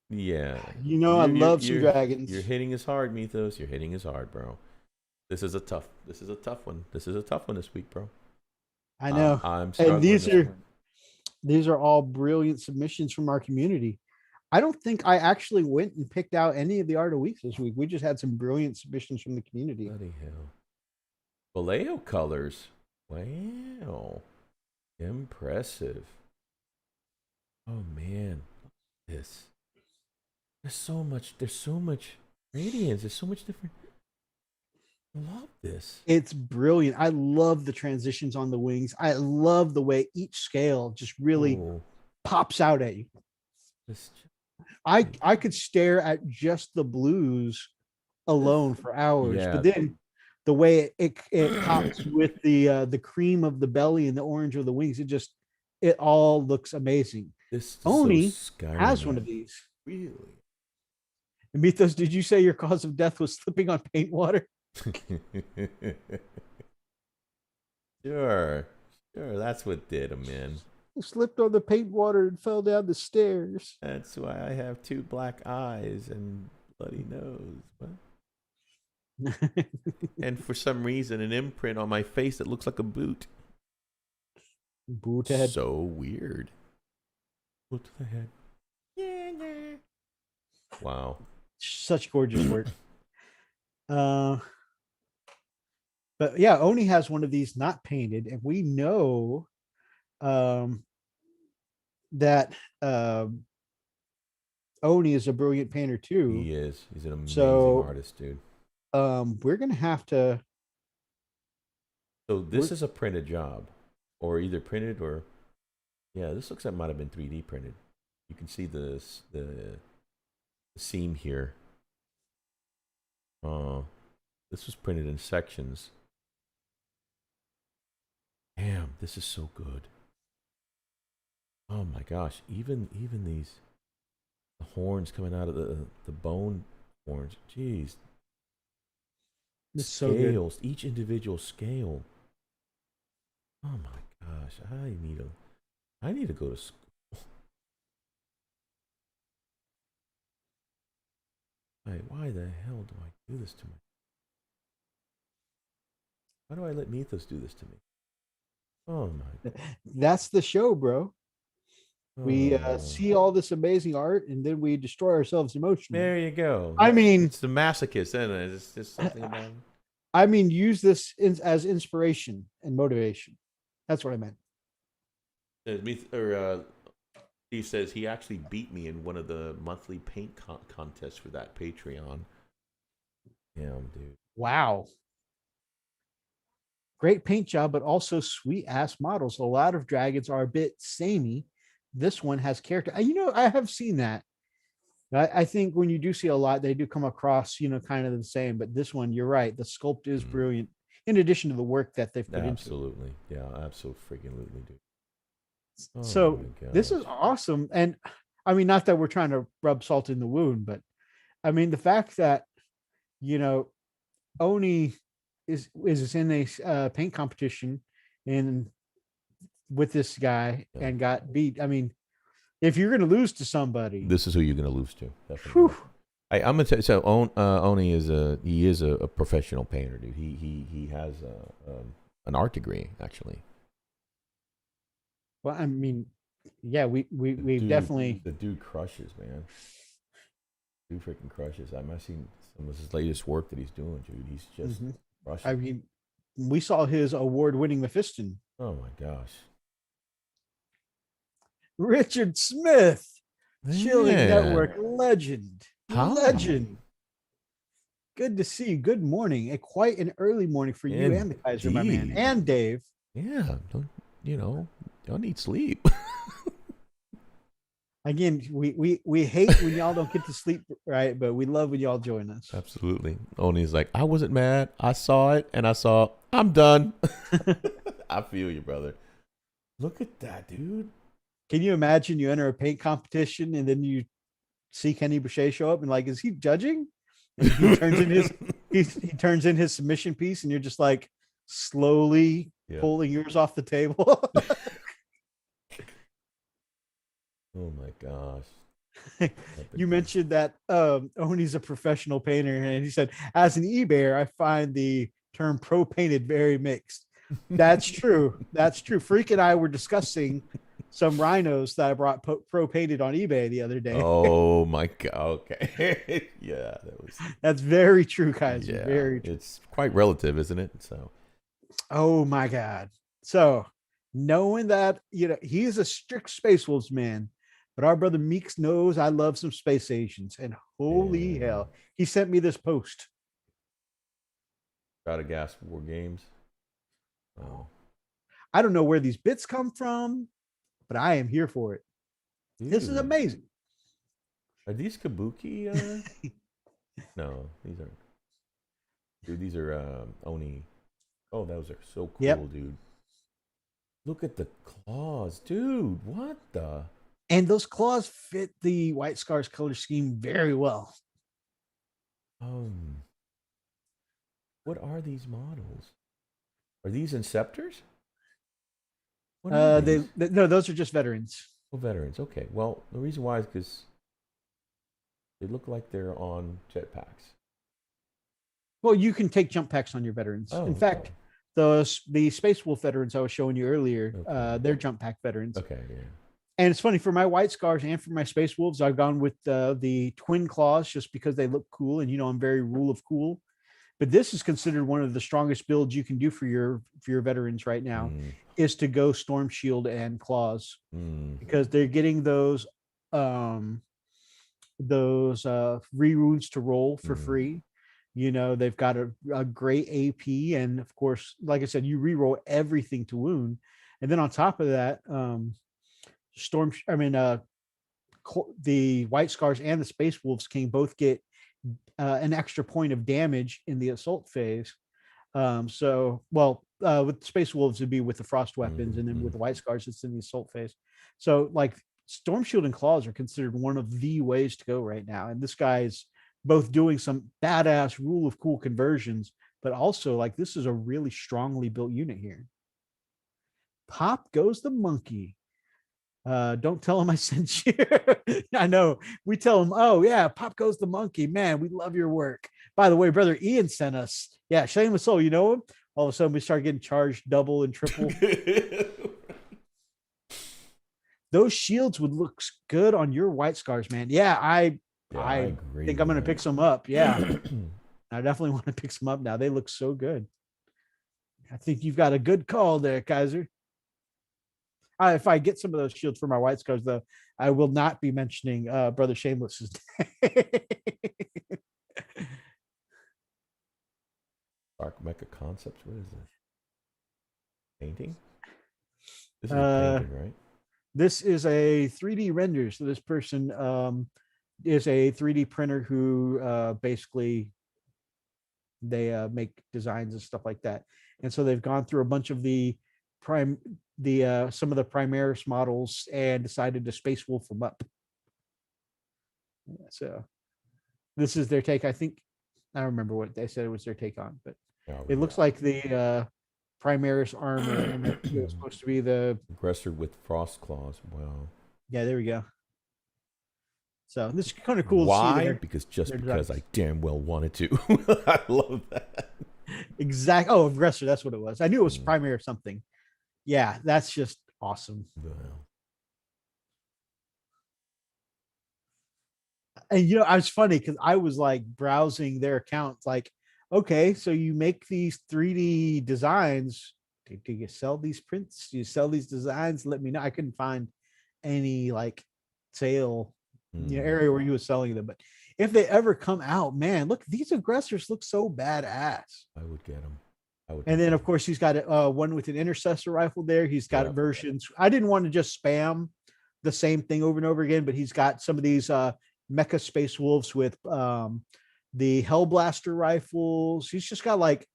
Yeah. I love some dragons. You're hitting us hard, Mythos. You're hitting us hard, bro. This is a tough one. This is a tough one this week, bro. I know. I'm struggling. And these are all brilliant submissions from our community. I don't think I actually went and picked out any of the Art of Weeks this week. We just had some brilliant submissions from the community. Bloody hell. Vallejo colors. Wow. Impressive. Oh man. Look at this. There's so much radiance. There's so much different. I love this. It's brilliant. I love the transitions on the wings. I love the way each scale just really pops out at you. I could stare at just the blues alone for hours, but then the way it pops with the cream of the belly and the orange of the wings, it all looks amazing. Oni has one of these. Really? And Mythos, did you say your cause of death was slipping on paint water? Sure, that's what did him in. He slipped on the paint water and fell down the stairs. That's why I have 2 black eyes and bloody nose. And for some reason, an imprint on my face that looks like a boot. Boot head. So weird. Boot to the head. Wow. Such gorgeous work. But yeah, Oni has one of these not painted, and we know that Oni is a brilliant painter too. He is. He's an amazing artist, dude. We're gonna have to. So this is a printed job, or either printed or, yeah, this looks like it might have been 3D printed. You can see the seam here. This was printed in sections. Damn, this is so good. Oh my gosh! Even these the horns coming out of the bone horns. Jeez, It's so good. scales. Each individual scale. Oh my gosh! I need to go to school. Why the hell do I do this to me? Why do I let Mythos do this to me? Oh my! That's the show, bro. We Oh, see all this amazing art and then we destroy ourselves emotionally. there you go. I mean, It's the masochist, isn't it? It's just something about it. use this as inspiration and motivation. That's what I meant. Steve says he actually beat me in one of the monthly paint contests for that Patreon. Damn, dude. Wow. Great paint job, but also sweet ass models. A lot of dragons are a bit samey. This one has character. I have seen that. I think when you do see a lot, they do come across, kind of the same. But this one, you're right. The sculpt is brilliant. In addition to the work that they've put Absolutely. Into it. Yeah, absolutely, dude. Oh, so this is awesome. And I mean, not that we're trying to rub salt in the wound, but I mean, the fact that, Oni is in a paint competition and with this guy and got beat. I mean, if you're going to lose to somebody, this is who you're going to lose to. Definitely. I'm gonna tell you. So Oni is a professional painter, dude. He has an art degree actually. Well, I mean, yeah, we definitely, the dude crushes, man. Dude freaking crushes. I've seen some of his latest work that he's doing, dude. He's just crushing. I mean, we saw his award-winning Mephiston. Oh my gosh. Richard Smith, Chilling Network legend. Legend. Good to see you. Good morning. Quite an early morning for you and the Kaiser, my man, and Dave. Yeah, don't need sleep. Again, we hate when y'all don't get to sleep, right? But we love when y'all join us. Absolutely. Oni's like, I wasn't mad. I saw it, and I saw, I'm done. I feel you, brother. Look at that, dude. Can you imagine you enter a paint competition and then you see Kenny Boucher show up and like, is he judging? And he turns in his he turns in his submission piece, and you're just like slowly pulling yours off the table. Oh my gosh. You mentioned that Oni's a professional painter, and he said, as an eBayer, I find the term pro painted very mixed. That's true. That's true. Freak and I were discussing some rhinos that I brought pro painted on eBay the other day. Oh my god. Okay. Yeah, that's very true, Kaiser. Yeah, very true. It's quite relative, isn't it? So oh my god. So knowing that, he's a strict Space Wolves man, but our brother Meeks knows I love some Space Asians, and holy hell, he sent me this post. Got a gas for Wargames. Oh. I don't know where these bits come from, but I am here for it. Dude. This is amazing. Are these Kabuki? No, these aren't. Dude, these are Oni. Oh, those are so cool, dude. Look at the claws, dude. What the? And those claws fit the White Scars color scheme very well. What are these models? Are these Inceptors? No, those are just veterans. Oh, veterans. Okay. Well, the reason why is because they look like they're on jetpacks. Well, you can take jump packs on your veterans. In fact, the Space Wolf veterans I was showing you earlier, they're jump pack veterans. Okay, yeah. And it's funny, for my White Scars and for my Space Wolves, I've gone with the twin claws just because they look cool, and I'm very rule of cool. But this is considered one of the strongest builds you can do for your veterans right now, is to go Storm Shield and claws, because they're getting those re-wounds to roll for free. They've got a great AP, and of course, like I said, you re-roll everything to wound, and then on top of that, the White Scars and the Space Wolves can both get an extra point of damage in the assault phase. With Space Wolves, it'd be with the frost weapons, and then with the White Scars, it's in the assault phase. So like Storm Shield and Claws are considered one of the ways to go right now. And this guy's both doing some badass rule of cool conversions, but also like this is a really strongly built unit here. Pop goes the monkey. Don't tell him I sent you. I know we tell him, oh yeah, Pop goes the monkey. Man, we love your work. By the way, brother Ian sent us. Yeah, shameless soul. You know him? All of a sudden we start getting charged double and triple. Those shields would look good on your white scars, man. Yeah, I think I'm gonna pick some up. Yeah. I definitely want to pick some up now. They look so good. I think you've got a good call there, Kaiser. If I get some of those shields for my white scars, though, I will not be mentioning Brother Shameless's Dark Mecha Concepts. What is this? Painting? This is a painting, right? This is a 3D render. So this person is a 3D printer who basically they make designs and stuff like that. And so they've gone through a bunch of some of the Primaris models and decided to Space Wolf them up. So this is their take. I think I don't remember what they said it was their take on, but it looks like the Primaris armor, and it's supposed to be the aggressor with frost claws. Wow. Yeah, there we go. So this is kind of cool. Why? To see because I damn well wanted to. I love that. Exactly. Oh, aggressor. That's what it was. I knew it was primary or something. Yeah, that's just awesome. Wow. And I was funny because I was like browsing their accounts, like, okay, so you make these 3D designs. Do you sell these prints? Do you sell these designs? Let me know. I couldn't find any like sale area where he was selling them. But if they ever come out, man, look, these aggressors look so badass. I would get them. And then of course he's got one with an intercessor rifle there. He's got versions. I didn't want to just spam the same thing over and over again, but he's got some of these mecha space wolves with the Hellblaster rifles. He's just got like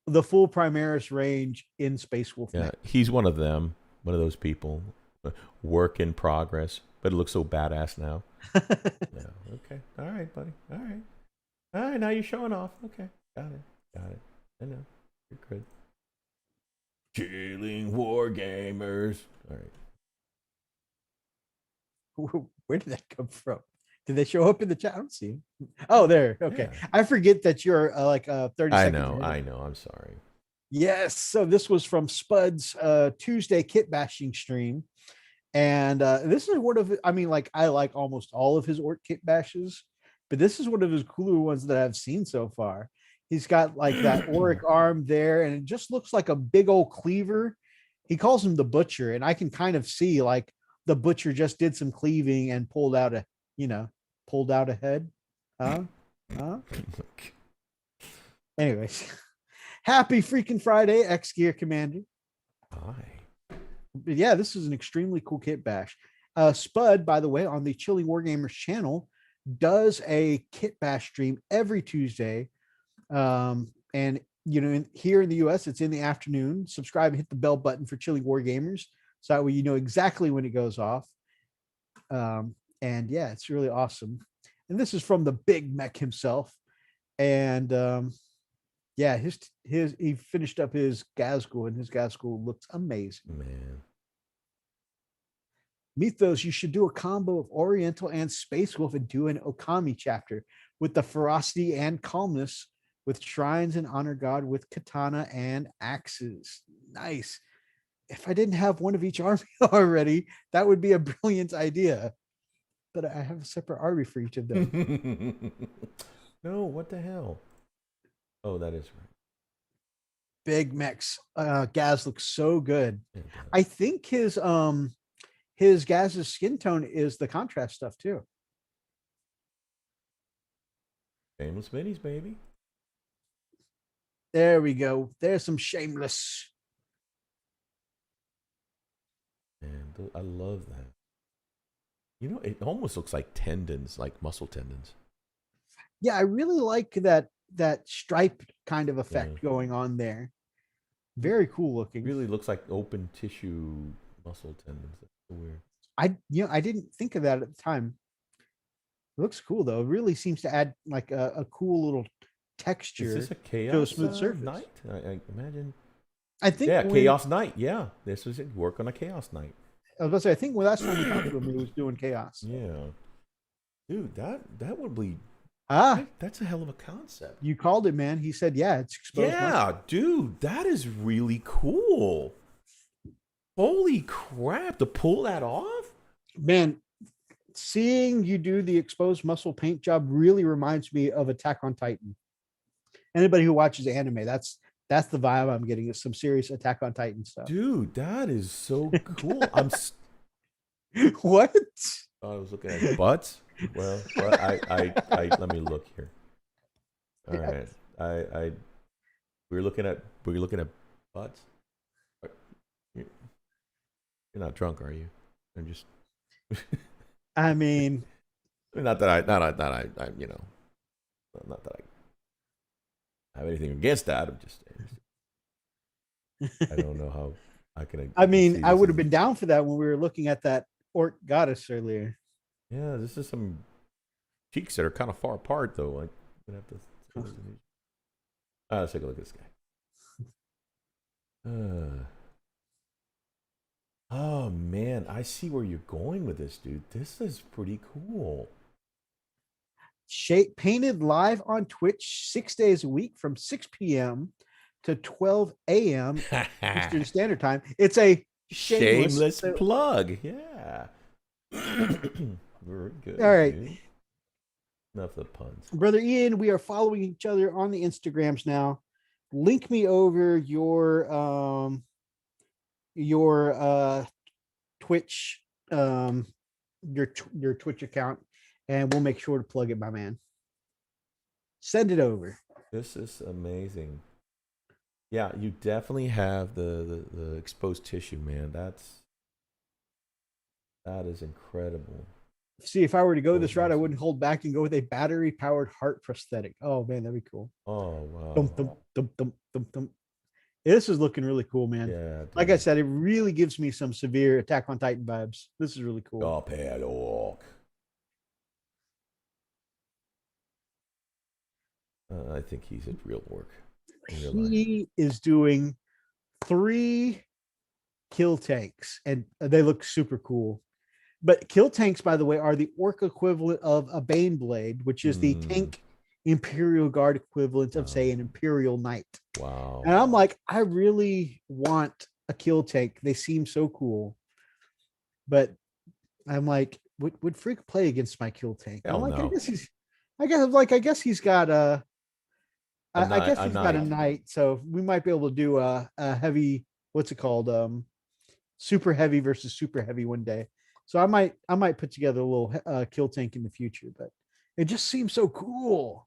the full Primaris range in Space Wolf. Yeah, he's one of them, one of those people. Work in progress, but it looks so badass now. Yeah, okay. All right, buddy. All right, now you're showing off. Okay, got it. I know. You're good. Killing Wargamers. All right. Where did that come from? Did they show up in the chat? I don't see him. Oh, there. Okay. Yeah. I forget that you're like 30 seconds. I know. I'm sorry. Yes. So this was from Spud's Tuesday kit bashing stream. And this is one of, I like almost all of his orc kit bashes, but this is one of his cooler ones that I've seen so far. He's got like that auric arm there, and it just looks like a big old cleaver. He calls him the Butcher, and I can kind of see like the Butcher just did some cleaving and pulled out a head. Anyways, happy freaking Friday, X Gear Commander. Hi. But yeah, this is an extremely cool kit bash. Spud, by the way, on the Chilling Wargamers channel, does a kit bash stream every Tuesday. And here in the US, it's in the afternoon. Subscribe and hit the bell button for Chilling Wargamers, so that way you know exactly when it goes off. And yeah, it's really awesome. And this is from the Big Mech himself. And yeah, he finished up his Gazgul, and his Gazgul looks amazing. Man. Mythos, you should do a combo of Oriental and Space Wolf and do an Okami chapter with the ferocity and calmness, with shrines and honor god, with katana and axes. Nice. If I didn't have one of each army already, that would be a brilliant idea. But I have a separate army for each of them. No, what the hell? Oh, that is right. Big Mech's Gaz looks so good. Yeah, I think his Gaz's skin tone is the contrast stuff too. Shameless minis, baby. There we go. There's some shameless. Man, I love that. It almost looks like tendons, like muscle tendons. Yeah, I really like that striped kind of effect going on there. Very cool looking. Really looks like open tissue muscle tendons. That's so weird. I didn't think of that at the time. It looks cool though. It really seems to add like a cool little texture Is this a to a Chaos smooth surface. Knight? I imagine. I think Yeah, Chaos Knight. Yeah, this was it. Work on a Chaos Knight. I was about to say, I think that's when we talked to him, he was doing chaos. Yeah, dude, that would be. Ah, That's a hell of a concept. you called it, man. He said, yeah, it's exposed. Yeah, dude, that is really cool. Holy crap, to pull that off? Man, seeing you do the exposed muscle paint job really reminds me of Attack on Titan. Anybody who watches anime, that's the vibe I'm getting, is some serious Attack on Titan stuff. Dude, that is so cool. What? I was looking at butts. Well, I let me look here. All right, we're looking at butts. You're not drunk, are you? I'm just. I mean, not that I you know, not that I have anything against that. I'm just. I don't know how I can. I mean, I would have been down for that when we were looking at that orc goddess earlier. Yeah, this is some cheeks that are kind of far apart, though. I'm gonna have to. Let's take a look at this guy. Oh man, I see where you're going with this, dude. This is pretty cool. Painted live on Twitch 6 days a week from 6 p.m. to 12 a.m. Eastern Standard Time. It's a shameless plug. Yeah. Very good. All right. Dude. Enough of the puns. Brother Ian, we are following each other on the Instagrams now. Link me over your Twitch your Twitch account, and we'll make sure to plug it, my man. Send it over. This is amazing. Yeah, you definitely have the exposed tissue, man. That is incredible. See, if I were to go this route, I wouldn't hold back and go with a battery-powered heart prosthetic. Oh man, that'd be cool. Oh wow. Dum, dum, dum, dum, dum, dum. This is looking really cool, man. Yeah. Dude. Like I said, it really gives me some severe Attack on Titan vibes. This is really cool. Oh, padlock. I think he's at real work. He is doing 3 kill tanks, and they look super cool. But kill tanks, by the way, are the orc equivalent of a Bane Blade, which is the tank Imperial Guard equivalent of, say, an Imperial Knight. Wow. And I'm like, I really want a kill tank. They seem so cool. But I'm like, would Freak play against my kill tank? I'm like, no. I guess he's got a knight, so we might be able to do a heavy, what's it called? Super heavy versus super heavy one day. So I might put together a little kill tank in the future, but it just seems so cool.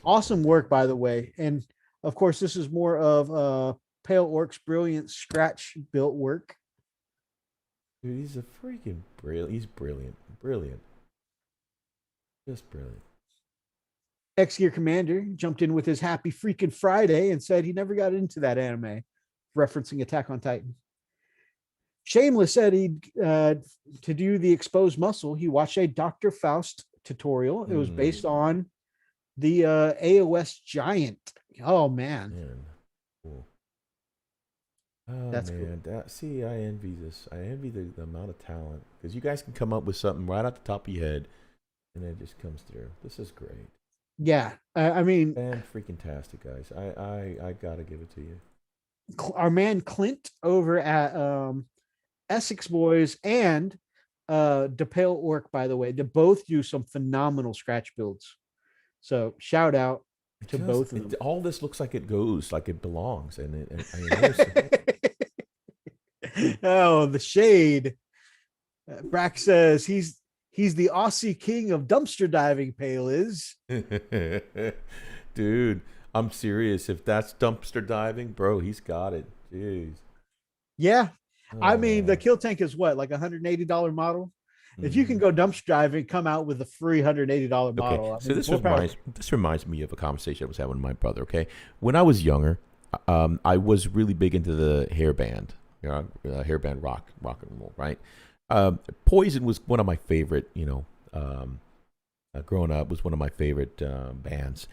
Awesome work, by the way. And of course, this is more of Pale Orc's brilliant scratch built work. Dude, he's a freaking brilliant. He's brilliant. Brilliant. Just brilliant. X-Gear Commander jumped in with his happy freaking Friday and said he never got into that anime, referencing Attack on Titan. Shameless said to do the exposed muscle, he watched a Dr. Faust tutorial. It was based on the AOS Giant. Oh man. Cool. Oh, that's man. Cool. See, I envy this. I envy the amount of talent, because you guys can come up with something right off the top of your head, and it just comes through. This is great. Yeah, I mean, and freaking tastic, guys. I gotta give it to you. Our man Clint over at Essex Boys and DePale Orc, by the way, they both do some phenomenal scratch builds. So shout out to both of them. All this looks like it goes, like it belongs, and oh, the shade. Brack says he's the Aussie king of dumpster diving. Pale is. Dude, I'm serious. If that's dumpster diving, bro, he's got it. Jeez. Yeah. I mean, the kill tank is what, like $180 model? If you can go dumpster diving, come out with a free $180 model. So this reminds me of a conversation I was having with my brother. Okay, when I was younger, I was really big into the hairband, hairband rock and roll, right? Poison was one of my favorite, growing up was one of my favorite bands.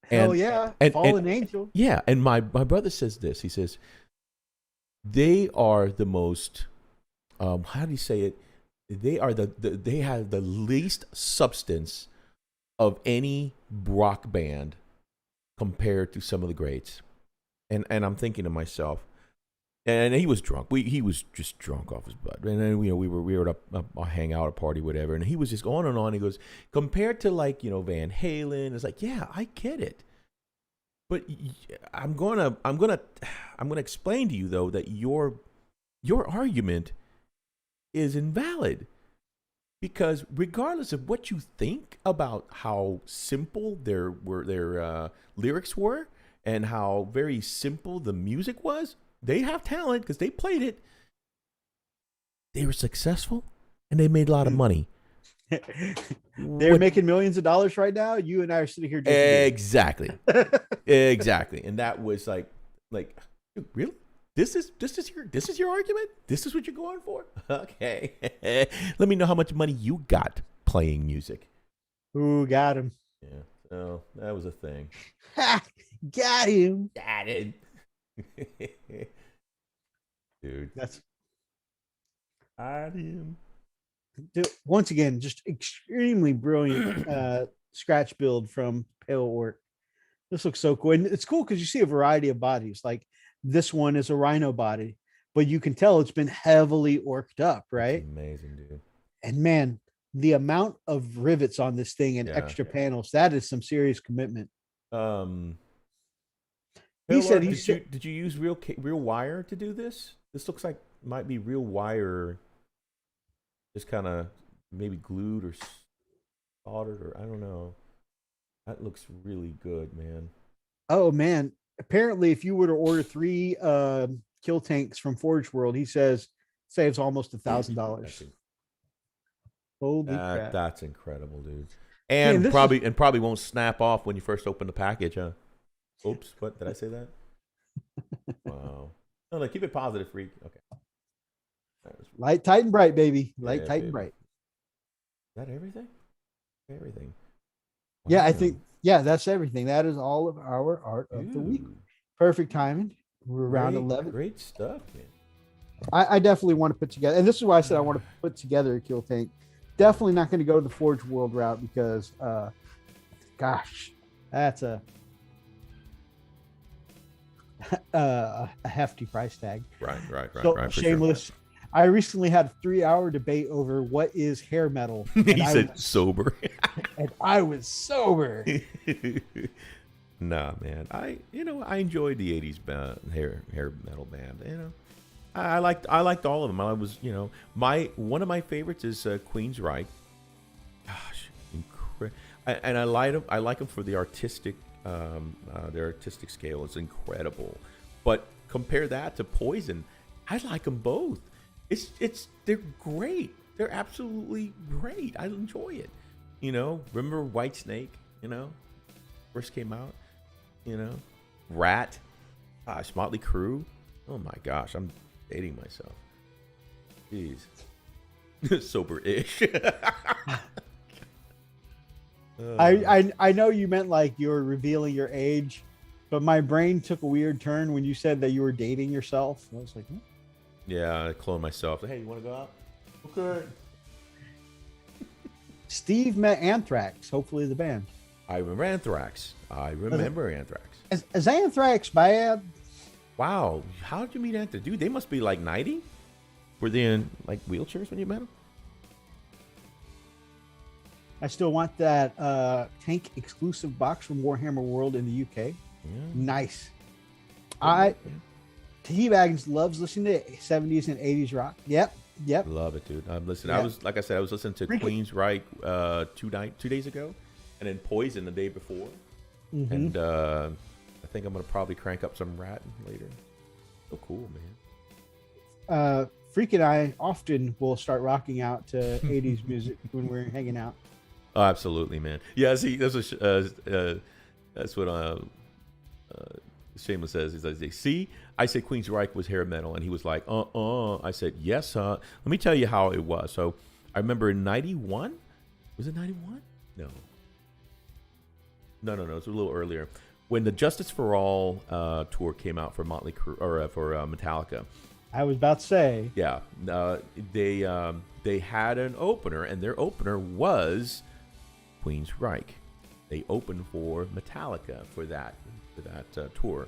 Hell yeah. Fallen Angel. Yeah. And my brother says this. He says, they are the most, how do you say it? They are they have the least substance of any rock band compared to some of the greats. And I'm thinking to myself, and he was drunk. He was just drunk off his butt. And then, we were at a hangout, a party, whatever. And he was just going on. He goes, compared to Van Halen, it's like, yeah, I get it. But I'm gonna explain to you though that your argument is invalid, because regardless of what you think about how simple their lyrics were and how very simple the music was, they have talent because they played it. They were successful and they made a lot of money. They're making millions of dollars right now. You and I are sitting here. Exactly. Exactly. And that was like, really? This is your argument? This is what you're going for? Okay. Let me know how much money you got playing music. Ooh, got him. Yeah. So that was a thing. Got him. Got it. Dude. Got him. Dude, once again, just extremely brilliant scratch build from Pale Orc. This looks so cool. And it's cool because you see a variety of bodies. Like this one is a rhino body, but you can tell it's been heavily orked up, right? That's amazing, dude. And man, the amount of rivets on this thing and extra panels, that is some serious commitment. He said, did you use real wire to do this? This looks like might be real wire, just kind of maybe glued or soldered, or I don't know. That looks really good, man. Oh man. Apparently, if you were to order 3 kill tanks from Forge World, he says saves almost $1,000. Holy crap. That's incredible, dude. And man, probably won't snap off when you first open the package, huh? Oops, what did I say that? Wow. No, keep it positive, freak. Okay. Light, tight, and bright, baby. Light, tight, and bright. Is that everything? Everything. Wow. Yeah, I think, that's everything. That is all of our art of the week. Perfect timing. We're around 11. Great stuff, man. I definitely want to put together, and this is why I said I want to put together a kill tank. Definitely not going to go the Forge World route because, gosh, that's a hefty price tag. Right. So, shameless. Sure. I recently had a 3-hour debate over what is hair metal. He said sober. And I was sober. Nah, man. I enjoyed the 80s hair metal band. I liked all of them. I was, one of my favorites is Queensryche. Gosh, incredible. And I like them for the artistic their artistic scale is incredible. But compare that to Poison, I like them both. They're great. They're absolutely great. I enjoy it. Remember Whitesnake? First came out. Rat, Motley Crue. Oh my gosh, I'm dating myself. Jeez, sober-ish. I know you meant like you were revealing your age, but my brain took a weird turn when you said that you were dating yourself. I was like, Yeah, I cloned myself. Hey, you want to go out? Okay. Steve met Anthrax, hopefully the band. I remember Anthrax. Is Anthrax bad? Wow. How did you meet Anthrax? Dude, they must be like 90? Were they in like wheelchairs when you met them? I still want that tank exclusive box from Warhammer World in the UK. Yeah. Nice. T-Baggins loves listening to 70s and 80s rock. Yep. Love it, dude. I'm listening. Yeah. I was listening to Queensryche 2 days ago, and then Poison the day before. Mm-hmm. And I think I'm gonna probably crank up some Rat later. So cool, man. Freak and I often will start rocking out to 80s music when we're hanging out. Oh, absolutely, man. Yeah, see, that's what Shameless says. He's like, see, I said Queensryche was hair metal, and he was like, I said, yes, let me tell you how it was. So I remember in 91, was it 91? No, it was a little earlier. When the Justice for All tour came out for Motley Crue, or for Metallica. I was about to say. Yeah, they had an opener, and their opener was Queensryche. They opened for Metallica for that tour,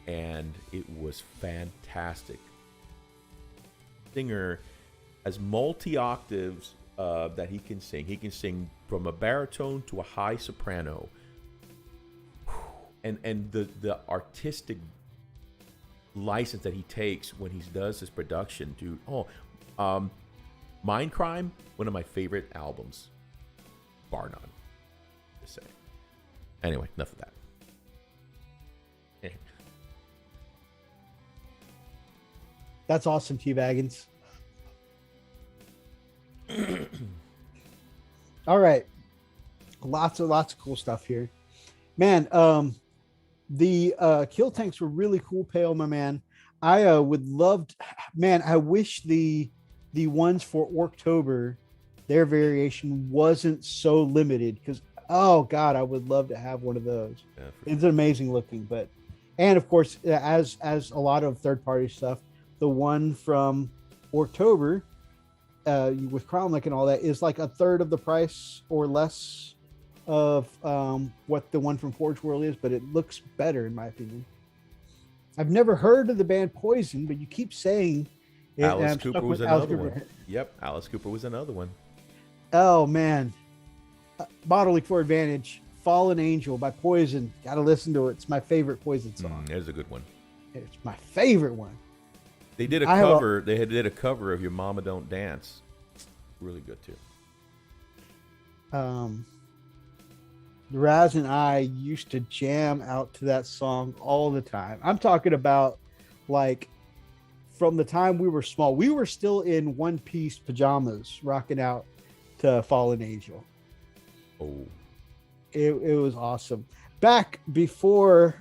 and it was fantastic. Singer has multi octaves that he can sing. He can sing from a baritone to a high soprano, and the artistic license that he takes when he does his production, dude. Mindcrime, one of my favorite albums, bar none. Just saying. Anyway, enough of that. That's awesome, T-Baggins. All right. Lots of cool stuff here. Man, the kill tanks were really cool, Pale, my man. I would love to, man, I wish the ones for October, their variation wasn't so limited, because oh god, I would love to have one of those. Yeah, it's amazing looking. But and of course, as a lot of third-party stuff, the one from October with Crown Link and all that is like a third of the price or less of what the one from Forge World is, but it looks better in my opinion. I've never heard of the band Poison, but you keep saying it. Alice Cooper was another one. Yep, Alice Cooper was another one. Oh man, Bodily for Advantage, Fallen Angel by Poison. Got to listen to it. It's my favorite Poison song. There's a good one. It's my favorite one. They did a cover. They did a cover of Your Mama Don't Dance. Really good too. Raz and I used to jam out to that song all the time. I'm talking about like from the time we were small. We were still in one-piece pajamas rocking out to Fallen Angel. Oh. It was awesome. Back before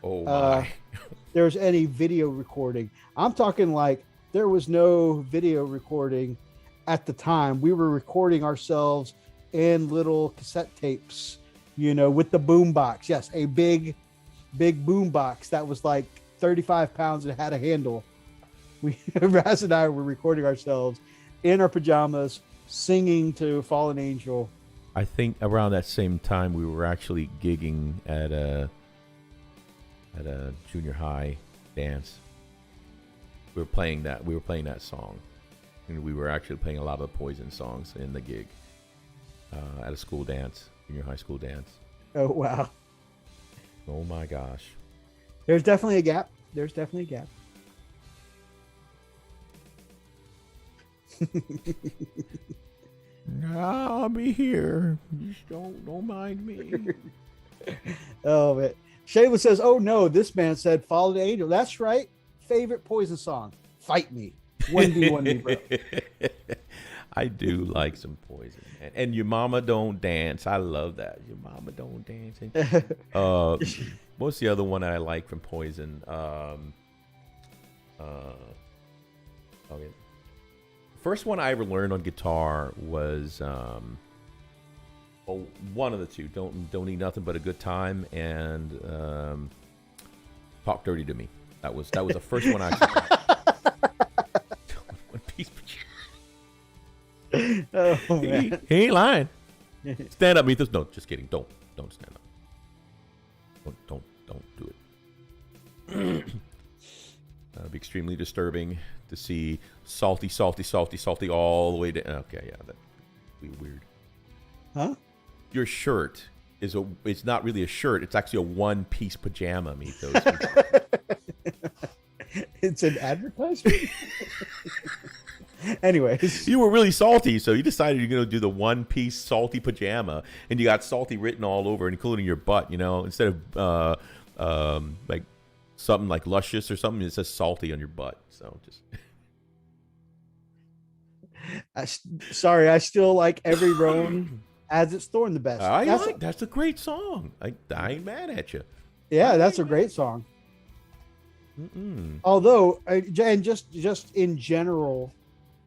there was any video recording. I'm talking like there was no video recording at the time. We were recording ourselves in little cassette tapes, you know, with the boom box. Yes, a big boom box that was like 35 pounds and had a handle. Raz and I were recording ourselves in our pajamas, singing to Fallen Angel. I think around that same time we were actually gigging at a junior high dance. We were playing that song, and we were actually playing a lot of the Poison songs in the gig at a school dance, junior high school dance. Oh wow! Oh my gosh! There's definitely a gap. I'll be here. Just don't mind me. Oh man. Shayla says, "Oh no, this man said Fallen Angel." That's right. Favorite Poison song. Fight me. 1v1 me, bro. I do like some Poison. And Your Mama Don't Dance. I love that. Your Mama Don't Dance. What's the other one that I like from Poison? Okay. First one I ever learned on guitar was one of the two. Don't Need Nothing But a Good Time and Talk Dirty to Me. That was the first one I One piece. Oh man. He ain't lying. Stand up, Mythos. No, just kidding. Don't stand up. Don't do it. That'd be extremely disturbing to see salty all the way down. Okay, yeah, that'd be weird. Huh? Your shirt it's not really a shirt. It's actually a one-piece pajama, Mythos. It's an advertisement. Anyways, you were really salty, so you decided you're going to do the one-piece salty pajama, and you got salty written all over, including your butt. You know, instead of like something like luscious or something, it says salty on your butt. So just. Sorry, I still like Every Roan as Its Thorn the best. That's a great song. I ain't mad at you. Yeah, that's a great song. Although, and just in general,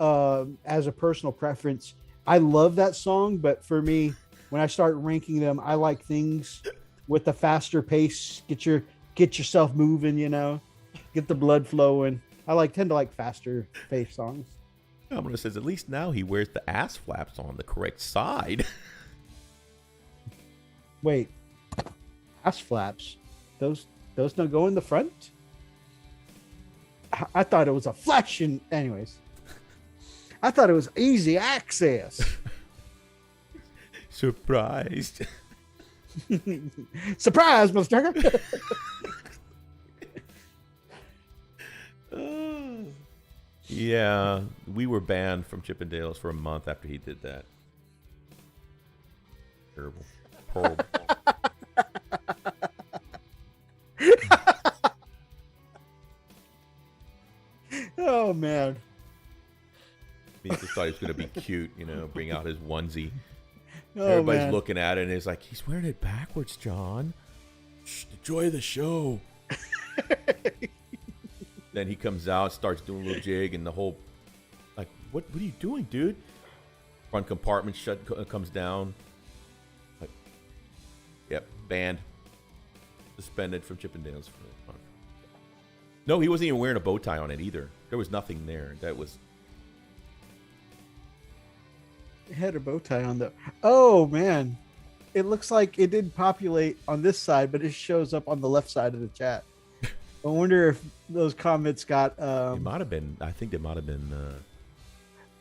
as a personal preference, I love that song. But for me, when I start ranking them, I like things with a faster pace. Get yourself moving, get the blood flowing. Tend to like faster paced songs. Domino says at least now he wears the ass flaps on the correct side. Wait, ass flaps? Those don't go in the front? I thought it was a flexion. Anyways, I thought it was easy access. Surprised. Surprise, Mr. Yeah, we were banned from Chippendales for a month after he did that. Terrible. Horrible. Oh, man. He just thought he was going to be cute, bring out his onesie. Oh, Everybody's looking at it and it's like, he's wearing it backwards, John. Shh, enjoy the show. Then he comes out, starts doing a little jig, and the whole, like, what are you doing, dude? Front compartment comes down. Like, yep, banned. Suspended from Chippendales for a month. No, he wasn't even wearing a bow tie on it either. There was nothing there. That was... It had a bow tie on the... Oh, man. It looks like it didn't populate on this side, but it shows up on the left side of the chat. I wonder if those comments got... it might have been... I think it might have been...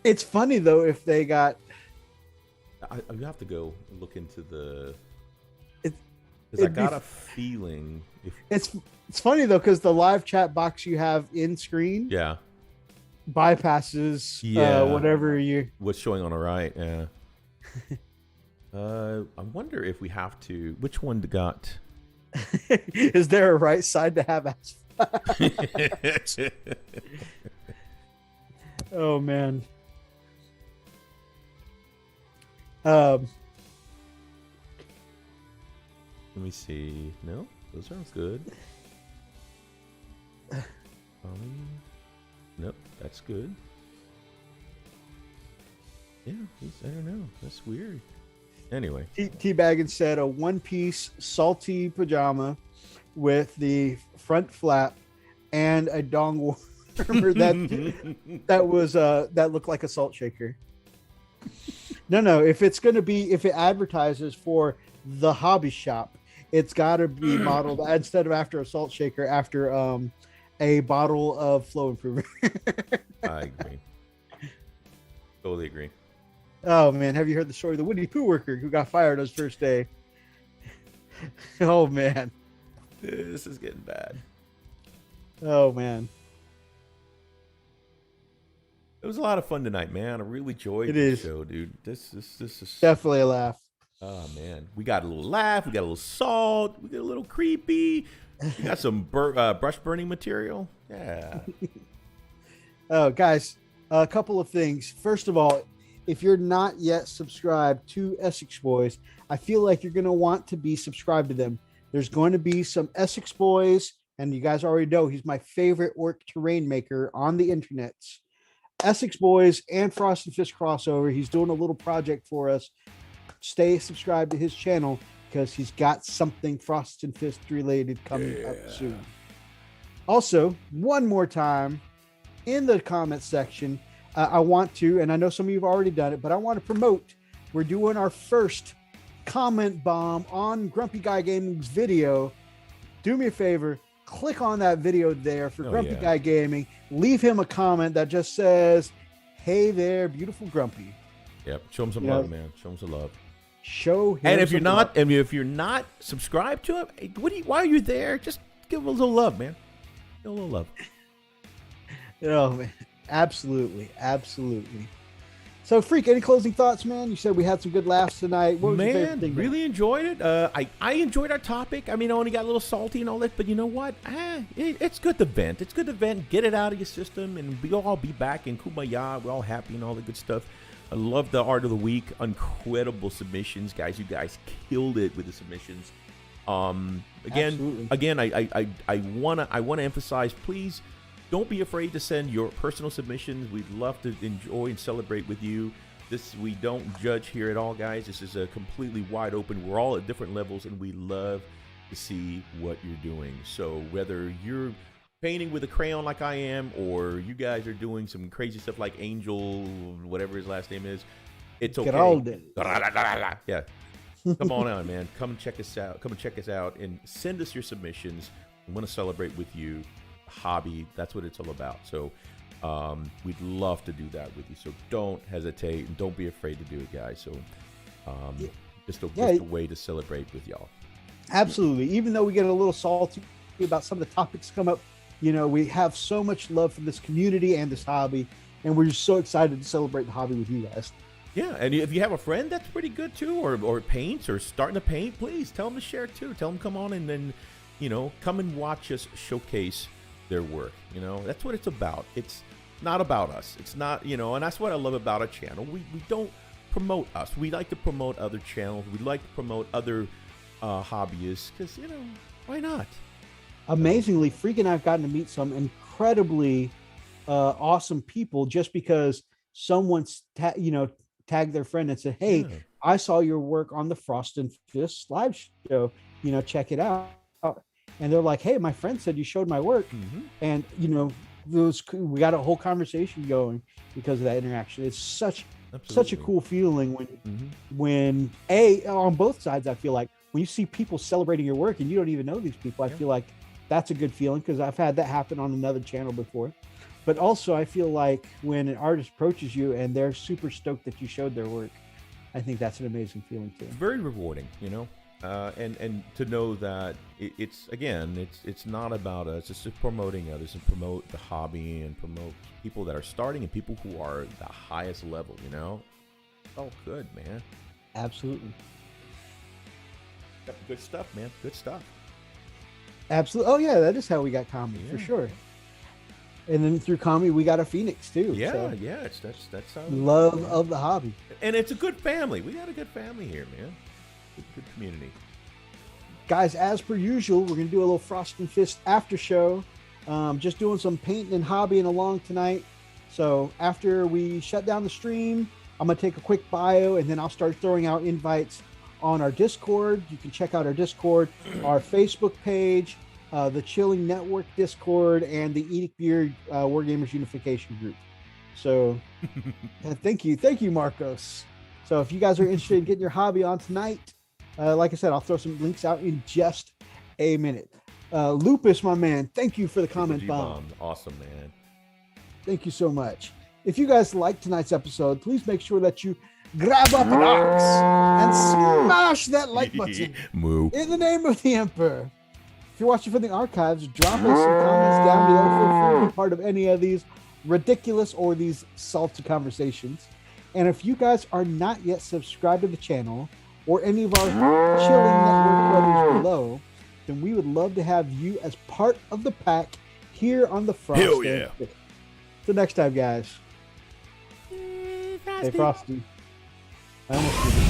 It's funny, though, if they got... I have to go look into the... It, Because I got a feeling... It's funny, though, because the live chat box you have in screen... Yeah. bypasses whatever you... What's showing on the right, yeah. I wonder if we have to... Which one got... Is there a right side to have ass? Oh, man. Let me see. No, those sounds good. Nope, that's good. Yeah, I don't know. That's weird. Anyway. Teabaggin said a one-piece salty pajama with the front flap and a dong warmer that looked like a salt shaker. No. If it advertises for the hobby shop, it's got to be modeled instead of after a salt shaker, after a bottle of Flow Improver. I agree. Totally agree. Oh, man. Have you heard the story of the Woody Poo worker who got fired on his first day? Oh, man. This is getting bad. Oh, man. It was a lot of fun tonight, man. I really enjoyed the show, dude. This is definitely a laugh. Oh, man. We got a little laugh. We got a little salt. We got a little creepy. We got some brush burning material. Yeah. Oh, guys, a couple of things. First of all, if you're not yet subscribed to Essex Boys, I feel like you're going to want to be subscribed to them. There's going to be some Essex Boys, and you guys already know he's my favorite orc terrain maker on the internet. Essex Boys and Frost and Fist crossover. He's doing a little project for us. Stay subscribed to his channel because he's got something Frost and Fist related coming up soon. Also, one more time in the comment section, I want to, and I know some of you have already done it, but I want to promote. We're doing our first comment bomb on Grumpy Guy Gaming's video. Do me a favor, click on that video there for Grumpy Guy Gaming. Leave him a comment that just says, "Hey there, beautiful Grumpy." Yep, show him some love, man. Show him some love. Show him. And if you're not subscribed to him, why are you there? Just give him a little love, man. Give him a little love. Oh, man. Absolutely. So, Freak, any closing thoughts, man? You said we had some good laughs tonight. What was your favorite thing, really enjoyed it. I enjoyed our topic. I mean, I only got a little salty and all that, but you know what? It's good to vent. It's good to vent. Get it out of your system, and we'll all be back in Kumbaya. We're all happy and all the good stuff. I love the art of the week. Incredible submissions, guys. You guys killed it with the submissions. Again, I wanna emphasize, please don't be afraid to send your personal submissions. We'd love to enjoy and celebrate with you. We don't judge here at all, guys. This is a completely wide open. We're all at different levels, and we love to see what you're doing. So whether you're painting with a crayon like I am, or you guys are doing some crazy stuff like Angel, whatever his last name is, it's okay. Yeah. Come on out, man. Come check us out. Come and check us out and send us your submissions. We want to celebrate with you. Hobby, that's what it's all about. So we'd love to do that with you. So don't hesitate and don't be afraid to do it, guys. So just a way to celebrate with y'all. Absolutely. Even though we get a little salty about some of the topics come up, you know, we have so much love for this community and this hobby, and we're just so excited to celebrate the hobby with you guys. Yeah, and if you have a friend that's pretty good too, or paints or starting to paint, please tell them to share too. Tell them come on and then, you know, come and watch us showcase their work. You know, that's what it's about. It's not about us. It's not, you know, and that's what I love about our channel. We don't promote us. We like to promote other channels. We like to promote other hobbyists because, you know, why not? Amazingly, Freak and I've gotten to meet some incredibly awesome people just because someone's tagged their friend and said, hey, I saw your work on the Frost and Fist live show, you know, check it out. And they're like, hey, my friend said you showed my work. And, you know, we got a whole conversation going because of that interaction. It's such a cool feeling when on both sides, I feel like when you see people celebrating your work and you don't even know these people, I feel like that's a good feeling because I've had that happen on another channel before. But also I feel like when an artist approaches you and they're super stoked that you showed their work, I think that's an amazing feeling too. It's very rewarding, you know, and to know that it's not about us. It's just promoting others and promote the hobby and promote people that are starting and people who are the highest level, you know. Oh, good, man. Absolutely. Good stuff, man. Good stuff. Absolutely. Oh yeah, that is how we got Kami for sure. And then through Kami, we got a Phoenix too. Yeah, so. Yeah. That's how love of the hobby. And it's a good family. We got a good family here, man. Good community. Guys, as per usual, we're gonna do a little Frost and Fist after show. Just doing some painting and hobbying along tonight. So after we shut down the stream, I'm gonna take a quick bio and then I'll start throwing out invites on our Discord. You can check out our Discord, our Facebook page, the Chilling Network Discord, and the IDICBeer Wargamers Unification group. So thank you, Marcos. So if you guys are interested in getting your hobby on tonight, like I said, I'll throw some links out in just a minute. Lupus, my man, thank you for the comment bomb. Awesome, man. Thank you so much. If you guys like tonight's episode, please make sure that you grab up an axe and smash that like button in the name of the Emperor. If you're watching from the archives, drop us some comments down below. Feel free to be part of any of these ridiculous or these salty conversations. And if you guys are not yet subscribed to the channel or any of our Chilling Network brothers below, then we would love to have you as part of the pack here on the Frost. Hell yeah. Till next time, guys. Hey, Frosty. I almost did it.